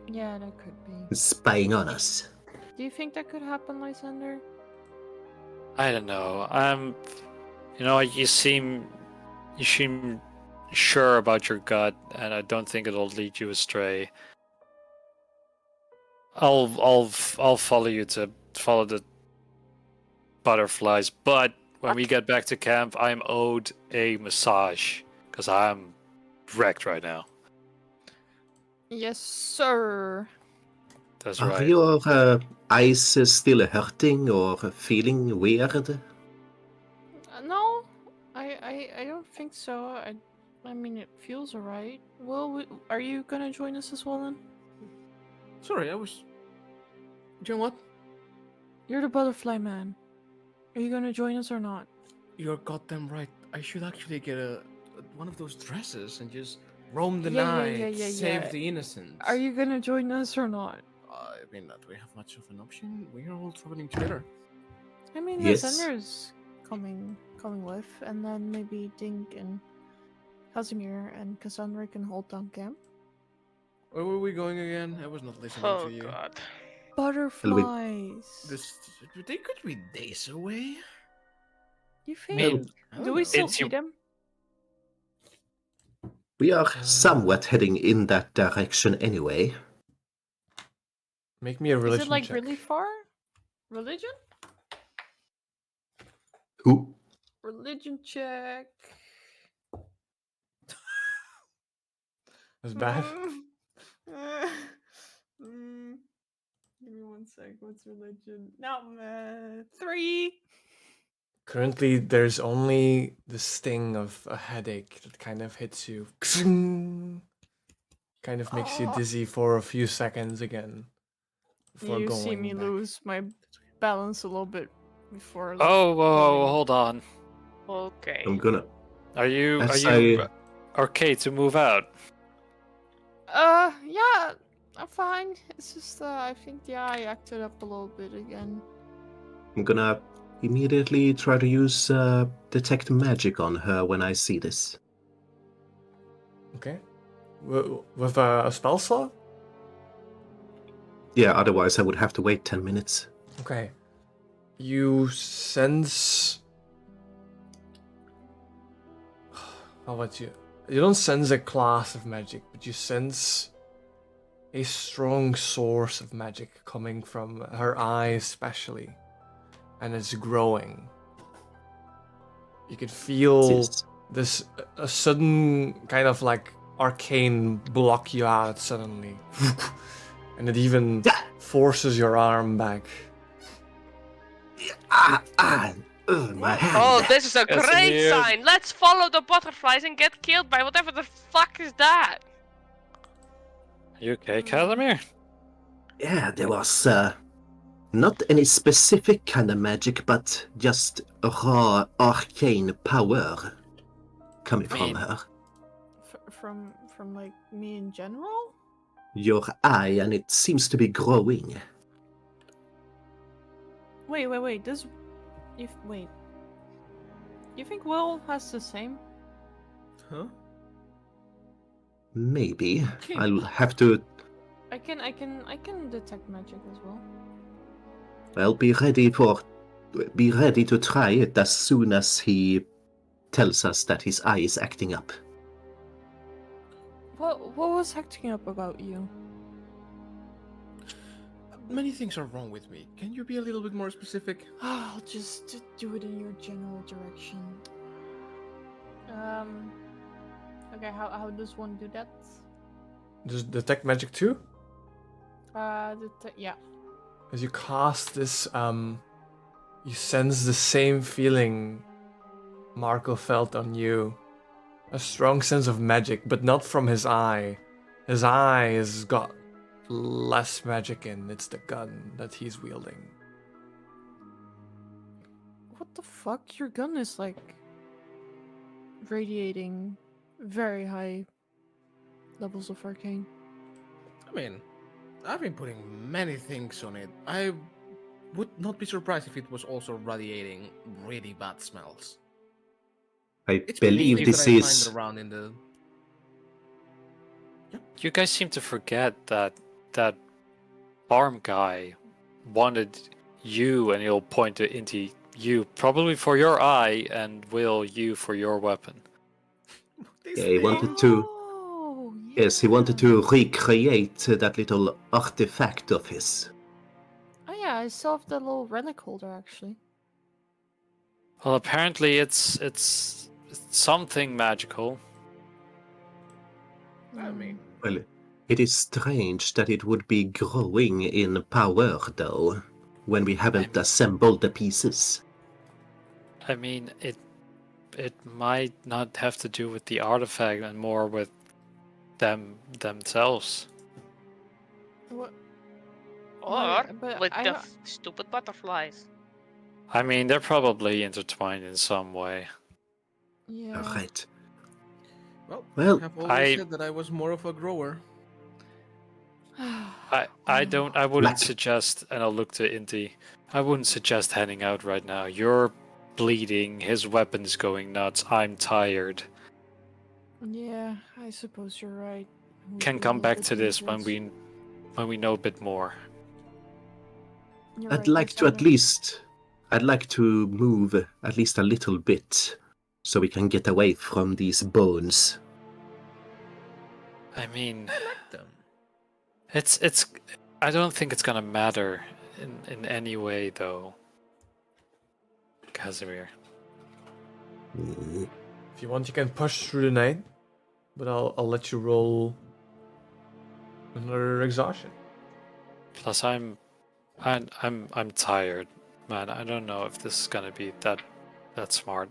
Speaker 7: Yeah, that could be.
Speaker 5: spying on us.
Speaker 7: Do you think that could happen, Lysander?
Speaker 3: I don't know. You know, you seem sure about your gut, and I don't think it'll lead you astray. I'll follow you to follow the butterflies, but when we get back to camp, I'm owed a massage because I'm wrecked right now.
Speaker 7: Yes, sir.
Speaker 3: That's
Speaker 5: Are
Speaker 3: right.
Speaker 5: your eyes still hurting or feeling weird?
Speaker 7: No, I don't think so. I mean, it feels alright. Well, are you gonna join us as well then?
Speaker 4: Sorry, I was. Doing what?
Speaker 7: You're the butterfly man. Are you gonna join us or not?
Speaker 4: You're goddamn right. I should actually get one of those dresses and just roam the
Speaker 7: Yeah,
Speaker 4: night,
Speaker 7: yeah.
Speaker 4: save the innocents.
Speaker 7: Are you gonna join us or not?
Speaker 4: I mean, do we have much of an option? We are all traveling together.
Speaker 7: I mean,
Speaker 5: Yes.
Speaker 7: Lysander's coming with, and then maybe Dink and Casimir and Cassandra can hold down camp.
Speaker 4: Where were we going again? I was not listening
Speaker 2: Oh
Speaker 4: to you.
Speaker 2: god.
Speaker 7: Butterflies.
Speaker 4: They could be days away.
Speaker 7: You
Speaker 3: I
Speaker 7: think?
Speaker 3: mean,
Speaker 4: I don't
Speaker 7: Do we
Speaker 4: know.
Speaker 7: still
Speaker 3: It's
Speaker 7: see
Speaker 3: you-
Speaker 7: them?
Speaker 5: We are somewhat heading in that direction anyway.
Speaker 1: Make me a
Speaker 7: Is
Speaker 1: religion
Speaker 7: it like
Speaker 1: check.
Speaker 7: really far? Religion?
Speaker 5: Who?
Speaker 7: Religion check.
Speaker 1: That's bad.
Speaker 7: Give me 1 sec. What's religion? No, 3.
Speaker 1: Currently, there's only the sting of a headache that kind of hits you. Kind of makes you
Speaker 7: Oh.
Speaker 1: dizzy for a few seconds again. Before
Speaker 7: You
Speaker 1: going
Speaker 7: see me
Speaker 1: back.
Speaker 7: lose my balance a little bit before.
Speaker 3: Oh, whoa,
Speaker 7: going.
Speaker 3: hold on.
Speaker 2: Okay.
Speaker 5: I'm gonna.
Speaker 3: Are you
Speaker 5: As
Speaker 3: okay to move out?
Speaker 7: Yeah, I'm fine. It's just, I think the eye acted up a little bit again.
Speaker 5: I'm gonna immediately try to use detect magic on her when I see this.
Speaker 1: Okay. With a spell slot?
Speaker 5: Yeah, otherwise I would have to wait 10 minutes.
Speaker 1: Okay. You sense. How about you? You don't sense a class of magic, but you sense a strong source of magic coming from her eye, especially. And it's growing. You could feel
Speaker 5: Yes.
Speaker 1: this a sudden kind of like arcane block you out suddenly. And it even forces your arm back.
Speaker 5: My hand.
Speaker 2: Oh, this is a
Speaker 3: Yes,
Speaker 2: great
Speaker 3: indeed.
Speaker 2: sign. Let's follow the butterflies and get killed by whatever the fuck is that.
Speaker 3: You okay, Casimir?
Speaker 5: Yeah, there was not any specific kind of magic, but just raw arcane power coming from
Speaker 3: mean-
Speaker 5: her.
Speaker 7: From like me in general?
Speaker 5: Your eye, and it seems to be growing.
Speaker 7: Wait. Wait. You think Will has the same?
Speaker 4: Huh?
Speaker 5: Maybe. I'll have to.
Speaker 7: I can detect magic as well.
Speaker 5: Well, be ready to try it as soon as he tells us that his eye is acting up.
Speaker 7: What was acting up about you?
Speaker 4: Many things are wrong with me. Can you be a little bit more specific?
Speaker 7: I'll just do it in your general direction. Okay, how does one do that?
Speaker 1: Does detect magic too?
Speaker 7: Yeah.
Speaker 1: As you cast this, you sense the same feeling Marco felt on you. A strong sense of magic, but not from his eye. His eye has got less magic in. It's the gun that he's wielding.
Speaker 7: What the fuck? Your gun is like radiating very high levels of arcane.
Speaker 4: I mean, I've been putting many things on it. I would not be surprised if it was also radiating really bad smells.
Speaker 5: I
Speaker 4: It's many
Speaker 5: believe
Speaker 4: things
Speaker 5: this
Speaker 4: that I
Speaker 5: is.
Speaker 4: find around in the.
Speaker 3: You guys seem to forget that that farm guy wanted you, and he'll point it into you, probably for your eye, and Will, you for your weapon.
Speaker 5: Yeah, he wanted to.
Speaker 7: Oh,
Speaker 5: Yes, he wanted to recreate that little artifact of his.
Speaker 7: Oh yeah, I still have the little relic holder actually.
Speaker 3: Well, apparently it's something magical.
Speaker 4: I mean,
Speaker 5: Well, it is strange that it would be growing in power, though, when we haven't assembled the pieces.
Speaker 3: I mean, it might not have to do with the artifact and more with themselves.
Speaker 7: What?
Speaker 2: Or
Speaker 7: But
Speaker 2: with
Speaker 7: I
Speaker 2: the
Speaker 7: don't-
Speaker 2: stupid butterflies.
Speaker 3: I mean, they're probably intertwined in some way.
Speaker 7: Yeah.
Speaker 5: Right.
Speaker 4: well,
Speaker 5: Well,
Speaker 4: I have always
Speaker 3: I-
Speaker 4: said that I was more of a grower.
Speaker 3: I wouldn't
Speaker 5: Black.
Speaker 3: suggest, and I'll look to Inti. I wouldn't suggest heading out right now. You're bleeding. His weapon's going nuts. I'm tired.
Speaker 7: Yeah, I suppose you're right. Would
Speaker 3: Can
Speaker 7: be a
Speaker 3: come
Speaker 7: little
Speaker 3: back
Speaker 7: bit
Speaker 3: to this when
Speaker 7: dangerous.
Speaker 3: we know a bit more.
Speaker 7: You're
Speaker 5: I'd
Speaker 7: right,
Speaker 5: like to
Speaker 7: Lysander.
Speaker 5: I'd like to move at least a little bit, so we can get away from these bones.
Speaker 3: I mean,
Speaker 4: Them.
Speaker 3: it's. I don't think it's gonna matter in any way, though. Casimir.
Speaker 5: Mm.
Speaker 1: If you want, you can push through the night, but I'll let you roll another exhaustion.
Speaker 3: Plus, I'm tired, man. I don't know if this is gonna be that smart.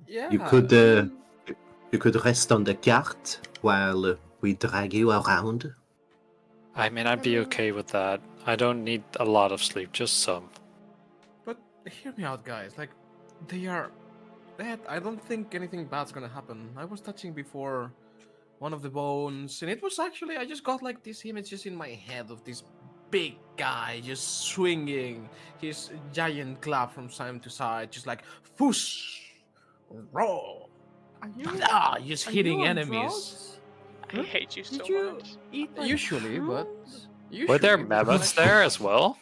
Speaker 4: Yeah.
Speaker 5: You could rest on the cart while we drag you around.
Speaker 3: I mean, I'd be okay with that. I don't need a lot of sleep, just some.
Speaker 4: But hear me out, guys. Like, they are. That I don't think anything bad's gonna happen. I was touching before one of the bones, and it was actually I just got like this image just in my head of this big guy just swinging his giant club from side to side, just like whoosh, roll,
Speaker 7: Are you,
Speaker 4: just
Speaker 7: are
Speaker 4: hitting
Speaker 7: you on
Speaker 4: enemies.
Speaker 2: I hate you so
Speaker 7: Did you
Speaker 2: much.
Speaker 7: eat like
Speaker 4: Usually, but
Speaker 7: shrooms?
Speaker 3: Were there
Speaker 4: but
Speaker 3: mammoths
Speaker 4: like-
Speaker 3: there as well?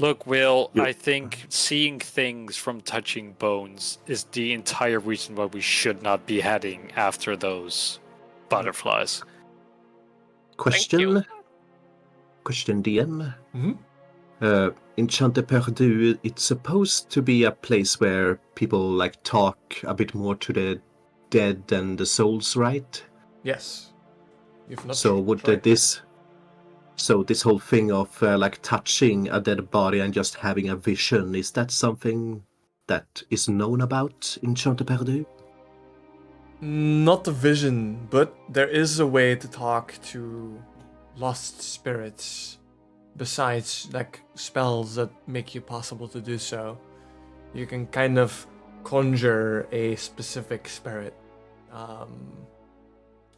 Speaker 3: Look, Will,
Speaker 5: Yeah.
Speaker 3: I think seeing things from touching bones is the entire reason why we should not be heading after those butterflies.
Speaker 5: Question, DM.
Speaker 1: Mhm.
Speaker 5: Enchanté Perdu, it's supposed to be a place where people like talk a bit more to the dead and the souls, right?
Speaker 1: Yes. You've not
Speaker 5: So would
Speaker 1: tried
Speaker 5: this whole thing of like touching a dead body and just having a vision, is that something that is known about in Enchanté Perdu?
Speaker 1: Not the vision, but there is a way to talk to lost spirits besides like spells that make you possible to do so. You can kind of conjure a specific spirit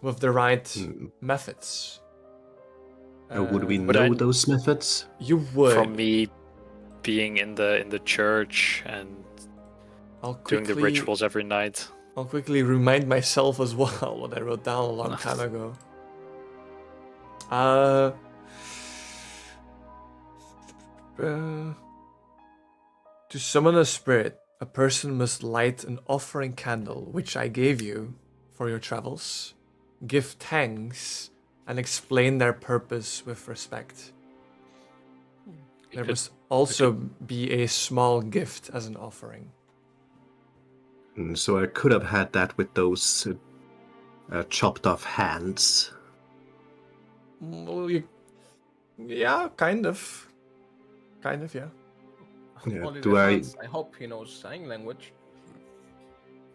Speaker 1: with the right methods.
Speaker 5: Would we
Speaker 3: Would I-
Speaker 5: know those methods?
Speaker 1: You would.
Speaker 3: From me being in the church and
Speaker 1: I'll
Speaker 3: doing the
Speaker 1: quickly-
Speaker 3: rituals every night.
Speaker 1: I'll quickly remind myself as well what I wrote down a long time ago. To summon a spirit, a person must light an offering candle, which I gave you for your travels, give thanks, and explain their purpose with respect. There must also be a small gift as an offering.
Speaker 5: So I could have had that with those chopped off hands.
Speaker 1: Well, yeah, kind of. Kind of, yeah.
Speaker 5: Yeah,
Speaker 4: Only
Speaker 5: do
Speaker 4: the
Speaker 5: I-
Speaker 4: hands. I hope he knows sign language.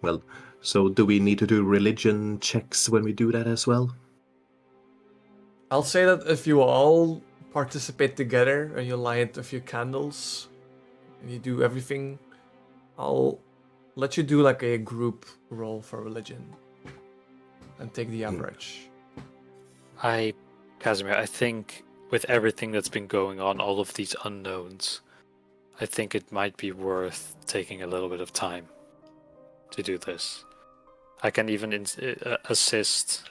Speaker 5: Well, so do we need to do religion checks when we do that as well?
Speaker 1: I'll say that if you all participate together and you light a few candles and you do everything, I'll let you do like a group roll for religion and take the average.
Speaker 3: Casimir, I think with everything that's been going on, all of these unknowns, I think it might be worth taking a little bit of time to do this. I can even assist.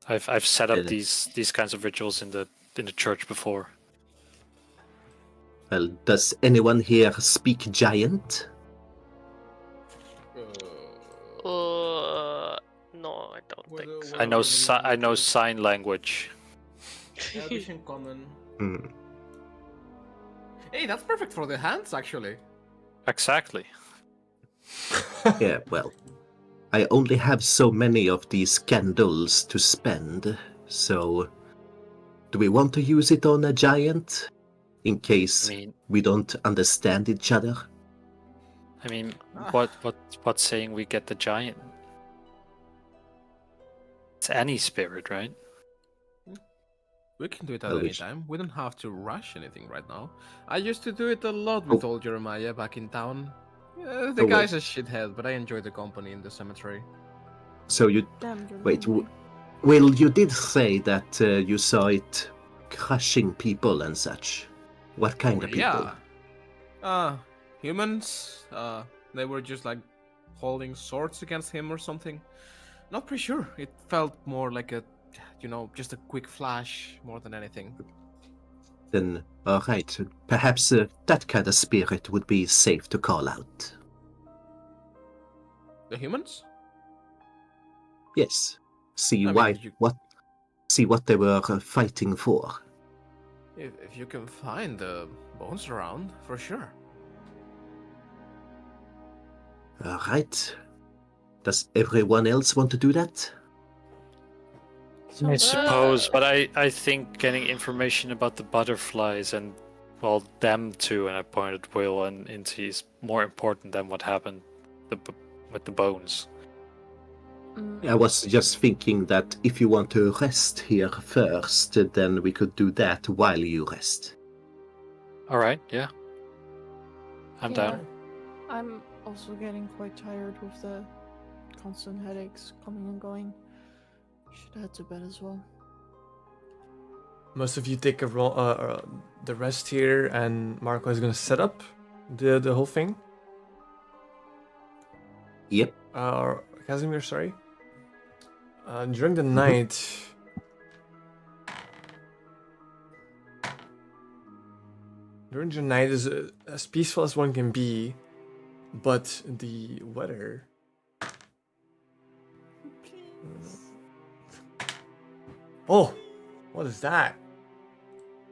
Speaker 3: I've set up these kinds of rituals in the church before.
Speaker 5: Well, does anyone here speak giant?
Speaker 2: No, I don't
Speaker 4: What
Speaker 2: think
Speaker 4: do-
Speaker 2: so.
Speaker 4: what
Speaker 3: I know
Speaker 4: do-
Speaker 3: I know sign language.
Speaker 4: Elvish in common.
Speaker 5: Hmm.
Speaker 4: Hey, that's perfect for the hands, actually.
Speaker 3: Exactly.
Speaker 5: Yeah, well, I only have so many of these candles to spend, so do we want to use it on a giant in case
Speaker 3: I mean,
Speaker 5: we don't understand each other?
Speaker 3: what's saying we get the giant? It's any spirit, right?
Speaker 4: We can do it at
Speaker 5: Well,
Speaker 4: any
Speaker 5: we sh-
Speaker 4: time. We don't have to rush anything right now. I used to do it a lot with
Speaker 5: Oh.
Speaker 4: old Jeremiah back in town. The
Speaker 5: Oh,
Speaker 4: guy's
Speaker 5: wait.
Speaker 4: a shithead, but I enjoy the company in the cemetery.
Speaker 5: So you
Speaker 7: Damn,
Speaker 5: wait.
Speaker 7: Jeremy.
Speaker 5: Well, you did say that you saw it crushing people and such. What kind of people?
Speaker 4: Yeah. Humans. They were just like holding swords against him or something. Not pretty sure. It felt more like just a quick flash more than anything.
Speaker 5: Then, all right. Perhaps that kind of spirit would be safe to call out.
Speaker 4: The humans?
Speaker 5: Yes. See
Speaker 4: I mean,
Speaker 5: why?
Speaker 4: you-
Speaker 5: What? See what they were fighting for.
Speaker 4: If you can find the bones around, for sure.
Speaker 5: All right. Does everyone else want to do that?
Speaker 7: So,
Speaker 3: I suppose, but I think getting information about the butterflies and, well, them too, and I pointed Will and Inti, is more important than what happened with the bones.
Speaker 7: mm,
Speaker 5: I was just thinking that if you want to rest here first, then we could do that while you rest.
Speaker 3: All right, yeah. I'm
Speaker 7: yeah,
Speaker 3: down.
Speaker 7: I'm also getting quite tired with the constant headaches coming and going. Should head to bed as well.
Speaker 1: Most of you take the rest here, and Marco is gonna set up the whole thing.
Speaker 5: Yep.
Speaker 1: Casimir, sorry. During the night, is as peaceful as one can be, but the weather. Oh, what is that?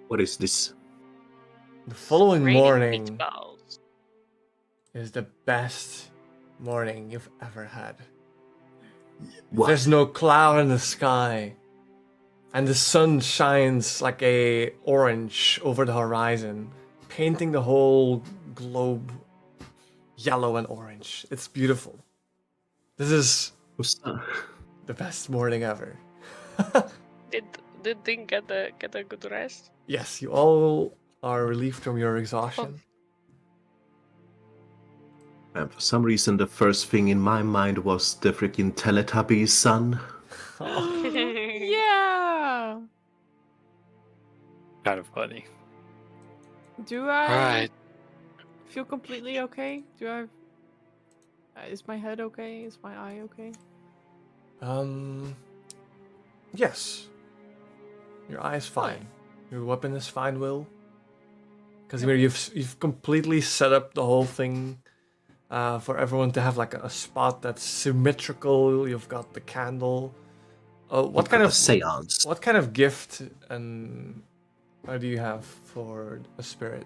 Speaker 5: What is this?
Speaker 1: The following
Speaker 2: Raining
Speaker 1: morning
Speaker 2: meatballs.
Speaker 1: is the best morning you've ever had.
Speaker 5: What?
Speaker 1: There's no cloud in the sky, and the sun shines like a orange over the horizon, painting the whole globe yellow and orange. It's beautiful. This is the best morning ever.
Speaker 2: Did Ding get a good rest?
Speaker 1: Yes, you all are relieved from your exhaustion.
Speaker 5: And for some reason, the first thing in my mind was the freaking Teletubbies son.
Speaker 7: Yeah.
Speaker 3: Kind of funny.
Speaker 7: Do I
Speaker 3: Alright.
Speaker 7: feel completely okay? Do I? Is my head okay? Is my eye okay?
Speaker 1: Yes. Your eye is fine. Your weapon is fine, Will. Because you've completely set up the whole thing. for everyone to have like a spot that's symmetrical. You've got the candle. What kind
Speaker 5: A
Speaker 1: of
Speaker 5: seance.
Speaker 1: what kind of gift and do you have for a spirit?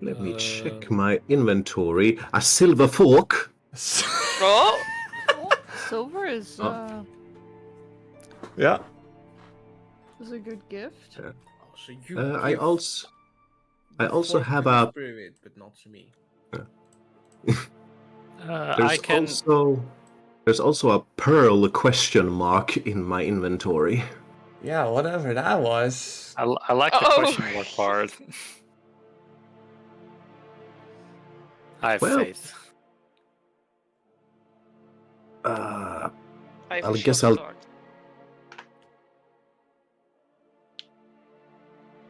Speaker 5: Let me check my inventory. A silver fork.
Speaker 2: Oh,
Speaker 7: Silver is
Speaker 5: Oh.
Speaker 1: Yeah.
Speaker 7: is a good gift.
Speaker 4: Oh, so you
Speaker 5: I
Speaker 4: give
Speaker 5: also
Speaker 4: the
Speaker 5: have
Speaker 4: fork to
Speaker 5: a.
Speaker 4: the spirit, but not to me.
Speaker 5: There's also a pearl question mark in my inventory.
Speaker 1: Yeah, whatever that was.
Speaker 3: I like the
Speaker 2: Oh.
Speaker 3: question mark part. I have
Speaker 5: Well,
Speaker 3: faith.
Speaker 5: Uh,
Speaker 2: I have
Speaker 5: I'll
Speaker 2: a
Speaker 5: guess
Speaker 2: short
Speaker 5: I'll-
Speaker 2: sword.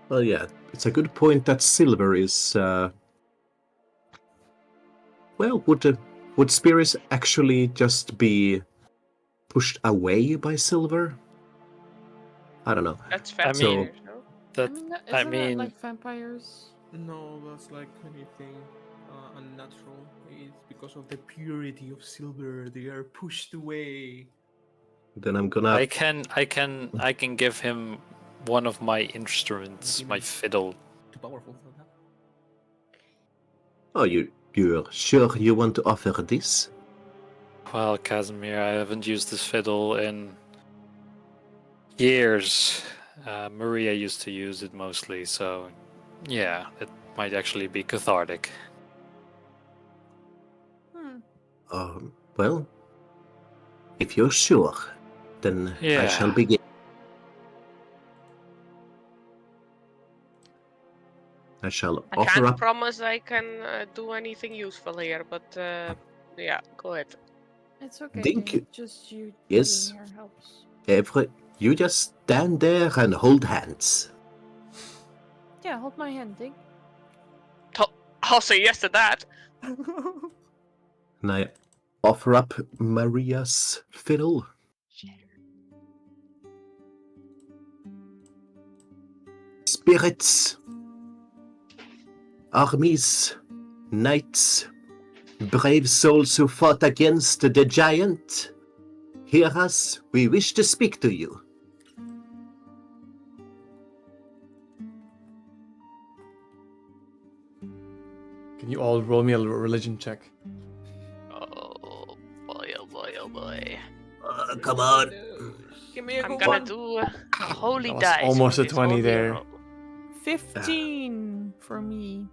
Speaker 5: well, yeah, it's a good point that silver is. Well, would spirits actually just be pushed away by silver? I don't know.
Speaker 2: That's
Speaker 3: I mean-
Speaker 2: vampires, no?
Speaker 3: That
Speaker 7: Isn't
Speaker 3: I
Speaker 7: that
Speaker 3: mean,
Speaker 7: like vampires?
Speaker 4: No, that's like anything unnatural. It's because of the purity of silver. They are pushed away.
Speaker 5: Then I'm gonna.
Speaker 3: I can give him one of my instruments, my fiddle.
Speaker 4: Too powerful for that.
Speaker 5: Oh, you're sure you want to offer this?
Speaker 3: Well, Casimir, I haven't used this fiddle in years. Maria used to use it mostly, so yeah, it might actually be cathartic.
Speaker 5: Well, if you're sure, then I shall
Speaker 3: Yeah.
Speaker 5: begin. I shall
Speaker 2: I
Speaker 5: offer
Speaker 2: can't
Speaker 5: up.
Speaker 2: promise I can do anything useful here, but yeah, go ahead.
Speaker 7: It's okay.
Speaker 5: Think-
Speaker 7: Dink. Just you
Speaker 5: Yes.
Speaker 7: being here helps.
Speaker 5: You just stand there and hold hands.
Speaker 7: Yeah, hold my hand, Dink.
Speaker 2: I'll say yes to that.
Speaker 5: And I offer up Maria's fiddle. Spirits, armies, knights, brave souls who fought against the giant, hear us, we wish to speak to you.
Speaker 1: Can you all roll me a religion check?
Speaker 2: Oh boy, oh boy, oh boy.
Speaker 5: Come on.
Speaker 7: Give me a
Speaker 2: I'm
Speaker 7: good
Speaker 2: gonna
Speaker 7: one.
Speaker 2: do a holy
Speaker 1: That was
Speaker 2: dice.
Speaker 1: almost
Speaker 2: for
Speaker 1: a
Speaker 2: this
Speaker 1: 20
Speaker 2: holy
Speaker 1: there.
Speaker 2: roll.
Speaker 7: 15 for me.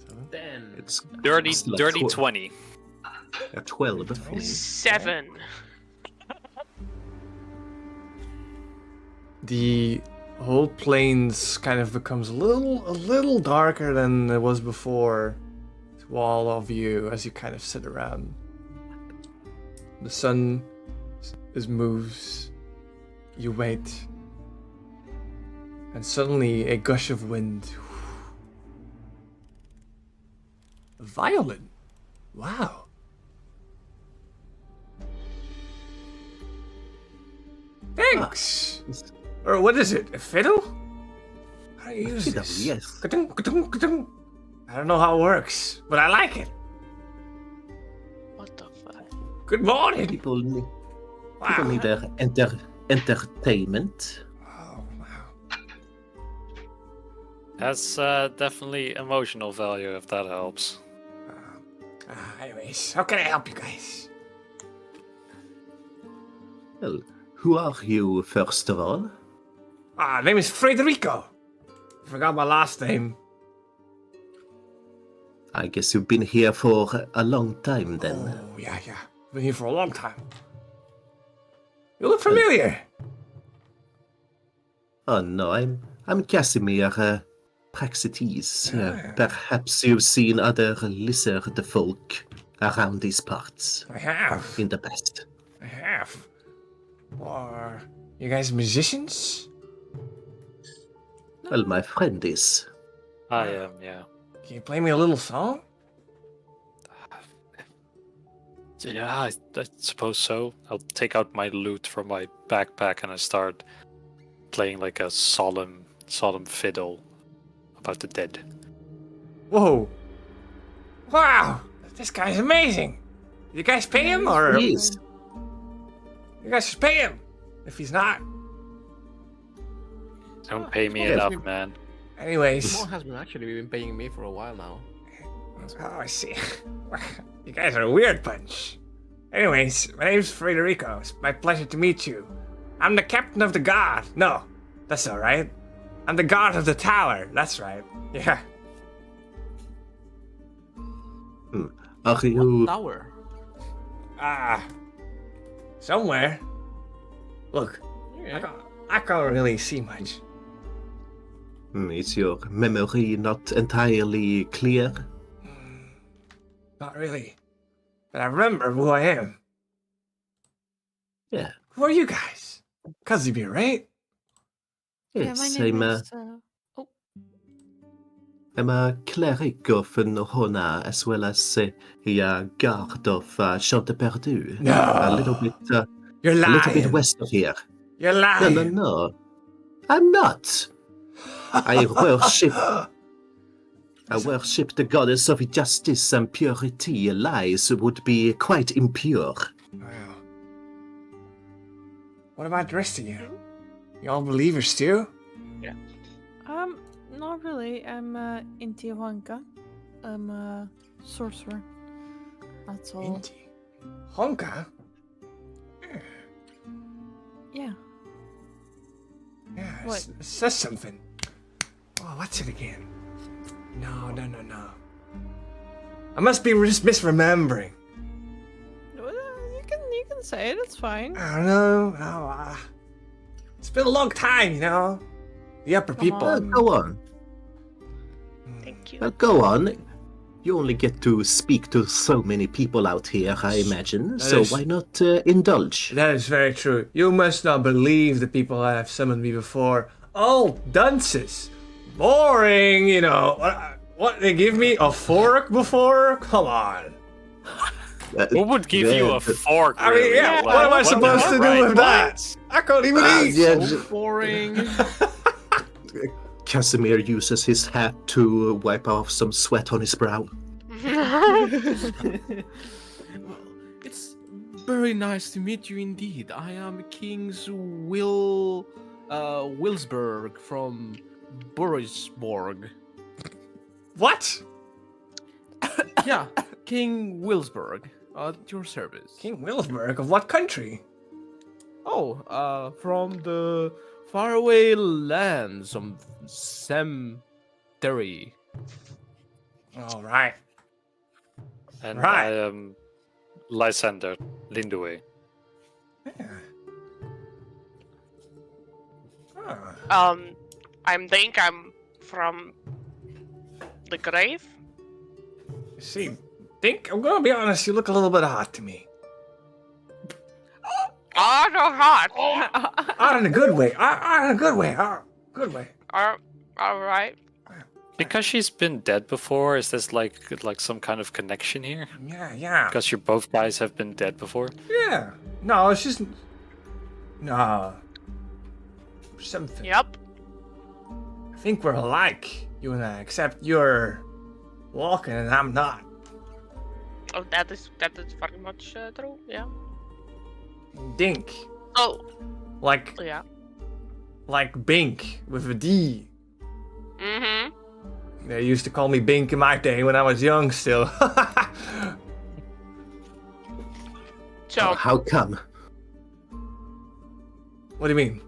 Speaker 1: Seven.
Speaker 4: Then
Speaker 5: It's
Speaker 3: Dirty,
Speaker 5: It's like
Speaker 3: dirty
Speaker 5: tw-
Speaker 3: 20.
Speaker 5: a 12. for me.
Speaker 2: 7.
Speaker 1: The whole plains kind of becomes a little darker than it was before to all of you as you kind of sit around. The sun moves. You wait. And suddenly a gush of wind. A violin. Wow. Thanks. Or what is it? A fiddle? How do you use
Speaker 5: Fiddle,
Speaker 1: this?
Speaker 5: yes.
Speaker 1: Ka-dung, ka-dung, ka-dung. I don't know how it works, but I like it.
Speaker 2: What the fuck?
Speaker 1: Good morning.
Speaker 5: People need
Speaker 1: Wow.
Speaker 5: their entertainment.
Speaker 1: Oh, wow.
Speaker 3: That's definitely emotional value, if that helps.
Speaker 1: Anyways, how can I help you guys?
Speaker 5: Well, who are you, first of all?
Speaker 1: Name is Federico. Forgot my last name.
Speaker 5: I guess you've been here for a long time then.
Speaker 1: Oh, yeah. Been here for a long time. You look familiar.
Speaker 5: Oh no, I'm Casimir Praxetes.
Speaker 1: Ah.
Speaker 5: Perhaps you've seen other lizard folk around these parts
Speaker 1: I have.
Speaker 5: in the past.
Speaker 1: I have. Are you guys musicians?
Speaker 5: Well, my friend is.
Speaker 3: I am, yeah.
Speaker 1: Can you play me a little song?
Speaker 3: Yeah, I suppose so. I'll take out my lute from my backpack and I start playing like a solemn fiddle about the dead.
Speaker 1: Whoa. Wow, this guy's amazing. You guys pay him, or
Speaker 5: He is.
Speaker 1: you guys should pay him if he's not.
Speaker 3: Don't pay me
Speaker 4: Yeah.
Speaker 3: enough, man.
Speaker 1: Anyways,
Speaker 4: Small has been actually been paying me for a while now.
Speaker 1: oh, I see. You guys are a weird bunch. Anyways, my name's Federico. It's my pleasure to meet you. I'm the captain of the guard. No, that's all right. I'm the guard of the tower. That's right. Yeah.
Speaker 5: Are you?
Speaker 4: Tower.
Speaker 1: Somewhere. Look,
Speaker 4: Yeah.
Speaker 1: I can't really see much.
Speaker 5: Is your memory not entirely clear?
Speaker 1: Not really. But I remember who I am.
Speaker 5: Yeah.
Speaker 1: Who are you guys? Casimir, right?
Speaker 5: Yes,
Speaker 7: my name
Speaker 5: I'm
Speaker 7: is.
Speaker 5: I'm a cleric of Nohona as well as a guard of Chanteperdu.
Speaker 1: No.
Speaker 5: A little bit,
Speaker 1: You're
Speaker 5: a
Speaker 1: lying.
Speaker 5: little bit west of here.
Speaker 1: You're
Speaker 5: No,
Speaker 1: lying.
Speaker 5: no, no. I'm not. I worship the goddess of justice and purity. Lies would be quite impure.
Speaker 1: Wow. What about the rest of you? You all believers too?
Speaker 7: Not really. I'm Inti Honka. I'm a sorcerer. That's all.
Speaker 1: Inti. Honka?
Speaker 7: Yeah.
Speaker 1: Yeah,
Speaker 7: What?
Speaker 1: it says something. Oh, what's it again? No. I must be just misremembering.
Speaker 7: Well, you can say it. It's fine.
Speaker 1: I don't know. It's been a long time, you know. The upper
Speaker 7: Come
Speaker 1: people.
Speaker 7: on.
Speaker 5: Go on.
Speaker 2: Thank you.
Speaker 5: Well, go on. You only get to speak to so many people out here, I imagine. So
Speaker 1: is-
Speaker 5: why not indulge?
Speaker 1: That is very true. You must not believe the people that have summoned me before. All dunces. Boring, you know. What, they give me a fork before? Come on.
Speaker 3: Who would give you a fork?
Speaker 1: I mean,
Speaker 3: really?
Speaker 1: yeah,
Speaker 3: Like,
Speaker 1: what am I supposed to do
Speaker 3: right,
Speaker 1: with that? I can't even eat.
Speaker 5: Yeah,
Speaker 4: So boring.
Speaker 5: Casimir uses his hat to wipe off some sweat on his brow.
Speaker 4: It's very nice to meet you indeed. I am King's Wilsberg from Borisborg.
Speaker 1: What?
Speaker 4: Yeah, King Wilsberg. At your service.
Speaker 1: King Wilsberg of what country?
Speaker 4: Oh, from the faraway lands of Semteri.
Speaker 1: All right.
Speaker 3: And
Speaker 1: Right.
Speaker 3: I am Lysander Lindue.
Speaker 1: Yeah. Ah.
Speaker 2: I'm from the grave.
Speaker 1: See, Dink, I'm gonna be honest, you look a little bit hot to me.
Speaker 2: Oh, no, hot.
Speaker 1: Hot in a good way. Hot in a good way. Good way.
Speaker 2: All right.
Speaker 3: Because she's been dead before, is this like some kind of connection here?
Speaker 1: Yeah.
Speaker 3: Because you both guys have been dead before?
Speaker 1: Yeah. No, it's just. No. Something.
Speaker 2: Yep.
Speaker 1: I think we're alike, you and I, except you're walking and I'm not.
Speaker 2: Oh, that is very much true. Yeah.
Speaker 1: Dink.
Speaker 2: Oh,
Speaker 1: Like
Speaker 2: yeah.
Speaker 1: Bink with a D.
Speaker 2: Mm-hmm.
Speaker 1: They used to call me Bink in my day when I was young still.
Speaker 2: So,
Speaker 5: How come?
Speaker 1: What do you mean?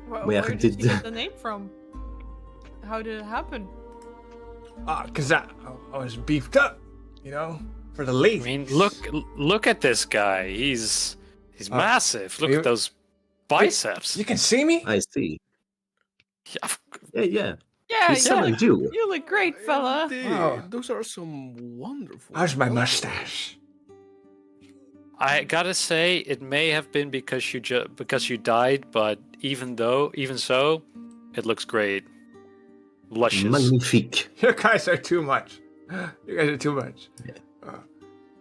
Speaker 5: Where
Speaker 7: Where
Speaker 5: did
Speaker 7: did you get the name from? How did it happen?
Speaker 1: Cause I was beefed up, you know, for the lead.
Speaker 3: I mean, look at this guy. He's massive. Look
Speaker 1: you-
Speaker 3: at those biceps.
Speaker 1: You can see me?
Speaker 5: I see.
Speaker 3: Yeah,
Speaker 5: Yeah.
Speaker 7: Yeah,
Speaker 5: He
Speaker 7: you
Speaker 5: summoned
Speaker 7: look,
Speaker 5: you.
Speaker 7: you look great, fella.
Speaker 1: Oh.
Speaker 4: Those are some wonderful.
Speaker 1: How's my mustache?
Speaker 3: I gotta say, it may have been because you died, but even so, it looks great. Luscious.
Speaker 5: Magnifique.
Speaker 1: You guys are too much. You guys are too much.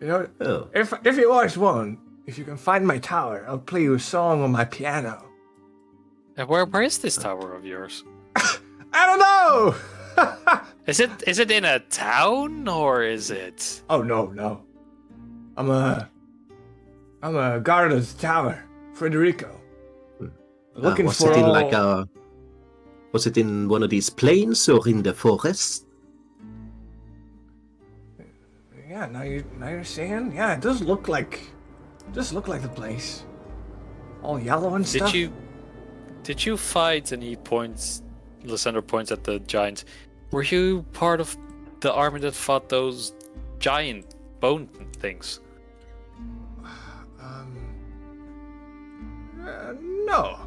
Speaker 1: You know,
Speaker 5: Oh.
Speaker 1: if you always want, if you can find my tower, I'll play you a song on my piano.
Speaker 3: And where is this tower of yours?
Speaker 1: I don't know.
Speaker 3: Is it in a town or is it?
Speaker 1: Oh no. I'm a guard of the tower, Federico. Looking
Speaker 5: was
Speaker 1: for
Speaker 5: it in
Speaker 1: all...
Speaker 5: like a? Was it in one of these plains or in the forest?
Speaker 1: Yeah, now you're saying, yeah, it does look like the place. All yellow and stuff.
Speaker 3: Did you fight? And Lysandre points at the giants. Were you part of the army that fought those giant bone things?
Speaker 1: No.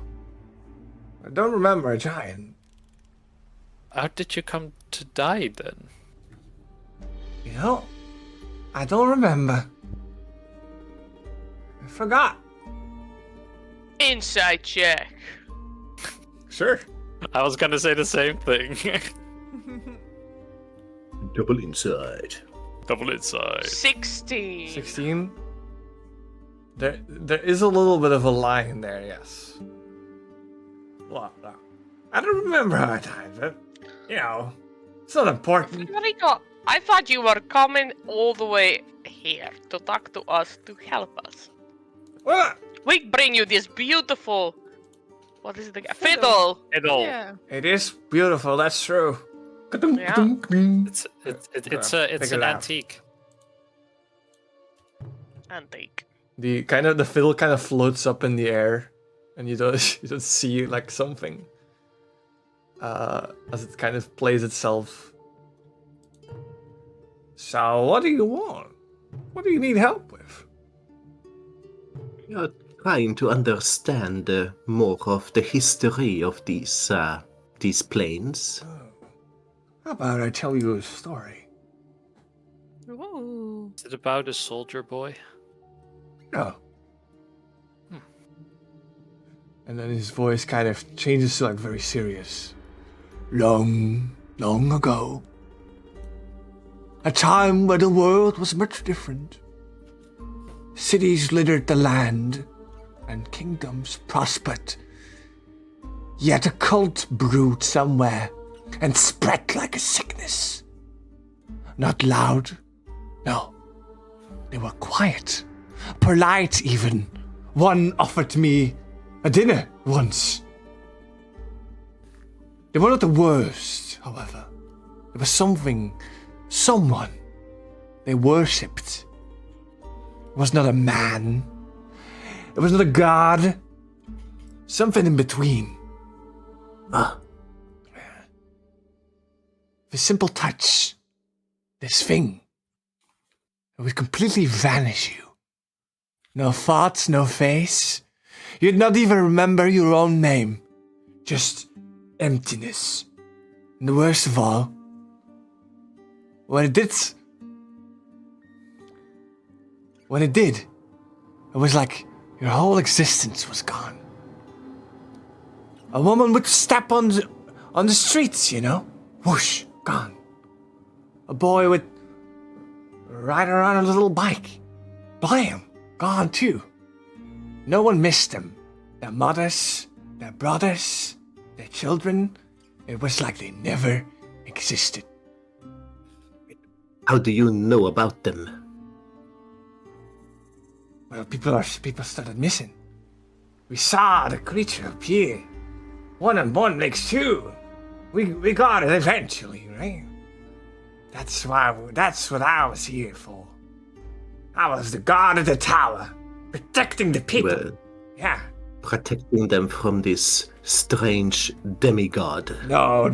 Speaker 1: I don't remember a giant.
Speaker 3: How did you come to die then?
Speaker 1: You know, I don't remember. I forgot.
Speaker 2: Inside check.
Speaker 1: Sure.
Speaker 3: I was gonna say the same thing.
Speaker 5: Double inside.
Speaker 3: Double inside.
Speaker 2: 16.
Speaker 1: 16. There is a little bit of a line there, yes. Well, I don't remember how I died, but you know, it's not important.
Speaker 2: Federico, I thought you were coming all the way here to talk to us, to help us.
Speaker 1: Well,
Speaker 2: We bring you this beautiful... What is it again? Fiddle!
Speaker 7: Yeah.
Speaker 1: it is beautiful. That's true.
Speaker 2: Yeah.
Speaker 3: It's
Speaker 1: Pick it
Speaker 3: an
Speaker 1: out.
Speaker 3: antique.
Speaker 2: Antique.
Speaker 1: The fiddle kind of floats up in the air, and you don't see like something as it kind of plays itself. So, what do you want? What do you need help with?
Speaker 5: You're trying to understand more of the history of these plains.
Speaker 1: How about I tell you a story?
Speaker 7: Ooh.
Speaker 3: Is it about a soldier boy?
Speaker 1: No. And then his voice kind of changes to like very serious. Long, long ago, a time where the world was much different. Cities littered the land, and kingdoms prospered. Yet a cult brewed somewhere and spread like a sickness. Not loud, no. They were quiet, polite even. One offered me a dinner once. They were not the worst, however. There was someone they worshipped. It was not a man. It was not a god. Something in between. The simple touch, this thing, it would completely vanish you. No thoughts, no face. You'd not even remember your own name. Just emptiness. And the worst of all, when it did, it was like your whole existence was gone. A woman would step on the streets, you know? Whoosh, gone. A boy would ride around a little bike. Blam, gone too. No one missed them. Their mothers, their brothers, their children. It was like they never existed.
Speaker 5: How do you know about them?
Speaker 1: Well, people started missing. We saw the creature appear. 1 and 1 makes 2. We got it eventually, right? That's what I was here for. I was the guard of the tower, protecting the people.
Speaker 5: Well,
Speaker 1: Yeah.
Speaker 5: protecting them from this strange demigod.
Speaker 1: No.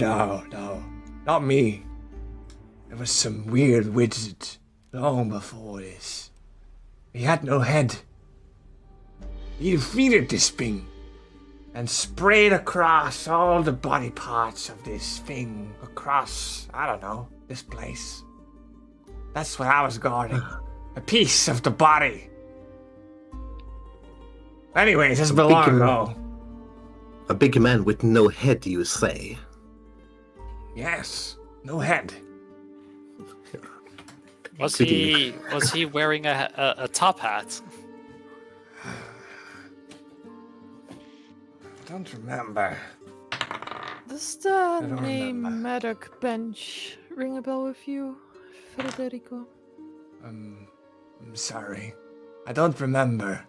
Speaker 1: Not me. There was some weird wizard long before this. He had no head. He defeated this thing and sprayed across all the body parts of this thing across, I don't know, this place. That's what I was guarding. A piece of the body. Anyways, it's been long ago.
Speaker 5: A big man with no head, you say?
Speaker 1: Yes, no head.
Speaker 3: Was
Speaker 5: Could he-
Speaker 3: he wearing a top hat?
Speaker 1: I don't remember.
Speaker 7: Does the
Speaker 1: don't
Speaker 7: name
Speaker 1: remember.
Speaker 7: Maddock Bench ring a bell with you, Federico?
Speaker 1: I'm sorry. I don't remember.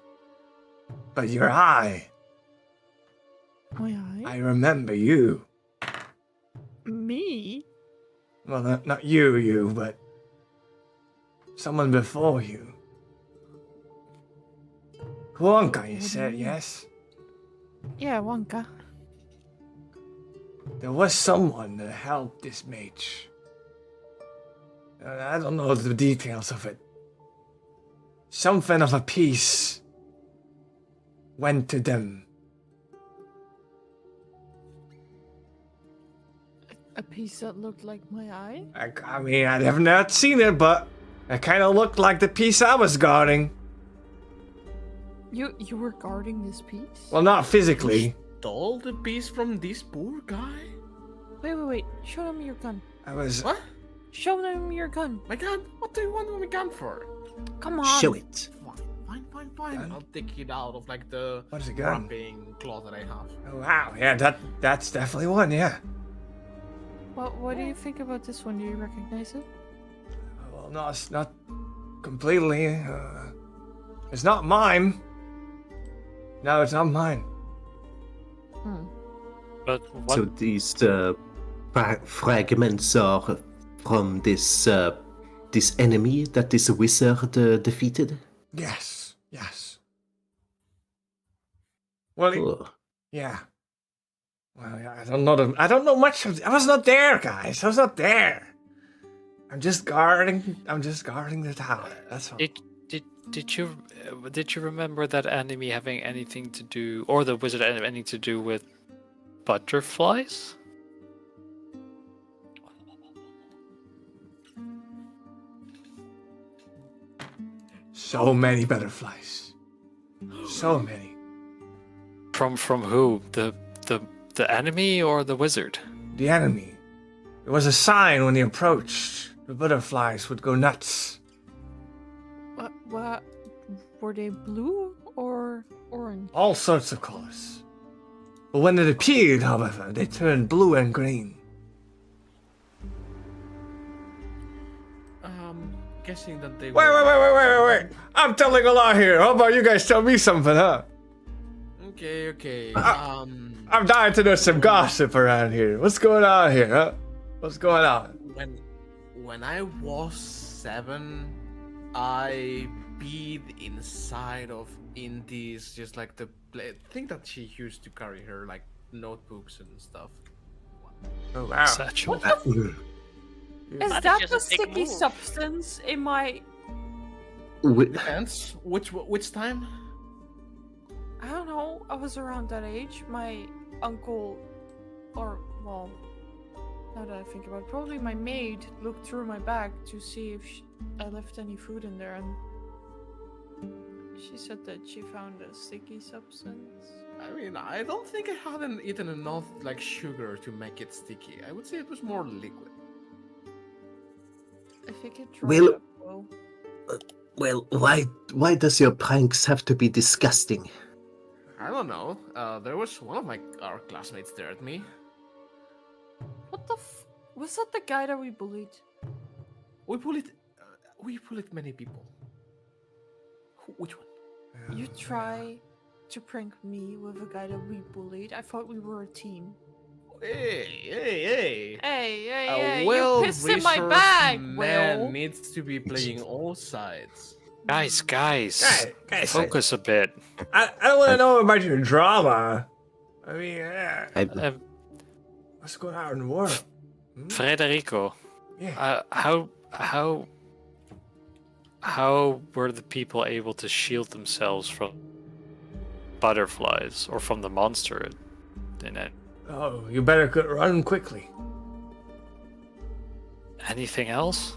Speaker 1: But your eye.
Speaker 7: My eye?
Speaker 1: I remember you.
Speaker 7: Me?
Speaker 1: Well, not you, but someone before you. Wonka, you
Speaker 7: What do
Speaker 1: said,
Speaker 7: you mean?
Speaker 1: yes?
Speaker 7: Yeah, Wonka.
Speaker 1: There was someone that helped this mage. I don't know the details of it. Something of a piece went to them.
Speaker 7: A piece that looked like my eye?
Speaker 1: I mean, I have not seen it, but it kind of looked like the piece I was guarding.
Speaker 7: You were guarding this piece?
Speaker 1: Well, not physically.
Speaker 4: Stole the piece from this poor guy?
Speaker 7: Wait. Show them your gun.
Speaker 1: I was.
Speaker 4: What?
Speaker 7: Show them your gun.
Speaker 4: My gun? What do you want my gun for?
Speaker 7: Come on.
Speaker 5: Show it.
Speaker 4: Fine.
Speaker 1: Gun?
Speaker 4: I'll take it out of like the
Speaker 1: What is a gun?
Speaker 4: wrapping cloth that I have.
Speaker 1: Oh, wow, yeah, that's definitely one, yeah.
Speaker 7: What do you think about this one? Do you recognize it?
Speaker 1: Well, no, it's not completely. It's not mine. No, it's not mine.
Speaker 3: But what?
Speaker 5: So these fragments are from this this enemy that this wizard defeated?
Speaker 1: Yes. Well,
Speaker 5: Oh.
Speaker 1: yeah. Well, yeah, I don't know much. I was not there, guys. I was not there. I'm just guarding the tower. That's all.
Speaker 3: Did you remember that enemy having anything to do, or the wizard having anything to do with butterflies?
Speaker 1: So many butterflies. So many.
Speaker 3: From who? The enemy or the wizard?
Speaker 1: The enemy. It was a sign when he approached. The butterflies would go nuts.
Speaker 7: What? Were they blue or orange?
Speaker 1: All sorts of colors. But when it appeared, however, they turned blue and green.
Speaker 4: Guessing that they
Speaker 1: Wait. I'm telling a lot here. How about you guys tell me something, huh?
Speaker 4: Okay.
Speaker 1: I'm dying to know some gossip around here. What's going on here, huh? What's going on?
Speaker 4: When I was 7, I peed inside of Indy's, just like the thing that she used to carry her like notebooks and stuff.
Speaker 1: Oh, wow.
Speaker 3: Satchel.
Speaker 7: Is
Speaker 2: That is
Speaker 7: that
Speaker 2: just
Speaker 7: the
Speaker 2: a big
Speaker 7: sticky
Speaker 2: move.
Speaker 7: substance in my?
Speaker 4: Depends. Which time?
Speaker 7: I don't know. I was around that age. My uncle, or well, now that I think about it, probably my maid looked through my bag to see if I left any food in there, and she said that she found a sticky substance.
Speaker 4: I mean, I don't think I hadn't eaten enough like sugar to make it sticky. I would say it was more liquid.
Speaker 7: I think it dried
Speaker 5: Well-
Speaker 7: up well.
Speaker 5: Well, why does your pranks have to be disgusting?
Speaker 4: I don't know. There was one of our classmates stared at me.
Speaker 7: What the was that the guy that we bullied?
Speaker 4: We bullied many people. Which one?
Speaker 7: You try to prank me with a guy that we bullied? I thought we were a team.
Speaker 4: Hey!
Speaker 7: Hey,
Speaker 4: A
Speaker 7: you pissed in my bag,
Speaker 4: man
Speaker 7: Will.
Speaker 4: needs to be playing all sides.
Speaker 3: Guys,
Speaker 1: Guys,
Speaker 3: focus a bit.
Speaker 1: I don't want to know about your drama. I mean, what's going on in the world?
Speaker 3: Federico,
Speaker 1: Yeah.
Speaker 3: how were the people able to shield themselves from butterflies or from the monster in it?
Speaker 1: Oh, you better run quickly.
Speaker 3: Anything else?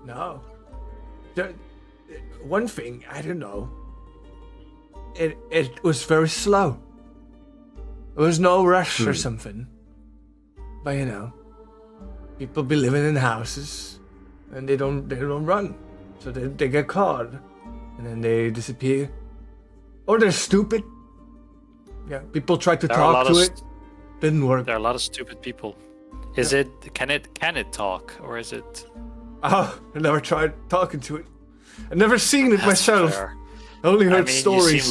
Speaker 1: No. One thing, I don't know. It was very slow. There was no rush or something. But you know, people be living in houses and they don't run. So they get caught. And then they disappear. Or they're stupid. Yeah, people try to
Speaker 3: There are a
Speaker 1: talk
Speaker 3: lot
Speaker 1: to
Speaker 3: of
Speaker 1: it. Didn't work.
Speaker 3: There are a lot of stupid people. Is it? Can it talk, or is it?
Speaker 1: Oh, I never tried talking to it. I've never seen it
Speaker 3: That's
Speaker 1: myself.
Speaker 3: fair.
Speaker 1: I only
Speaker 3: I
Speaker 1: heard
Speaker 3: mean,
Speaker 1: stories.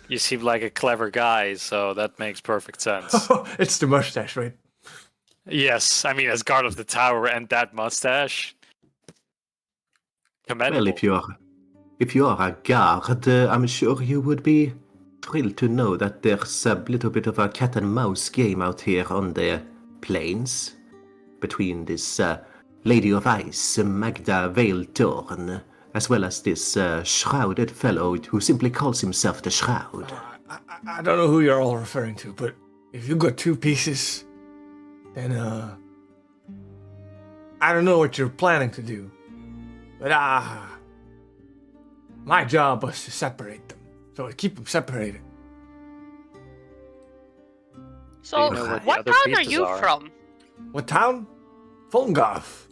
Speaker 3: you seem like a clever guy, so that makes perfect sense.
Speaker 1: It's the mustache, right?
Speaker 3: Yes, I mean, as guard of the tower and that mustache. Commendable.
Speaker 5: Well, if you are a guard, I'm sure you would be thrilled to know that there's a little bit of a cat and mouse game out here on the plains between this Lady of Ice, Magda Veiltorn, as well as this shrouded fellow who simply calls himself the Shroud.
Speaker 1: I don't know who you're all referring to, but if you got 2 pieces, then I don't know what you're planning to do. But my job was to separate them, so I keep them separated.
Speaker 2: So,
Speaker 3: Do you know where the
Speaker 2: what
Speaker 3: other
Speaker 2: town are
Speaker 3: pieces
Speaker 2: you
Speaker 3: are?
Speaker 2: from?
Speaker 1: What town? Fulgoth.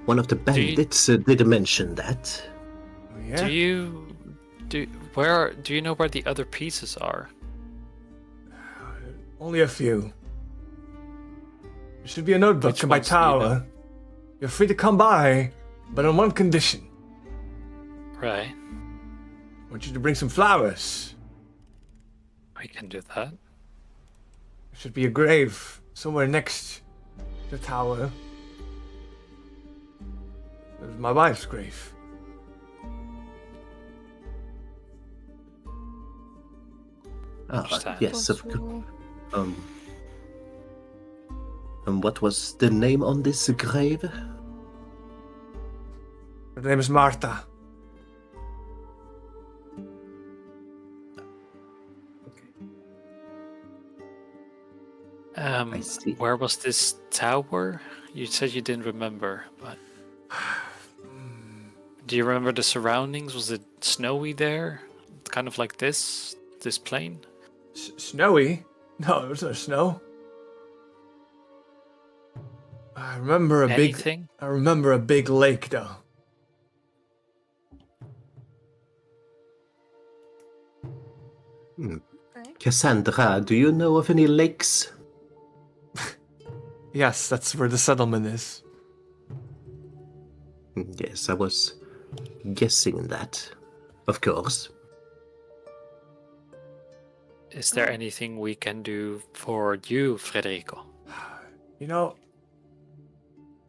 Speaker 5: One of the bandits did mention that.
Speaker 1: Oh, yeah?
Speaker 3: Do you know where the other pieces are?
Speaker 1: Only a few. There should be a notebook
Speaker 3: Which
Speaker 1: in my
Speaker 3: ones do you
Speaker 1: tower.
Speaker 3: know?
Speaker 1: You're free to come by, but on one condition.
Speaker 3: Right.
Speaker 1: I want you to bring some flowers.
Speaker 3: We can do that.
Speaker 1: There should be a grave somewhere next to the tower. There's my wife's grave.
Speaker 3: Understand.
Speaker 5: Yes, of course.
Speaker 7: Possible.
Speaker 5: And what was the name on this grave?
Speaker 1: Her name is Marta.
Speaker 5: I see.
Speaker 3: Where was this tower? You said you didn't remember, but do you remember the surroundings? Was it snowy there? Kind of like this plain?
Speaker 1: Snowy? No, there was no snow. I remember
Speaker 3: Anything?
Speaker 1: I remember a big lake though.
Speaker 5: Cassandra, do you know of any lakes?
Speaker 1: Yes, that's where the settlement is.
Speaker 5: Yes, I was guessing that. Of course.
Speaker 3: Is there anything we can do for you, Federico?
Speaker 1: You know,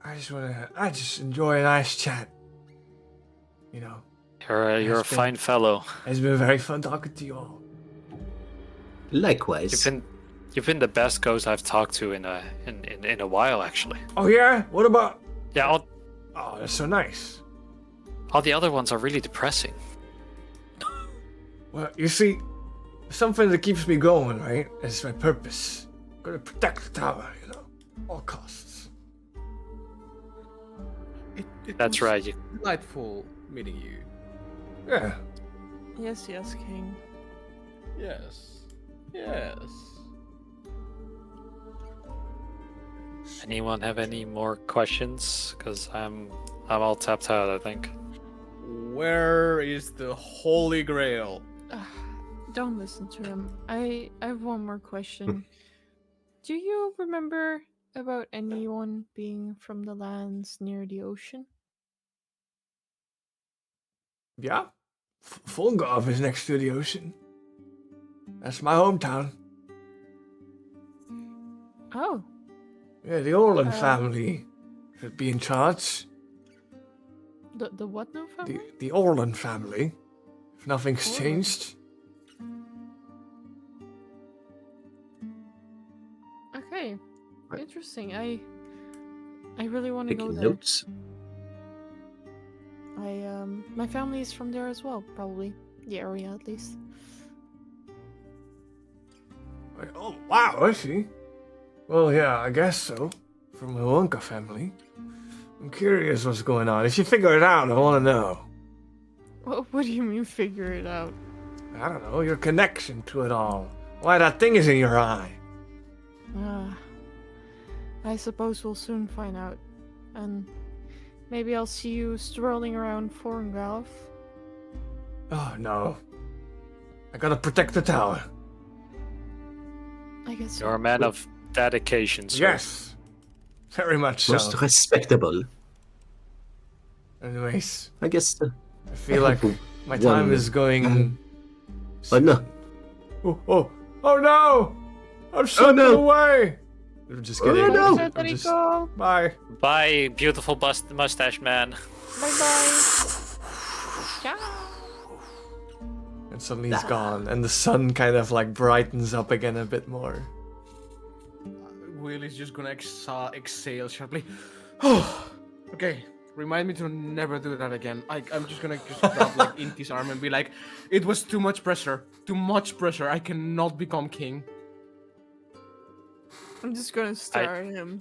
Speaker 1: I just enjoy a nice chat. You know,
Speaker 3: You're a
Speaker 1: Yes,
Speaker 3: fine fellow.
Speaker 1: it's been very fun talking to you all.
Speaker 5: Likewise.
Speaker 3: You've been the best ghost I've talked to in a while, actually.
Speaker 1: Oh yeah? What about?
Speaker 3: Yeah,
Speaker 1: Oh, that's so nice.
Speaker 3: all the other ones are really depressing.
Speaker 1: Well, you see, something that keeps me going, right? Is my purpose. I'm gonna protect the tower, you know, all costs.
Speaker 4: It
Speaker 3: That's
Speaker 4: was
Speaker 3: right. You,
Speaker 4: Delightful meeting you.
Speaker 1: Yeah.
Speaker 7: Yes, yes, King.
Speaker 4: Yes. Yes.
Speaker 3: anyone have any more questions? Because I'm all tapped out, I think.
Speaker 4: Where is the Holy Grail?
Speaker 7: Don't listen to him. I have one more question. Do you remember about anyone being from the lands near the ocean?
Speaker 1: Yeah. Fulgov is next to the ocean. That's my hometown.
Speaker 7: Oh,
Speaker 1: Yeah, the Orland family should be in charge.
Speaker 7: the what now family?
Speaker 1: The Orland family. If nothing's
Speaker 7: Orland.
Speaker 1: changed.
Speaker 7: Okay, interesting. I really want to go
Speaker 5: Taking
Speaker 7: there.
Speaker 5: notes.
Speaker 7: My family is from there as well, probably the area at least.
Speaker 1: Oh, wow, I see. Well, yeah, I guess so. From the Wonka family. I'm curious what's going on. If you figure it out, I want to know.
Speaker 7: What do you mean figure it out?
Speaker 1: I don't know, your connection to it all. Why that thing is in your eye.
Speaker 7: I suppose we'll soon find out. And maybe I'll see you strolling around Forngolf.
Speaker 1: Oh, no. I gotta protect the tower.
Speaker 7: I guess.
Speaker 3: You're a man of dedication, sir.
Speaker 1: Yes. Very much so.
Speaker 5: Most respectable.
Speaker 1: Anyways,
Speaker 5: I guess.
Speaker 1: I feel like my
Speaker 5: One-
Speaker 1: time is going.
Speaker 5: Oh no.
Speaker 1: Oh no! I'm slipping
Speaker 5: no.
Speaker 1: away! I'm just kidding.
Speaker 5: Oh, no.
Speaker 1: I'm just- Bye.
Speaker 3: Bye, beautiful mustache man.
Speaker 7: Bye bye. Ciao.
Speaker 1: And suddenly he's gone, and the sun kind of like brightens up again a bit more.
Speaker 4: Will is just gonna exhale sharply. Okay, remind me to never do that again. I'm just gonna grab like Inti's arm and be like, it was too much pressure. Too much pressure. I cannot become king.
Speaker 7: I'm just gonna stare at him.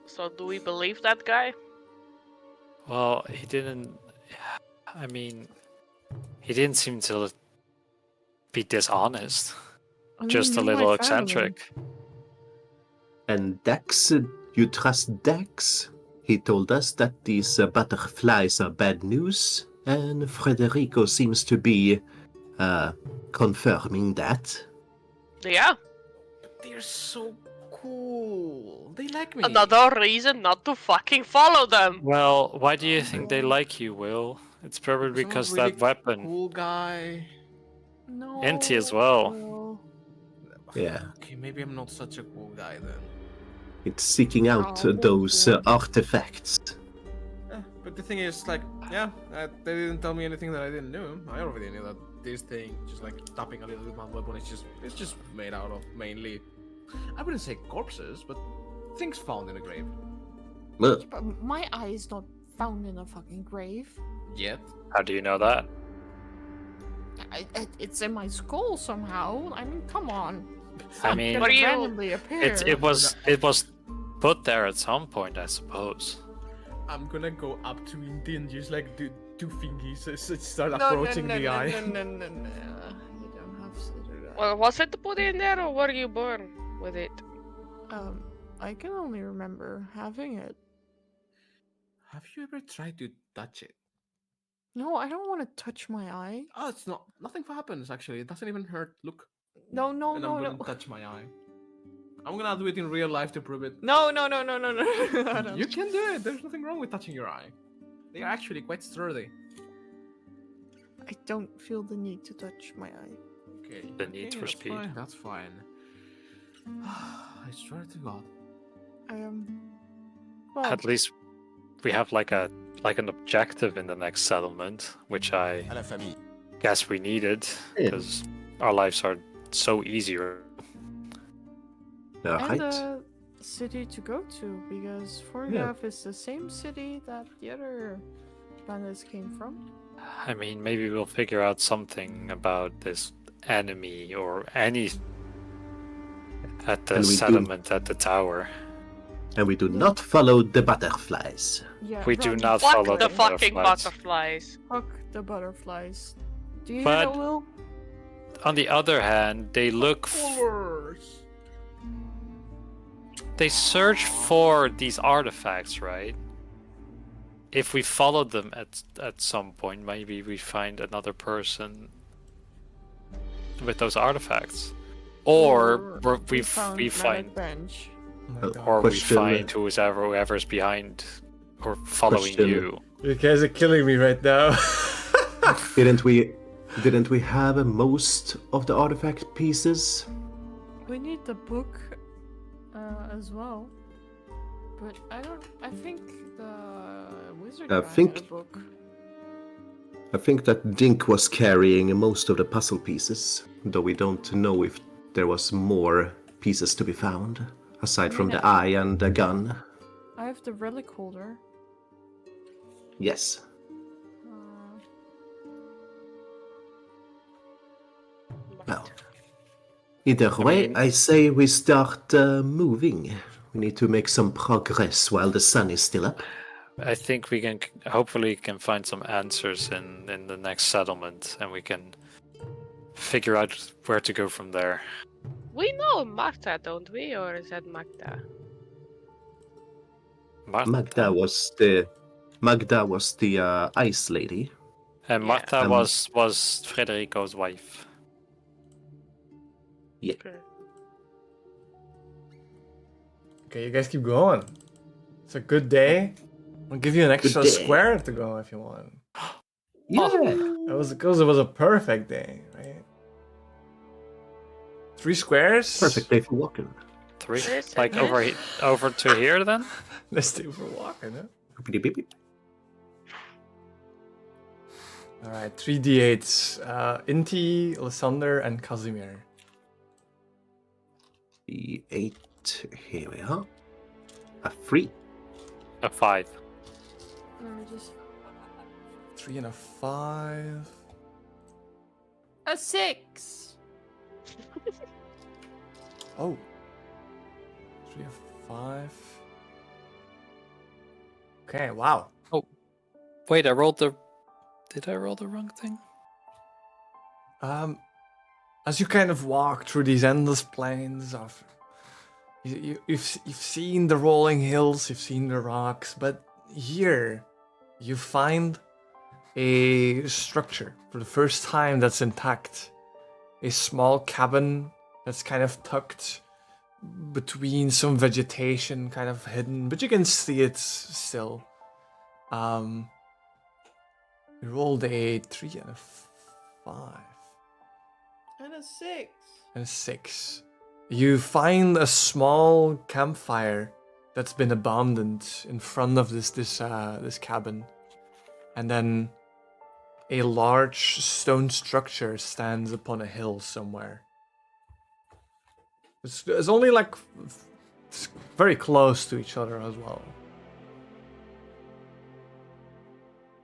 Speaker 2: So do we believe that guy?
Speaker 3: Well, he didn't. I mean, he didn't seem to be dishonest.
Speaker 7: I
Speaker 3: Just a
Speaker 7: mean, you're
Speaker 3: little
Speaker 7: my family.
Speaker 3: eccentric.
Speaker 5: And Dax, you trust Dax? He told us that these butterflies are bad news, and Frederico seems to be confirming that.
Speaker 2: Yeah.
Speaker 4: They're so cool. They like me.
Speaker 2: Another reason not to fucking follow them.
Speaker 3: Well, why do you think they like you, Will? It's probably
Speaker 4: Someone
Speaker 3: because
Speaker 4: really
Speaker 3: that weapon.
Speaker 4: Cool guy.
Speaker 7: No.
Speaker 3: Inti as well.
Speaker 7: no.
Speaker 5: Yeah.
Speaker 4: Okay, maybe I'm not such a cool guy then.
Speaker 5: It's seeking out
Speaker 7: Oh,
Speaker 5: those artifacts.
Speaker 4: But the thing is, like, yeah, they didn't tell me anything that I didn't know. I already knew that this thing, just like tapping a little with my weapon, it's just made out of mainly, I wouldn't say corpses, but things found in a grave.
Speaker 5: Well,
Speaker 7: But my eye is not found in a fucking grave.
Speaker 4: Yet.
Speaker 3: How do you know that?
Speaker 7: It's in my skull somehow. I mean, come on. It's
Speaker 3: I
Speaker 7: not
Speaker 3: mean-
Speaker 7: gonna
Speaker 2: What do you-
Speaker 7: randomly appear.
Speaker 3: It was put there at some point, I suppose.
Speaker 4: I'm gonna go up to Inti and just like do two fingies and start
Speaker 7: No,
Speaker 4: approaching
Speaker 7: no,
Speaker 4: the
Speaker 7: no,
Speaker 4: eye.
Speaker 7: No. You don't have to do that.
Speaker 2: Well, was it put in there or were you born with it?
Speaker 7: I can only remember having it.
Speaker 4: Have you ever tried to touch it?
Speaker 7: No, I don't want to touch my eye.
Speaker 4: Oh, it's not. Nothing happens actually. It doesn't even hurt. Look.
Speaker 7: No,
Speaker 4: and I'm gonna touch my eye. I'm gonna do it in real life to prove it.
Speaker 7: No. I don't.
Speaker 4: You can do it. There's nothing wrong with touching your eye. They are actually quite sturdy.
Speaker 7: I don't feel the need to touch my eye.
Speaker 4: Okay.
Speaker 3: The need for
Speaker 4: that's
Speaker 3: speed.
Speaker 4: Fine, that's fine. I swear to God.
Speaker 7: Well,
Speaker 3: At least we have like an objective in the next settlement, which I guess we needed
Speaker 5: Yeah.
Speaker 3: because our lives are so easier.
Speaker 7: and
Speaker 5: right.
Speaker 7: a city to go to because Forgath is the same city that the other bandits came from.
Speaker 3: I mean, maybe we'll figure out something about this enemy or any at the
Speaker 5: And we do-
Speaker 3: settlement at the tower.
Speaker 5: And we do not follow the butterflies.
Speaker 7: Yeah,
Speaker 3: We do
Speaker 7: run.
Speaker 3: not
Speaker 2: Fuck
Speaker 3: follow
Speaker 2: the
Speaker 3: the
Speaker 2: fucking
Speaker 3: butterflies.
Speaker 2: butterflies.
Speaker 7: Fuck the butterflies. Do you hear
Speaker 3: But-
Speaker 7: that, Will?
Speaker 3: On the other hand, they look. They search for these artifacts, right? If we follow them at some point, maybe we find another person with those artifacts, or we
Speaker 7: Medic
Speaker 3: find,
Speaker 7: bench.
Speaker 1: Oh my God.
Speaker 3: or we
Speaker 5: Question,
Speaker 3: find whoever's behind or following
Speaker 5: Question.
Speaker 3: you.
Speaker 1: You guys are killing me right now.
Speaker 5: Didn't we have most of the artifact pieces?
Speaker 7: We need the book as well. But I think the wizard
Speaker 5: I
Speaker 7: guy
Speaker 5: think-
Speaker 7: had a book.
Speaker 5: I think that Dink was carrying most of the puzzle pieces, though we don't know if there was more pieces to be found, aside from the eye and the gun.
Speaker 7: I have the relic holder.
Speaker 5: Yes.
Speaker 7: Uh,
Speaker 5: Well, either way,
Speaker 3: mean-
Speaker 5: I say we start moving. We need to make some progress while the sun is still up.
Speaker 3: I think we can hopefully can find some answers in the next settlement, and we can figure out where to go from there.
Speaker 2: We know Marta, don't we? Or is that Magda?
Speaker 5: Magda was the ice lady.
Speaker 3: And
Speaker 2: Yeah.
Speaker 3: Martha was Frederico's wife.
Speaker 2: Okay.
Speaker 1: Okay, you guys keep going. It's a good day. I'll give you an extra
Speaker 5: day.
Speaker 1: square to go if you want.
Speaker 5: Yeah.
Speaker 1: It was because it was a perfect day, right? 3 squares.
Speaker 5: Perfect day for walking.
Speaker 3: 3?
Speaker 2: Listen,
Speaker 3: Like over to here then?
Speaker 1: Let's do for walking, huh?
Speaker 5: Beep, beep, beep.
Speaker 1: All right, 3d8s. Inti, Lysander, and Casimir.
Speaker 5: The 8. Here we are. A 3.
Speaker 3: A 5.
Speaker 7: Just
Speaker 1: 3 and a 5.
Speaker 7: a 6.
Speaker 1: Oh. 3 and 5. Okay, wow.
Speaker 3: Wait, did I roll the wrong thing?
Speaker 1: As you kind of walk through these endless plains of, you've seen the rolling hills, you've seen the rocks, but here you find a structure for the first time that's intact. A small cabin that's kind of tucked between some vegetation, kind of hidden, but you can see it still. You rolled a 3 and a 5.
Speaker 7: And a 6.
Speaker 1: And a 6. You find a small campfire that's been abandoned in front of this cabin, and then a large stone structure stands upon a hill somewhere. It's only like it's very close to each other as well.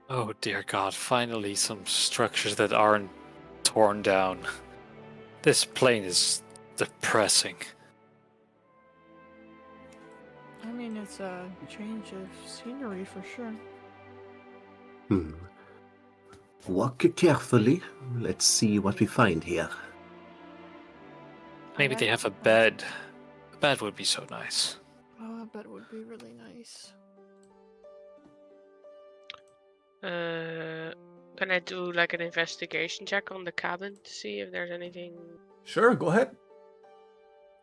Speaker 3: Oh dear God, finally some structures that aren't torn down. This plane is depressing.
Speaker 7: I mean, it's a change of scenery for sure.
Speaker 5: Walk carefully. Let's see what we find here.
Speaker 3: Maybe they have a bed. A bed would be so nice.
Speaker 7: Oh, I bet it would be really nice.
Speaker 2: Can I do like an investigation check on the cabin to see if there's anything?
Speaker 1: Sure, go ahead.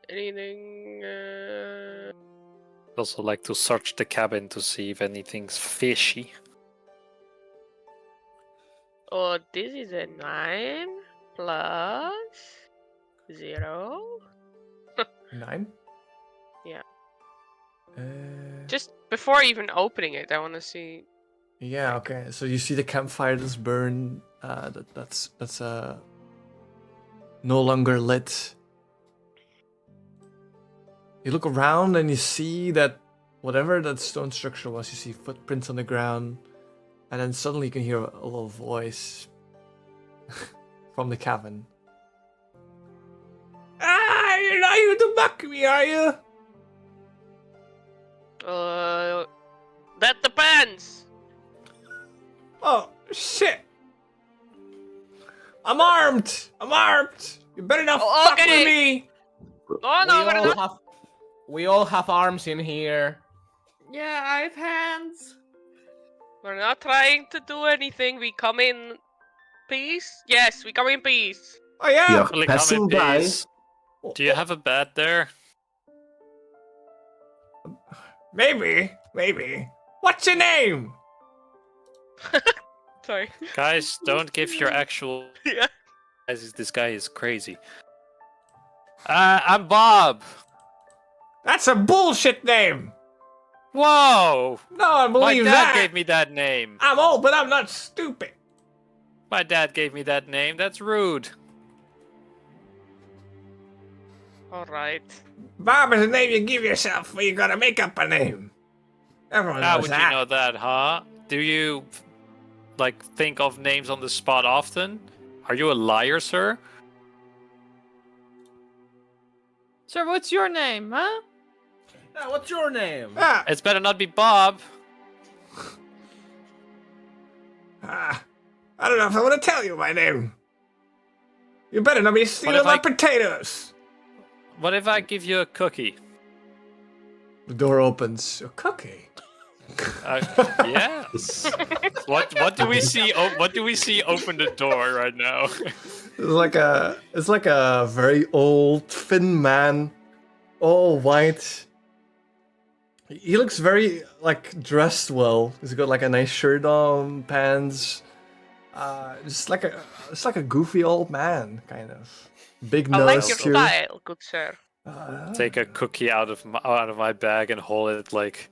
Speaker 2: Anything?
Speaker 3: I'd also like to search the cabin to see if anything's fishy.
Speaker 2: Oh, this is a 9 plus 0.
Speaker 1: 9.
Speaker 2: Yeah.
Speaker 1: Uh,
Speaker 2: Just before even opening it, I want to see.
Speaker 1: Yeah, okay. So you see the campfire that's burned. That's no longer lit. You look around and you see that whatever that stone structure was, you see footprints on the ground, and then suddenly you can hear a little voice from the cabin. Ah, you're not here to mock me, are you?
Speaker 2: That depends.
Speaker 1: Oh, shit. I'm armed. You better not
Speaker 2: Oh,
Speaker 1: fuck
Speaker 2: okay.
Speaker 1: with me.
Speaker 2: Oh no, we're not.
Speaker 4: We all have arms in here.
Speaker 7: Yeah, I have hands.
Speaker 2: We're not trying to do anything. We come in peace. Yes, we come in peace.
Speaker 1: Oh, yeah.
Speaker 5: You're
Speaker 3: Really come in
Speaker 5: passing by.
Speaker 3: peace. Do you have a bed there?
Speaker 1: Maybe. What's your name?
Speaker 2: Sorry.
Speaker 3: Guys, don't give your actual...
Speaker 2: Yeah.
Speaker 3: This guy is crazy. I'm Bob.
Speaker 1: That's a bullshit name.
Speaker 3: Whoa!
Speaker 1: No one
Speaker 3: My
Speaker 1: believes
Speaker 3: dad
Speaker 1: that.
Speaker 3: gave me that name.
Speaker 1: I'm old, but I'm not stupid.
Speaker 3: My dad gave me that name. That's rude.
Speaker 2: All right.
Speaker 1: Bob is a name you give yourself when you gotta make up a name. Everyone
Speaker 3: How
Speaker 1: knows
Speaker 3: would
Speaker 1: that.
Speaker 3: you know that, huh? Do you, like, think of names on the spot often? Are you a liar, sir?
Speaker 7: Sir, what's your name, huh?
Speaker 4: Yeah, what's your name?
Speaker 1: Ah,
Speaker 3: It's better not be Bob.
Speaker 1: I don't know if I want to tell you my name. You better not be stealing
Speaker 3: if
Speaker 1: my
Speaker 3: I-
Speaker 1: potatoes.
Speaker 3: What if I give you a cookie?
Speaker 1: The door opens. A cookie.
Speaker 3: Yes. What do we see? What do we see open the door right now?
Speaker 1: It's like a very old, thin man, all white. He looks very like dressed well. He's got like a nice shirt on, pants. It's like a goofy old man, kind of. Big
Speaker 2: I
Speaker 1: nose
Speaker 2: like your
Speaker 1: too.
Speaker 2: style, good sir.
Speaker 3: Take a cookie out of my bag and hold it like,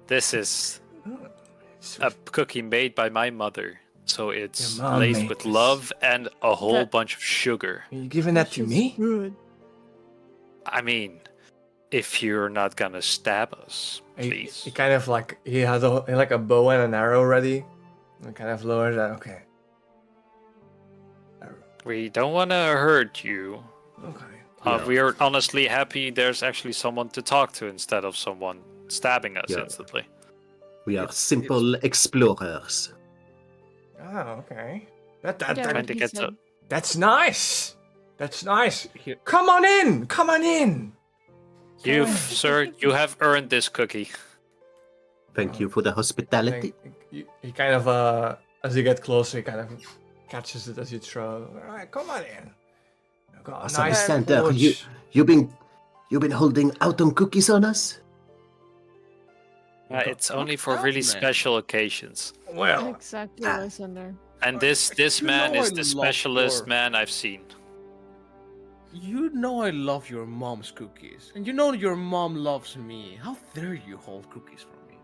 Speaker 3: this is a cookie made by my mother. So it's
Speaker 1: Your mom
Speaker 3: laced
Speaker 1: made
Speaker 3: with
Speaker 1: this.
Speaker 3: love and a whole
Speaker 7: That-
Speaker 3: bunch of sugar.
Speaker 1: Are you giving that to me?
Speaker 7: Good.
Speaker 3: I mean, if you're not gonna stab us, please.
Speaker 1: He kind of like he has a bow and an arrow ready, and kind of lowers that. Okay.
Speaker 3: We don't want to hurt you.
Speaker 1: Okay.
Speaker 5: Yeah.
Speaker 3: We are honestly happy there's actually someone to talk to instead of someone stabbing us
Speaker 5: Yeah.
Speaker 3: instantly.
Speaker 5: We are simple explorers.
Speaker 1: Oh, okay.
Speaker 7: Yeah,
Speaker 3: Trying
Speaker 7: what
Speaker 3: to
Speaker 7: he
Speaker 3: get
Speaker 7: said.
Speaker 3: to.
Speaker 1: That's nice. That's nice.
Speaker 4: Here,
Speaker 1: Come on in. Come on in.
Speaker 3: You, sir, you have earned this cookie.
Speaker 5: Thank you for the
Speaker 1: I
Speaker 5: hospitality.
Speaker 1: think he kind of as you get closer, he kind of catches it as you throw. All right, come on in. I've got a
Speaker 5: As
Speaker 1: nice
Speaker 5: I understand,
Speaker 1: porch.
Speaker 5: you've been holding out on cookies on us.
Speaker 3: It's only for
Speaker 4: out,
Speaker 3: really
Speaker 4: man.
Speaker 3: special occasions.
Speaker 1: Well,
Speaker 7: Exactly, Lysander.
Speaker 3: And this
Speaker 4: You
Speaker 3: man
Speaker 4: know
Speaker 3: is
Speaker 4: I
Speaker 3: the
Speaker 4: love
Speaker 3: specialist
Speaker 4: your-
Speaker 3: man I've seen.
Speaker 4: You know I love your mom's cookies, and you know your mom loves me. How dare you hold cookies from me?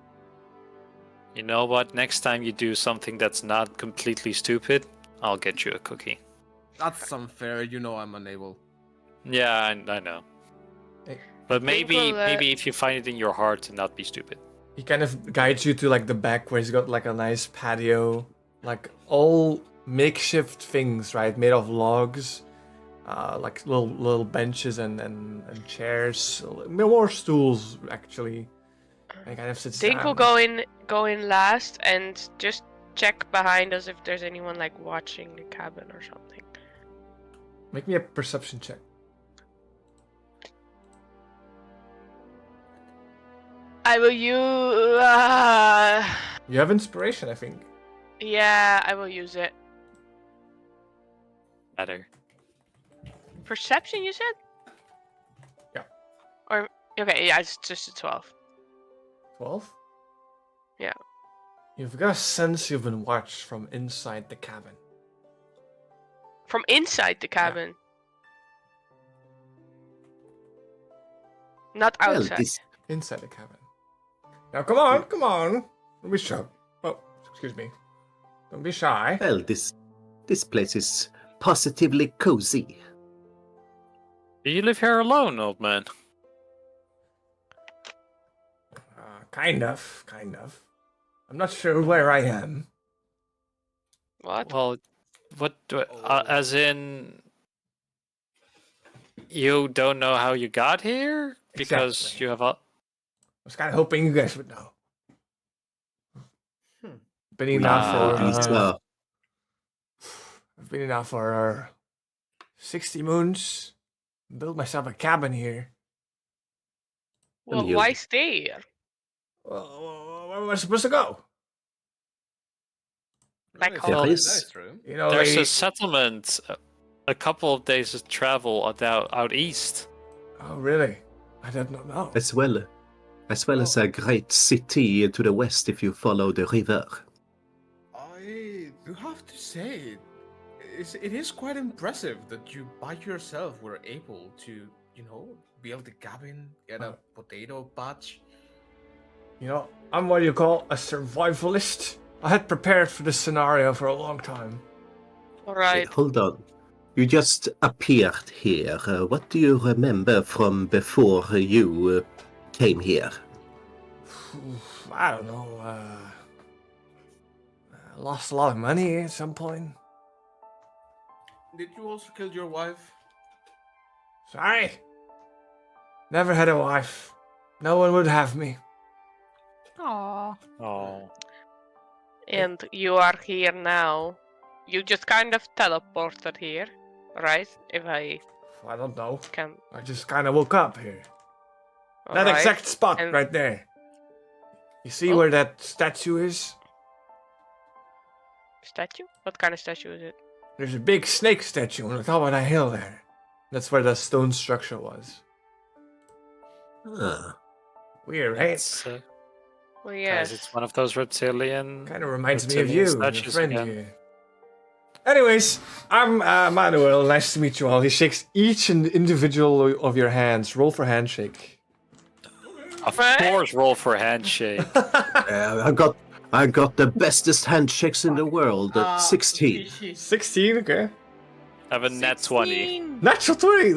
Speaker 3: You know what? Next time you do something that's not completely stupid, I'll get you a cookie.
Speaker 4: That's unfair. You know I'm unable.
Speaker 3: Yeah, I know.
Speaker 1: Hey,
Speaker 3: But
Speaker 2: think
Speaker 3: maybe
Speaker 2: we'll,
Speaker 3: if you find it in your heart to not be stupid.
Speaker 1: he kind of guides you to like the back where he's got like a nice patio, like all makeshift things, right, made of logs, like little benches and chairs, more stools actually. And he kind of sits
Speaker 2: Think
Speaker 1: down.
Speaker 2: we'll go in last and just check behind us if there's anyone like watching the cabin or something.
Speaker 1: Make me a perception check.
Speaker 2: I will use.
Speaker 1: You have inspiration, I think.
Speaker 2: Yeah, I will use it.
Speaker 3: Matter.
Speaker 2: Perception, you said?
Speaker 1: Yeah.
Speaker 2: Or okay, yeah, it's just a 12.
Speaker 1: 12?
Speaker 2: Yeah.
Speaker 1: You've got a sense you've been watched from inside the cabin.
Speaker 2: From inside the cabin. Not
Speaker 5: Well,
Speaker 2: outside.
Speaker 1: Inside the cabin. Now, come on. Don't be shy. Oh, excuse me. Don't be shy.
Speaker 5: Well, this place is positively cozy.
Speaker 3: Do you live here alone, old man?
Speaker 1: Kind of. I'm not sure where I am.
Speaker 2: What?
Speaker 3: Well, what? As in, you don't know how you got here because
Speaker 1: Exactly.
Speaker 3: you have a.
Speaker 1: I was kind of hoping you guys would know. Been in now for
Speaker 5: These,
Speaker 1: I've been in now for 60 moons. Built myself a cabin here.
Speaker 2: Well,
Speaker 5: you-
Speaker 2: why stay here?
Speaker 1: Well, where am I supposed to go?
Speaker 2: Back
Speaker 4: Nice.
Speaker 2: home.
Speaker 5: There
Speaker 4: That
Speaker 5: is.
Speaker 4: true.
Speaker 1: You know,
Speaker 3: There's
Speaker 1: lady-
Speaker 3: a settlement a couple of days of travel out east.
Speaker 1: Oh, really? I did not know.
Speaker 5: as well as a great city to the west if you follow the river.
Speaker 4: I do have to say, it is quite impressive that you by yourself were able to, build a cabin, get a potato patch.
Speaker 1: You know, I'm what you call a survivalist. I had prepared for this scenario for a long time.
Speaker 5: Wait,
Speaker 2: Alright.
Speaker 5: hold on. You just appeared here. What do you remember from before you came here?
Speaker 1: I don't know. I lost a lot of money at some point.
Speaker 4: Did you also kill your wife?
Speaker 1: Sorry. Never had a wife. No one would have me.
Speaker 7: Aww.
Speaker 3: Oh.
Speaker 2: And you are here now. You just kind of teleported here, right? If I
Speaker 1: I don't know.
Speaker 2: can.
Speaker 1: I just kind of woke up here. That
Speaker 2: Alright.
Speaker 1: exact spot
Speaker 2: and-
Speaker 1: right there. You see
Speaker 2: Oh.
Speaker 1: where that statue is?
Speaker 2: Statue? What kind of statue is it?
Speaker 1: There's a big snake statue on the top of that hill there. That's where the stone structure was.
Speaker 5: Ah,
Speaker 1: Weird, right?
Speaker 3: It's,
Speaker 2: Well,
Speaker 3: guys,
Speaker 2: yes.
Speaker 3: it's one of those reptilian.
Speaker 1: Kind of reminds me of
Speaker 3: reptilian
Speaker 1: you, your
Speaker 3: statues
Speaker 1: friend
Speaker 3: again.
Speaker 1: here. Anyways, I'm Manuel. Nice to meet you all. He shakes each and individual of your hands. Roll for handshake.
Speaker 3: Of
Speaker 2: Right?
Speaker 3: course, roll for handshake.
Speaker 5: I got the bestest handshakes in the world at 16.
Speaker 4: Fishy.
Speaker 1: 16, okay.
Speaker 3: Have a net 20.
Speaker 1: Natural 20.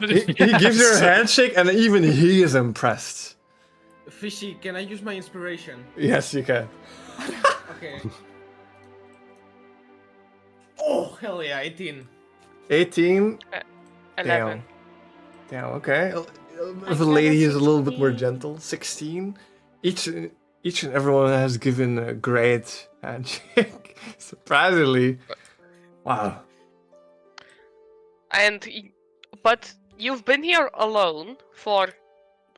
Speaker 1: He gives you a
Speaker 3: Yes.
Speaker 1: handshake, and even he is impressed.
Speaker 4: Fishy, can I use my inspiration?
Speaker 1: Yes, you can.
Speaker 4: Okay. Oh, hell yeah, 18.
Speaker 1: 18.
Speaker 2: 11.
Speaker 1: Damn, okay. If a
Speaker 7: got a
Speaker 1: lady is a little bit more
Speaker 7: 16.
Speaker 1: gentle, 16. Each and everyone has given a great handshake. Surprisingly. Wow.
Speaker 2: But you've been here alone for,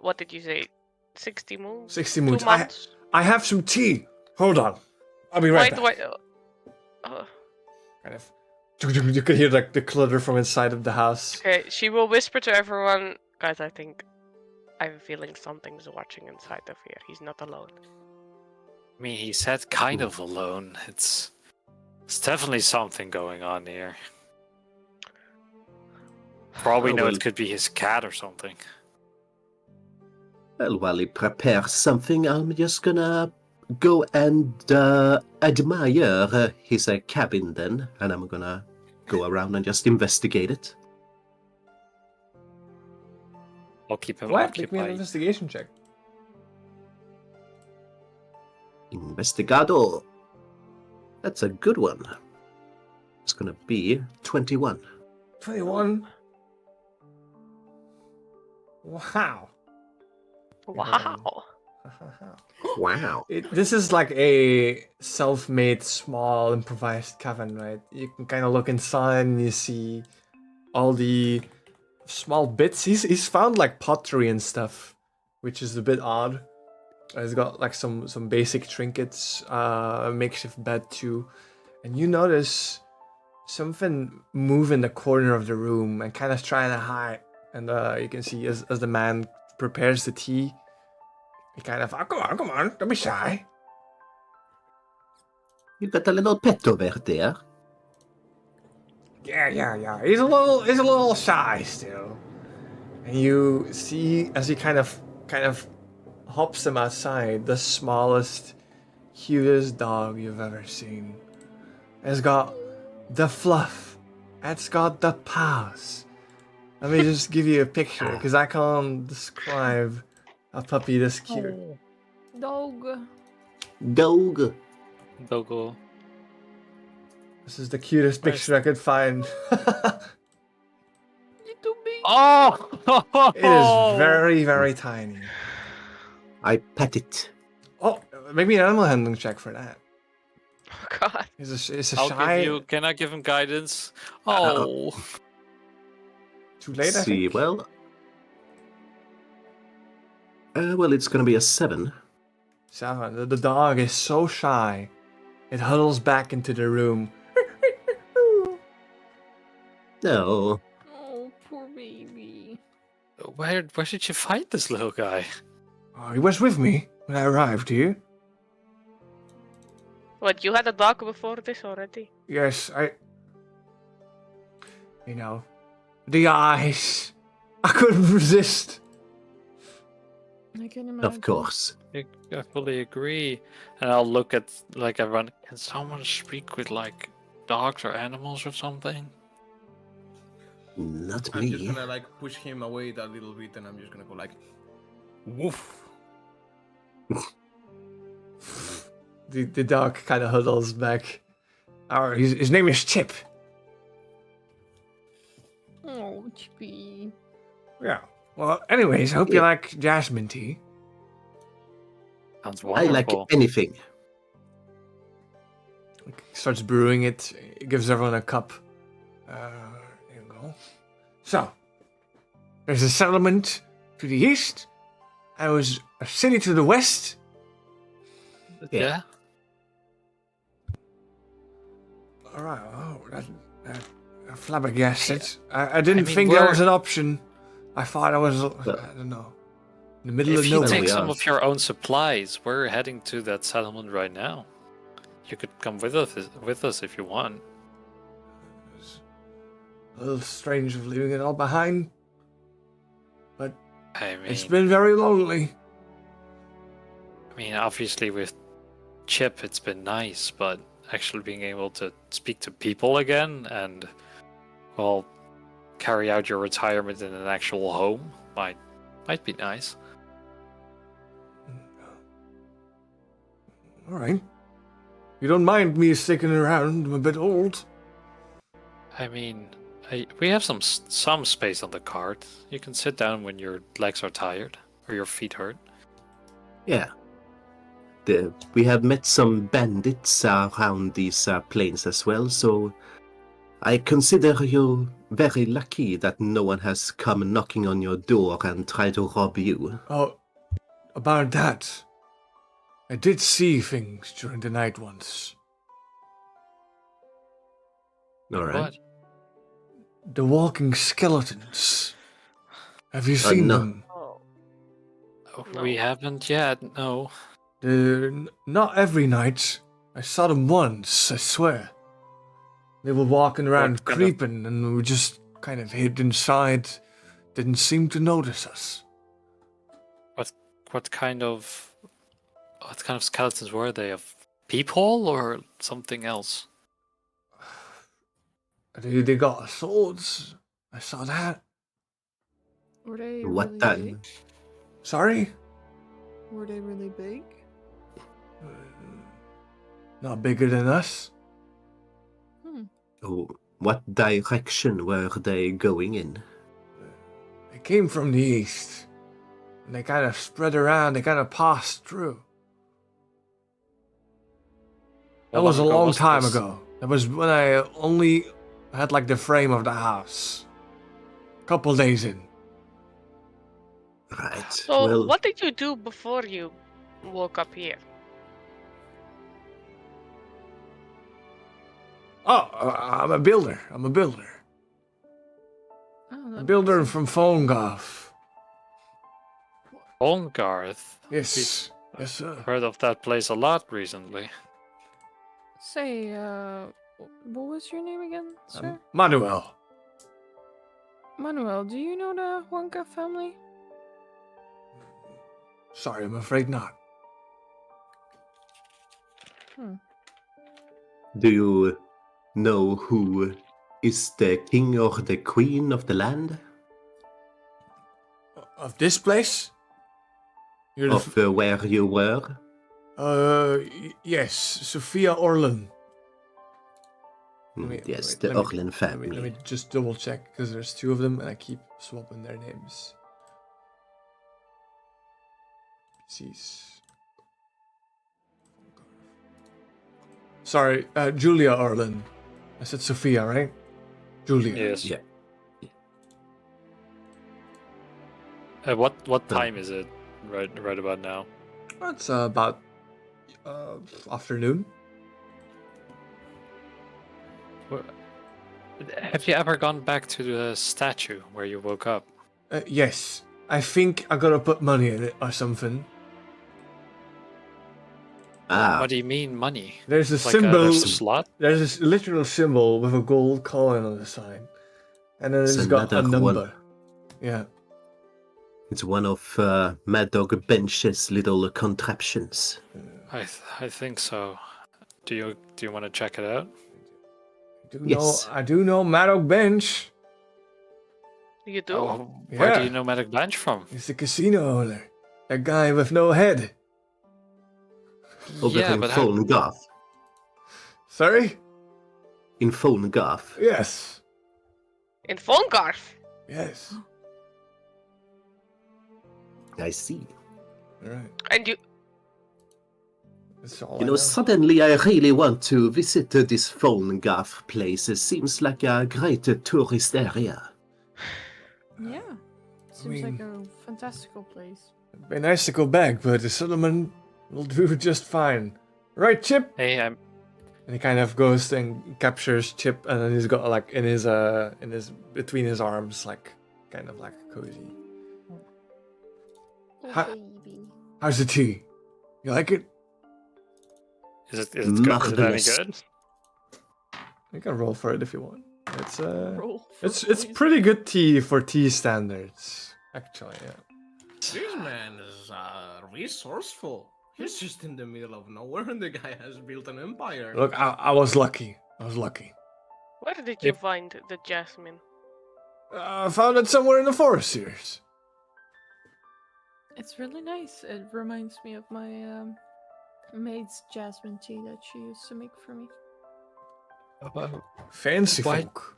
Speaker 2: what did you say, 60 moons?
Speaker 1: 60
Speaker 2: 2
Speaker 1: moons.
Speaker 2: months?
Speaker 1: I have some tea. Hold on. I'll be right
Speaker 2: Why
Speaker 1: back.
Speaker 2: do I...
Speaker 1: Kind of. You could hear like the clutter from inside of the house.
Speaker 2: Okay, she will whisper to everyone, guys, I think I have a feeling something's watching inside of here. He's not alone.
Speaker 3: I mean, he said kind of alone. It's definitely something going on here. For all we
Speaker 5: Oh,
Speaker 3: know,
Speaker 5: well.
Speaker 3: it could be his cat or something.
Speaker 5: Well, while he prepares something, I'm just gonna go and admire his cabin then, and I'm gonna go around and just investigate it.
Speaker 3: I'll keep him
Speaker 1: What? Make me an
Speaker 3: occupied.
Speaker 1: investigation check.
Speaker 5: Investigado. That's a good one. It's gonna be 21.
Speaker 1: 21. Wow.
Speaker 2: Wow.
Speaker 5: Wow.
Speaker 1: This is like a self-made, small, improvised cabin, right? You can kind of look inside and you see all the small bits. He's found like pottery and stuff, which is a bit odd. He's got like some basic trinkets, a makeshift bed too, and you notice something move in the corner of the room and kind of trying to hide. And you can see as the man prepares the tea, he kind of, oh, come on, don't be shy.
Speaker 5: You got a little pet over there.
Speaker 1: Yeah. He's a little shy still. And you see as he kind of hops him outside, the smallest, cutest dog you've ever seen. It's got the fluff. It's got the paws. Let me just give you a picture, because I can't describe a puppy this cute.
Speaker 7: Dog.
Speaker 5: Dog.
Speaker 3: Dogo.
Speaker 1: This is the cutest
Speaker 3: Where's-
Speaker 1: picture I could find.
Speaker 7: Little big.
Speaker 3: Oh!
Speaker 1: It is very, very tiny.
Speaker 5: I pet it.
Speaker 1: Oh, maybe an animal handling check for that.
Speaker 2: Oh god.
Speaker 1: It's a
Speaker 3: I'll
Speaker 1: shy.
Speaker 3: give you. Can I give him guidance? Oh.
Speaker 1: Too late, I
Speaker 5: See,
Speaker 1: think.
Speaker 5: well, it's gonna be a 7.
Speaker 1: 7. The dog is so shy. It huddles back into the room.
Speaker 5: No,
Speaker 7: Oh, poor baby.
Speaker 3: Where did you find this little guy?
Speaker 1: Oh, he was with me when I arrived here.
Speaker 2: What, you had a dog before this already?
Speaker 1: Yes, You know, the eyes. I couldn't resist.
Speaker 7: I can imagine.
Speaker 5: of course.
Speaker 3: I fully agree. And I'll look at like everyone. Can someone speak with like dogs or animals or something?
Speaker 5: Not
Speaker 4: I'm just
Speaker 5: me.
Speaker 4: gonna like push him away a little bit, and I'm just gonna go like, woof.
Speaker 1: The dog kind of huddles back. His name is Chip.
Speaker 7: Oh, Chippy.
Speaker 1: Yeah. Well, anyways, I hope you like jasmine tea.
Speaker 3: Sounds
Speaker 5: I like
Speaker 3: wonderful.
Speaker 5: anything.
Speaker 1: He starts brewing it. He gives everyone a cup. There you go. So, there's a settlement to the east. And there was a city to the west.
Speaker 3: Yeah.
Speaker 1: Alright, oh, that flabbergasted. I didn't
Speaker 3: mean,
Speaker 1: think that
Speaker 3: we're-
Speaker 1: was an option. I thought I was, I don't know, in the middle
Speaker 3: If
Speaker 1: of
Speaker 3: you
Speaker 1: nowhere.
Speaker 3: take
Speaker 5: we
Speaker 3: some
Speaker 5: are.
Speaker 3: of your own supplies, we're heading to that settlement right now. You could come with us if you want.
Speaker 1: A little strange of leaving it all behind. But
Speaker 3: I mean,
Speaker 1: it's been very lonely.
Speaker 3: obviously with Chip, it's been nice, but actually being able to speak to people again and, well, carry out your retirement in an actual home might be nice.
Speaker 1: Alright. You don't mind me sticking around? I'm a bit old.
Speaker 3: I mean, we have some space on the cart. You can sit down when your legs are tired or your feet hurt.
Speaker 5: Yeah. We have met some bandits around these plains as well, so I consider you very lucky that no one has come knocking on your door and tried to rob you.
Speaker 1: Oh, about that. I did see things during the night once.
Speaker 5: All right.
Speaker 3: What?
Speaker 1: The walking skeletons. Have you seen
Speaker 5: no.
Speaker 1: them?
Speaker 2: Oh.
Speaker 3: We haven't yet, no.
Speaker 1: Not every night. I saw them once, I swear. They were walking around
Speaker 3: What kind of-
Speaker 1: creeping and we just kind of hid inside. Didn't seem to notice us.
Speaker 3: What kind of skeletons were they? Of people or something else?
Speaker 1: They got swords. I saw that.
Speaker 7: Were they
Speaker 5: What
Speaker 7: really
Speaker 5: time?
Speaker 7: big?
Speaker 1: Sorry?
Speaker 7: Were they really big?
Speaker 1: Not bigger than us.
Speaker 5: Oh, what direction were they going in?
Speaker 1: They came from the east. And they kind of spread around. They kind of passed through. That
Speaker 3: How
Speaker 1: was a
Speaker 3: long ago
Speaker 1: long
Speaker 3: was
Speaker 1: time
Speaker 3: this?
Speaker 1: ago. That was when I only had like the frame of the house. Couple days in.
Speaker 5: Right.
Speaker 2: So,
Speaker 5: well,
Speaker 2: what did you do before you woke up here?
Speaker 1: Oh, I'm a builder. I'm a builder.
Speaker 7: Oh,
Speaker 1: A
Speaker 7: that
Speaker 1: builder
Speaker 7: makes
Speaker 1: from Phonegolf.
Speaker 3: Ongarth.
Speaker 1: Yes. Yes, sir.
Speaker 3: Heard of that place a lot recently.
Speaker 7: Say, what was your name again, sir?
Speaker 1: Manuel.
Speaker 7: Manuel, do you know the Huanca family?
Speaker 1: Sorry, I'm afraid not.
Speaker 5: do you know who is the king or the queen of the land?
Speaker 1: Of this place? You're the
Speaker 5: Of where you were?
Speaker 1: yes, Sophia Orlan.
Speaker 5: Yes,
Speaker 1: wait,
Speaker 5: the
Speaker 1: let me-
Speaker 5: Orlin
Speaker 1: Let
Speaker 5: family.
Speaker 1: me just double check because there's two of them and I keep swapping their names. Jeez. Sorry, Julia Orlan. I said Sophia, right? Julia.
Speaker 3: Yes.
Speaker 5: Yeah.
Speaker 3: What time is it? Right about now.
Speaker 1: It's about afternoon.
Speaker 3: Have you ever gone back to the statue where you woke up?
Speaker 1: Yes, I think I gotta put money in it or something.
Speaker 5: Ah,
Speaker 3: What do you mean money?
Speaker 1: There's a
Speaker 3: Like
Speaker 1: symbol.
Speaker 3: there's a slot?
Speaker 1: There's this literal symbol with a gold coin on the side, and then
Speaker 5: It's
Speaker 1: it's got a
Speaker 5: another one.
Speaker 1: number. Yeah.
Speaker 5: it's one of Mad Dog Bench's little contraptions.
Speaker 3: I think so. Do you want to check it out?
Speaker 5: Yes.
Speaker 1: I do know Maddock Bench.
Speaker 2: You do?
Speaker 3: Oh, where
Speaker 1: Yeah.
Speaker 3: do you know Medic Blanche from?
Speaker 1: He's the casino owner. That guy with no head.
Speaker 5: Over
Speaker 3: Yeah,
Speaker 5: in
Speaker 3: but how,
Speaker 5: Phonegolf.
Speaker 1: Sorry?
Speaker 5: In Phonegolf.
Speaker 1: Yes.
Speaker 2: In Vongarth?
Speaker 1: Yes.
Speaker 5: I see.
Speaker 1: Alright.
Speaker 2: And you...
Speaker 1: That's all
Speaker 5: You
Speaker 1: I
Speaker 5: know, suddenly I really want to visit this Phonegolf place. It seems like a great tourist area.
Speaker 7: Yeah. Seems like
Speaker 1: mean-
Speaker 7: a fantastical place.
Speaker 1: It'd be nice to go back, but the settlement will do just fine. Right, Chip?
Speaker 3: Hey, I'm.
Speaker 1: And he kind of goes and captures Chip, and then he's got like in his between his arms, like kind of like cozy.
Speaker 8: Oh,
Speaker 1: Ha-
Speaker 8: baby.
Speaker 1: How's the tea? You like it?
Speaker 3: Is it good? Is it any
Speaker 5: Marvelous.
Speaker 3: good?
Speaker 1: You can roll for it if you want. It's
Speaker 7: Roll for
Speaker 1: it's
Speaker 7: poison.
Speaker 1: pretty good tea for tea standards, actually. Yeah.
Speaker 4: This man is resourceful. He's just in the middle of nowhere, and the guy has built an empire.
Speaker 1: Look, I was lucky. I was lucky.
Speaker 2: Where did you
Speaker 3: Yep.
Speaker 2: find the jasmine?
Speaker 1: I found it somewhere in the forest here.
Speaker 7: It's really nice. It reminds me of my maid's jasmine tea that she used to make for me.
Speaker 1: Fancy
Speaker 3: Why-
Speaker 1: folk.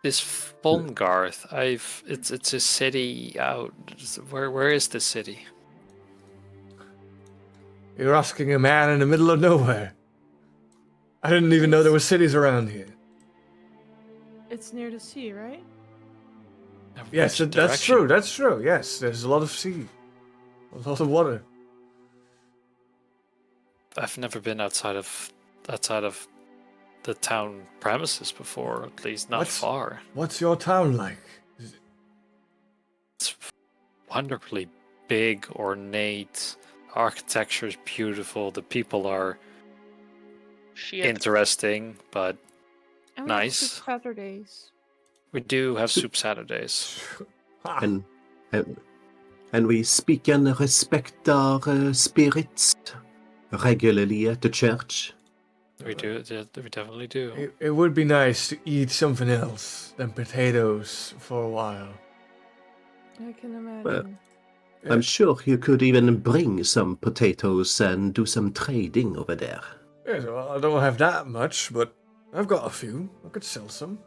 Speaker 3: This Fongarth, it's a city out. Where is this city?
Speaker 1: You're asking a man in the middle of nowhere. I didn't even know there were cities around here.
Speaker 7: It's near the sea, right?
Speaker 1: Yes,
Speaker 3: Which
Speaker 1: that's
Speaker 3: direction?
Speaker 1: true. That's true. Yes, there's a lot of sea, a lot of water.
Speaker 3: I've never been outside of the town premises before, at least not
Speaker 1: What's-
Speaker 3: far.
Speaker 1: What's your town like?
Speaker 3: It's wonderfully big, ornate. Architecture is beautiful. The people are
Speaker 2: Shit.
Speaker 3: interesting, but
Speaker 7: And we have
Speaker 3: Nice.
Speaker 7: soup Saturdays.
Speaker 3: we do have soup Saturdays.
Speaker 1: Ha,
Speaker 5: And, and we speak and respect our spirits regularly at the church.
Speaker 3: We do. We definitely do.
Speaker 1: it would be nice to eat something else than potatoes for a while.
Speaker 7: I can imagine.
Speaker 1: Yeah.
Speaker 5: I'm sure you could even bring some potatoes and do some trading over there.
Speaker 1: Yes, well, I don't have that much, but I've got a few. I could sell some.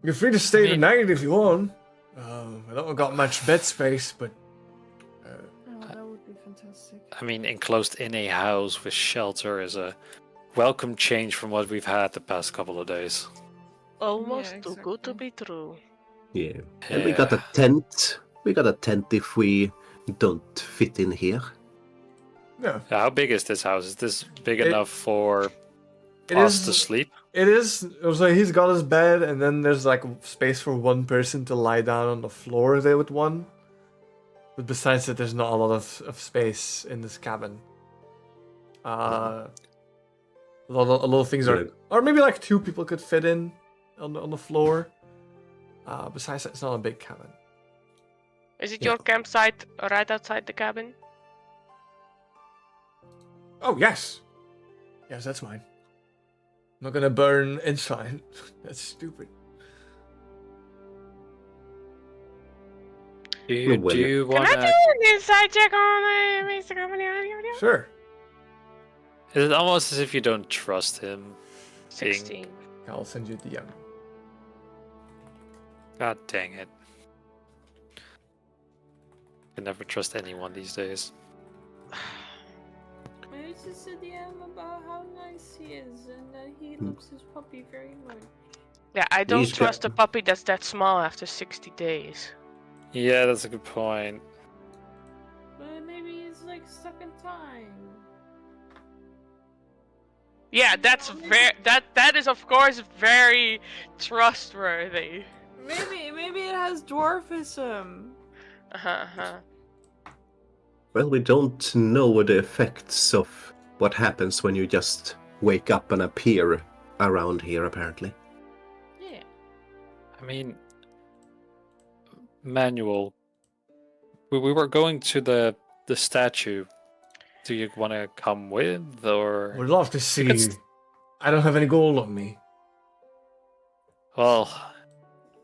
Speaker 1: You're free to stay the
Speaker 3: mean-
Speaker 1: night if you want. I don't got much bed space, but
Speaker 7: Oh, that would be fantastic.
Speaker 3: I mean, enclosed in a house with shelter is a welcome change from what we've had the past couple of days.
Speaker 2: Almost
Speaker 7: Yeah,
Speaker 2: too good to
Speaker 7: exactly.
Speaker 2: be true.
Speaker 5: Yeah. And we got a
Speaker 3: Yeah.
Speaker 5: tent. We got a tent if we don't fit in here.
Speaker 1: no.
Speaker 3: How big is this house? Is this big
Speaker 1: It-
Speaker 3: enough for
Speaker 1: It
Speaker 3: us
Speaker 1: is.
Speaker 3: to sleep?
Speaker 1: It is. So he's got his bed, and then there's like space for one person to lie down on the floor there with one. But besides that, there's not a lot of space in this cabin. A lot of things are,
Speaker 5: Yeah.
Speaker 1: or maybe like two people could fit in on the floor. Besides that, it's not a big cabin.
Speaker 2: Is it
Speaker 5: Yeah.
Speaker 2: your campsite right outside the cabin?
Speaker 1: Oh yes, yes, that's mine. I'm not gonna burn inside. That's stupid.
Speaker 3: Do you,
Speaker 5: Well,
Speaker 3: do you
Speaker 2: Can
Speaker 3: want
Speaker 2: I do
Speaker 3: to?
Speaker 2: an inside check on Mr. Company?
Speaker 1: Sure.
Speaker 3: It's almost as if you don't trust him.
Speaker 2: 16.
Speaker 1: I'll send you DM.
Speaker 3: God dang it! Can never trust anyone these days.
Speaker 7: Maybe it's just a DM about how nice he is and that he loves his puppy very much.
Speaker 2: Yeah, I don't
Speaker 5: He's got-
Speaker 2: trust a puppy that's that small after 60 days.
Speaker 3: Yeah, that's a good point.
Speaker 7: But maybe he's like stuck in time.
Speaker 2: Yeah, that's very that is of course very trustworthy.
Speaker 7: Maybe it has dwarfism.
Speaker 2: Uh-huh.
Speaker 5: Well, we don't know the effects of what happens when you just wake up and appear around here, apparently.
Speaker 7: Yeah.
Speaker 3: I mean, Manuel, we were going to the statue. Do you want to come with, or?
Speaker 1: Would love to see
Speaker 3: It's-
Speaker 1: you. I don't have any gold on me.
Speaker 3: Well,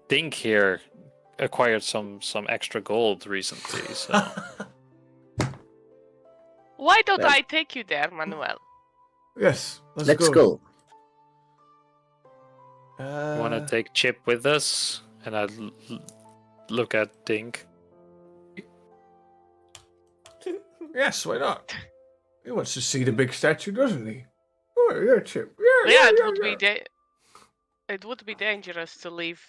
Speaker 3: Dink here acquired some extra gold recently, so
Speaker 2: Why don't
Speaker 5: Well-
Speaker 2: I take you there, Manuel?
Speaker 1: Yes,
Speaker 5: Let's go.
Speaker 3: you want to take Chip with us? And I look at Dink.
Speaker 1: Yes, why not? He wants to see the big statue, doesn't he? Oh, yeah, Chip.
Speaker 2: Yeah, it would be dangerous to leave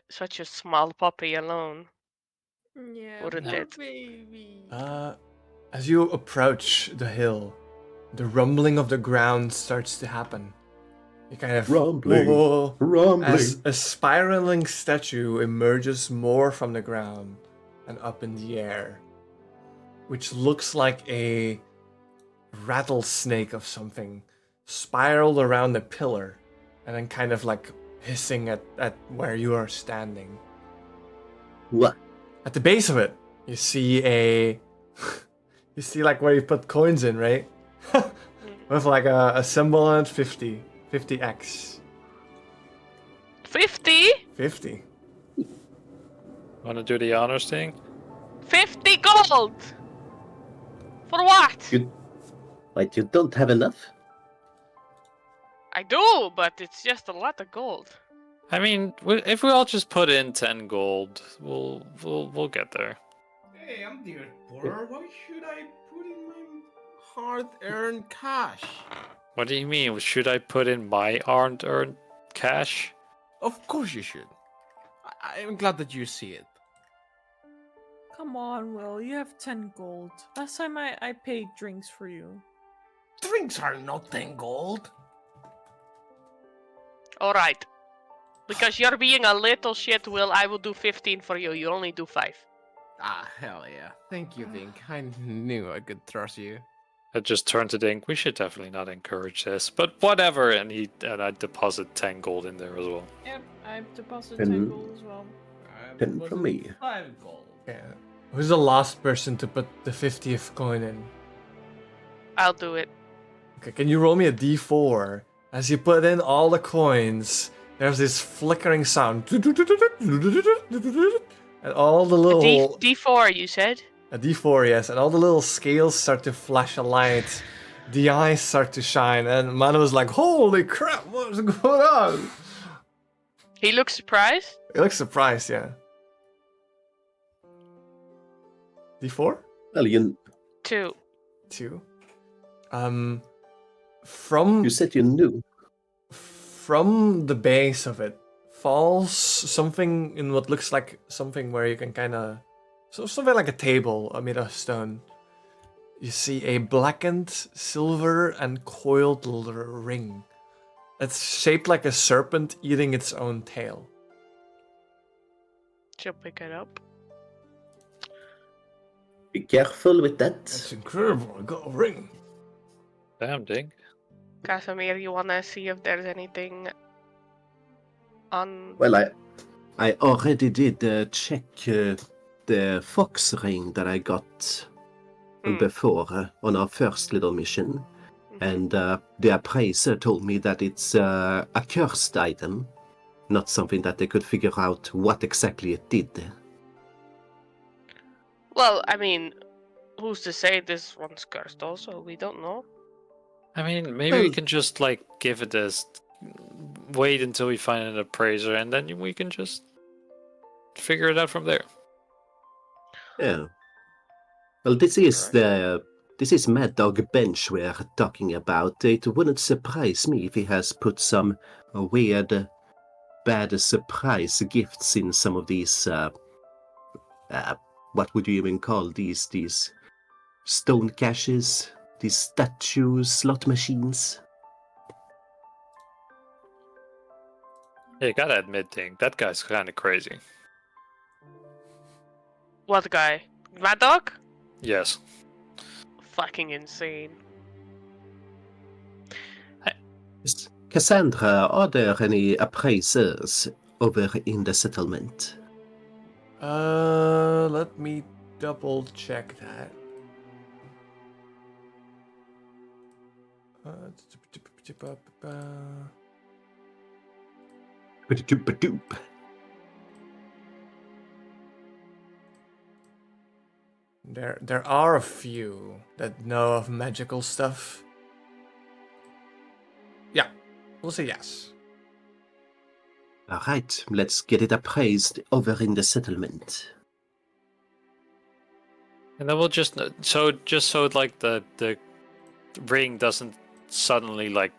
Speaker 2: such a small puppy alone.
Speaker 7: Yeah,
Speaker 2: Wouldn't
Speaker 7: poor
Speaker 2: it?
Speaker 7: baby.
Speaker 1: As you approach the hill, the rumbling of the ground starts to happen. You kind of
Speaker 5: Rumbling.
Speaker 1: whoa,
Speaker 5: Rumbling.
Speaker 1: as a spiraling statue emerges more from the ground and up in the air, which looks like a rattlesnake of something, spiraled around the pillar, and then kind of like hissing at where you are standing.
Speaker 5: What?
Speaker 1: At the base of it, you see a you see like where you put coins in, right? With like a symbol on it, 50x.
Speaker 2: 50?
Speaker 1: 50.
Speaker 3: Want to do the honors thing?
Speaker 2: 50 gold! For what?
Speaker 5: Wait, you don't have enough?
Speaker 2: I do, but it's just a lot of gold.
Speaker 3: I mean, if we all just put in 10 gold, we'll get there.
Speaker 4: Hey, I'm dirt poor. Why should I put in my hard-earned cash?
Speaker 3: What do you mean? Should I put in my hard-earned cash?
Speaker 4: Of course you should. I'm glad that you see it.
Speaker 7: Come on, Will. You have 10 gold. Last time I paid drinks for you.
Speaker 4: Drinks are not 10 gold.
Speaker 2: Alright. Because you're being a little shit, Will, I will do 15 for you. You only do 5.
Speaker 4: Ah, hell yeah. Thank you, Dink. I knew I could trust you.
Speaker 3: I just turned to Dink. We should definitely not encourage this, but whatever. And I deposit 10 gold in there as well.
Speaker 7: Yep, I've deposited
Speaker 5: 10
Speaker 7: 10 gold as well.
Speaker 5: 10 from me.
Speaker 4: 5 gold.
Speaker 1: Yeah. Who's the last person to put the 50th coin in?
Speaker 2: I'll do it.
Speaker 1: Okay, can you roll me a d4? As you put in all the coins, there's this flickering sound. And all the little...
Speaker 2: D4, you said?
Speaker 1: A d4, yes. And all the little scales start to flash a light. The eyes start to shine. And Mano's like, holy crap, what's going on?
Speaker 2: He looks surprised.
Speaker 1: He looks surprised, yeah. d4?
Speaker 5: Well,
Speaker 2: 2.
Speaker 1: 2. From
Speaker 5: you said you knew.
Speaker 1: from the base of it falls something in what looks like something where you can kind of something like a table made of stone. You see a blackened silver and coiled ring. It's shaped like a serpent eating its own tail.
Speaker 2: She'll pick it up.
Speaker 5: Be careful with
Speaker 1: That's
Speaker 5: that.
Speaker 1: incredible. I got a ring.
Speaker 3: Damn, Dink.
Speaker 2: Casimir, you wanna see if there's anything on...
Speaker 5: Well, I already did check the fox ring that I got before on our first little mission. And the appraiser told me that it's a cursed item, not something that they could figure out what exactly it did.
Speaker 2: Well, I mean, who's to say this one's cursed also? We don't know.
Speaker 3: I mean, maybe we
Speaker 5: Well-
Speaker 3: can just like give it this. Wait until we find an appraiser, and then we can just figure it out from there.
Speaker 5: Yeah. Well, this is Mad Dog Bench we're talking about. It wouldn't surprise me if he has put some weird, bad surprise gifts in some of these. What would you even call these? These stone caches, these statues, slot machines.
Speaker 3: Yeah, you gotta admit, Dink, that guy's kind of crazy.
Speaker 2: What guy? Mad Dog?
Speaker 3: Yes.
Speaker 2: Fucking insane.
Speaker 5: Cassandra, are there any appraisers over in the settlement?
Speaker 1: Let me double check that.
Speaker 5: Ba-doop-ba-doop.
Speaker 1: There are a few that know of magical stuff. Yeah, we'll say yes.
Speaker 5: All right, let's get it appraised over in the settlement.
Speaker 3: And then we'll just so like the ring doesn't suddenly like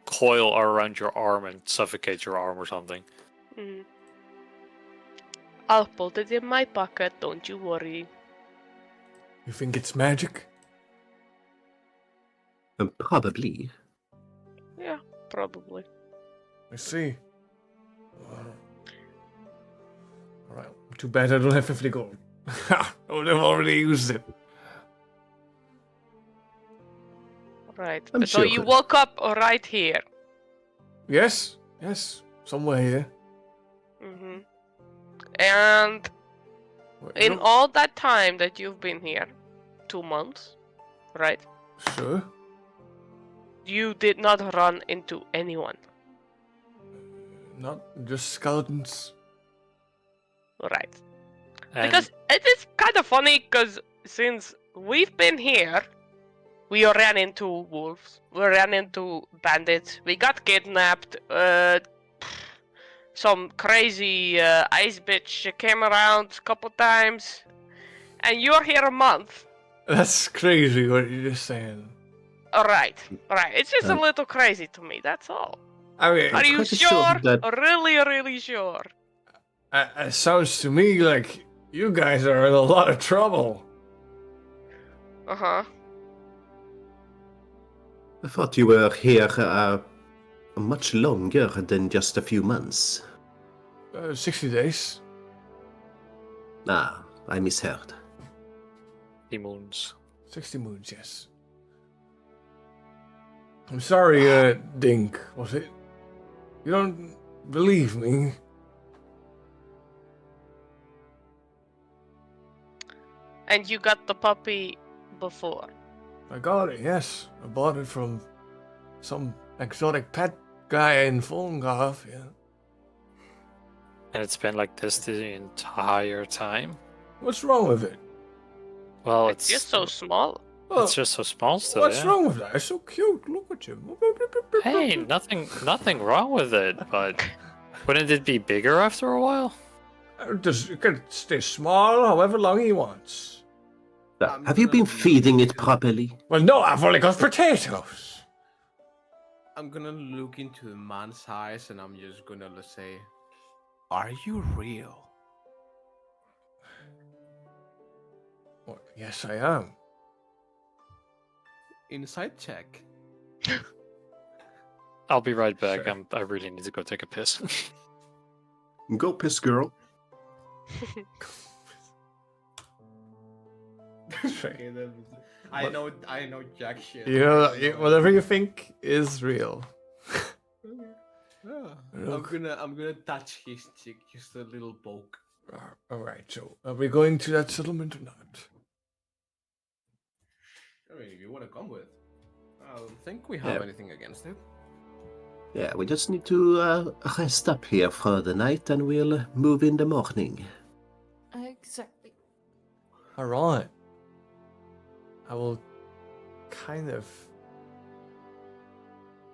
Speaker 3: coil around your arm and suffocate your arm or something.
Speaker 2: Mm. I'll put it in my pocket, don't you worry.
Speaker 1: You think it's magic?
Speaker 5: Probably.
Speaker 2: Yeah, probably.
Speaker 1: I see. Alright, too bad I don't have 50 gold. I would have already used it.
Speaker 2: Right.
Speaker 5: I'm
Speaker 2: So you
Speaker 5: sure.
Speaker 2: woke up right here.
Speaker 1: Yes, somewhere here.
Speaker 2: Mm-hmm. And
Speaker 1: What,
Speaker 2: in
Speaker 1: you-
Speaker 2: all that time that you've been here, 2 months, right?
Speaker 1: Sure.
Speaker 2: You did not run into anyone,
Speaker 1: Not just skeletons.
Speaker 2: right?
Speaker 3: And
Speaker 2: Because it is kind of funny because since we've been here, we ran into wolves, we ran into bandits, we got kidnapped, some crazy ice bitch came around a couple times, and you're here a month.
Speaker 1: That's crazy what you're just saying.
Speaker 2: Alright, it's just a
Speaker 5: Um,
Speaker 2: little crazy to me, that's all.
Speaker 1: I mean,
Speaker 2: Are you
Speaker 5: pretty
Speaker 2: sure?
Speaker 5: sure that-
Speaker 2: Really sure?
Speaker 1: it sounds to me like you guys are in a lot of trouble.
Speaker 2: Uh-huh.
Speaker 5: I thought you were here much longer than just a few months.
Speaker 1: 60 days.
Speaker 5: Ah, I misheard.
Speaker 3: the moons.
Speaker 1: 60 moons, yes. I'm sorry, Dink, was it? You don't believe me?
Speaker 2: And you got the puppy before.
Speaker 1: I got it, yes. I bought it from some exotic pet guy in Fulngolf, yeah.
Speaker 3: And it's been like this the entire time.
Speaker 1: What's wrong with it?
Speaker 3: Well,
Speaker 2: It's just so small.
Speaker 1: Oh,
Speaker 3: it's just so small still.
Speaker 1: what's
Speaker 3: yeah?
Speaker 1: wrong with that? It's so cute. Look at you.
Speaker 3: Hey, nothing wrong with it, but wouldn't it be bigger after a while?
Speaker 1: Just, you can stay small however long he wants.
Speaker 5: Have you been feeding it properly?
Speaker 1: Well, no, I've only got potatoes.
Speaker 4: I'm gonna look into the man's eyes and I'm just gonna say, "Are you real?"
Speaker 1: Well, yes, I am.
Speaker 4: Inside check.
Speaker 3: I'll be right back.
Speaker 1: Sure.
Speaker 3: I really need to go take a piss.
Speaker 5: Go piss, girl.
Speaker 4: Okay, then I know jack shit.
Speaker 1: You know, whatever you think is real.
Speaker 4: Yeah.
Speaker 1: Look.
Speaker 4: I'm gonna touch his cheek, just a little poke.
Speaker 1: Alright, so are we going to that settlement or not?
Speaker 4: I mean, if you want to come with, I don't think we have
Speaker 5: Yeah.
Speaker 4: anything against it.
Speaker 5: Yeah, we just need to rest up here for the night and we'll move in the morning.
Speaker 7: Exactly.
Speaker 1: Alright. I will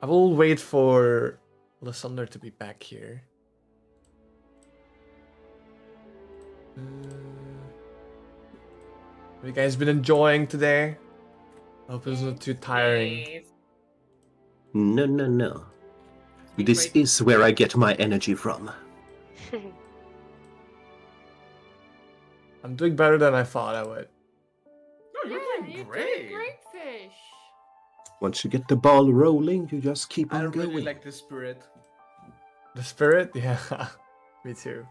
Speaker 1: I will wait for Lysander to be back here. Have you guys been enjoying today? I hope it's not too tiring.
Speaker 5: No. This is where I get my energy from.
Speaker 1: I'm doing better than I thought I would.
Speaker 4: No, you're
Speaker 7: Yeah,
Speaker 4: doing
Speaker 7: you're
Speaker 4: great.
Speaker 7: doing great, fish.
Speaker 5: Once you get the ball rolling, you just keep
Speaker 4: I
Speaker 5: on
Speaker 4: really
Speaker 5: going.
Speaker 4: like the spirit.
Speaker 1: The spirit? Yeah, me too.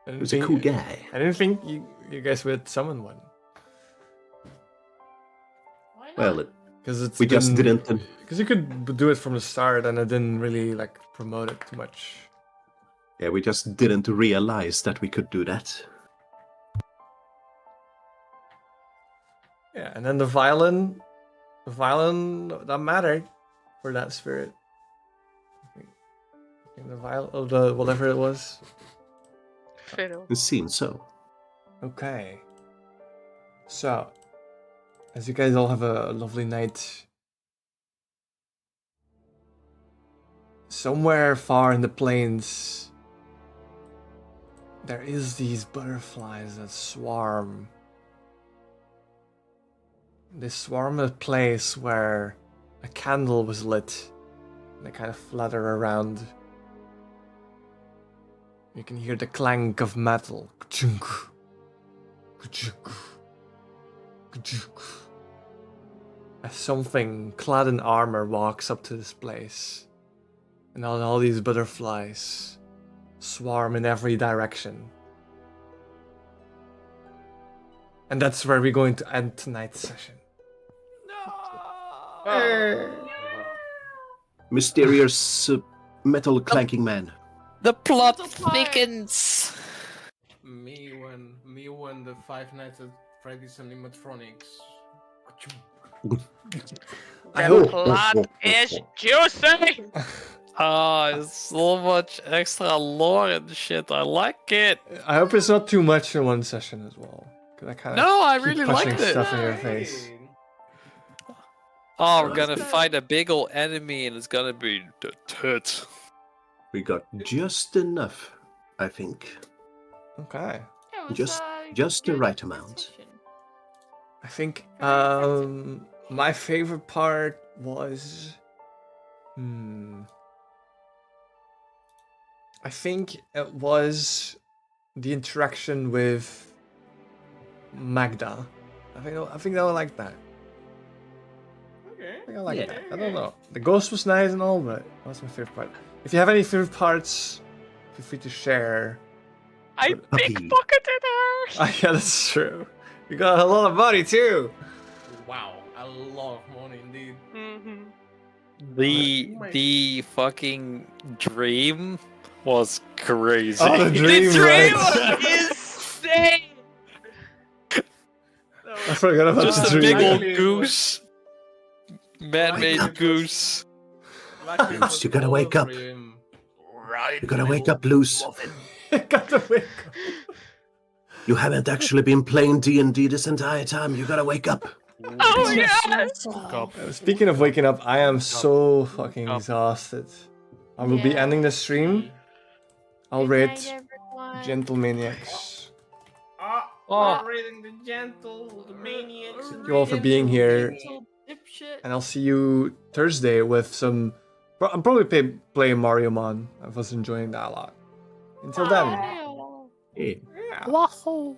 Speaker 1: I didn't
Speaker 5: He's a
Speaker 1: think-
Speaker 5: cool guy.
Speaker 1: I didn't think you guys would summon one.
Speaker 7: Why not?
Speaker 5: Well,
Speaker 1: Because it's
Speaker 5: we just didn't.
Speaker 1: Because you could do it from the start, and I didn't really like promote it too much.
Speaker 5: Yeah, we just didn't realize that we could do that.
Speaker 1: Yeah, and then the violin that mattered for that spirit. I think the violin, or the whatever it was.
Speaker 2: Fiddle.
Speaker 5: It seems so.
Speaker 1: Okay. So, as you guys all have a lovely night, somewhere far in the plains, there is these butterflies that swarm. They swarm a place where a candle was lit, and they kind of flutter around. You can hear the clank of metal. Ka-chunk, ka-chunk, As something clad in armor walks up to this place. And all these butterflies swarm in every direction. And that's where we're going to end tonight's session.
Speaker 5: Mysterious metal clanking man.
Speaker 9: The plot thickens.
Speaker 4: Me when the Five Nights at Freddy's animatronics.
Speaker 1: I
Speaker 2: The
Speaker 1: hope.
Speaker 2: plot is juicy!
Speaker 9: It's so much extra lore and shit. I like it.
Speaker 1: I hope it's not too much in one session as well. 'Cause I kind of
Speaker 9: No, I
Speaker 1: keep
Speaker 9: really
Speaker 1: pushing
Speaker 9: liked it.
Speaker 1: stuff in your face.
Speaker 9: Oh, we're gonna fight a big old enemy and it's gonna be the tits.
Speaker 5: We got just enough, I think.
Speaker 1: Okay.
Speaker 8: Yeah, it was,
Speaker 5: Just the
Speaker 8: good
Speaker 5: right amount.
Speaker 8: session.
Speaker 1: I think
Speaker 8: Very impressive.
Speaker 1: my favorite part was I think it was the interaction with Magda. I think I would like that.
Speaker 4: Okay.
Speaker 1: I think I like that. I don't know. The ghost was nice and all, but that was my favorite part. If you have any favorite parts, feel free to share.
Speaker 2: I
Speaker 5: Puppy.
Speaker 2: pickpocketed her!
Speaker 1: Yeah, that's true. You got a lot of money too.
Speaker 4: Wow, a lot of money indeed.
Speaker 2: Mhm.
Speaker 9: The fucking dream was crazy.
Speaker 1: Oh, the dream,
Speaker 2: The dream
Speaker 1: right?
Speaker 2: was insane!
Speaker 1: I forgot about
Speaker 9: Just
Speaker 1: the
Speaker 9: a
Speaker 1: dream.
Speaker 9: big old
Speaker 4: Exactly.
Speaker 9: goose. Man-made goose.
Speaker 4: Luckily, it
Speaker 5: Luce,
Speaker 4: was
Speaker 5: you gotta
Speaker 4: all
Speaker 5: wake
Speaker 4: a
Speaker 5: up.
Speaker 4: dream.
Speaker 6: Right.
Speaker 5: You gotta wake up, Luce.
Speaker 1: Got the wake up.
Speaker 5: You haven't actually been playing D&D this entire time. You gotta wake up.
Speaker 2: Oh yeah!
Speaker 1: Speaking of waking up, I am so fucking exhausted. I will be
Speaker 8: Yeah.
Speaker 1: ending the stream. I'll
Speaker 8: Good
Speaker 1: rate
Speaker 8: night, everyone.
Speaker 1: Gentle Maniacs.
Speaker 4: Oh, reading the gentle, the maniacs.
Speaker 1: Thank you all for being here,
Speaker 8: Gentle dipshit.
Speaker 1: and I'll see you Thursday with some. I'm probably playing Mario Mon. I was enjoying that a lot. Until then,
Speaker 5: Hey,
Speaker 9: Wahoo!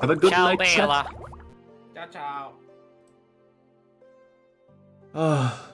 Speaker 5: have a good
Speaker 9: Ciao,
Speaker 5: night, chat.
Speaker 9: Bella.
Speaker 4: Ciao, ciao.
Speaker 1: ah,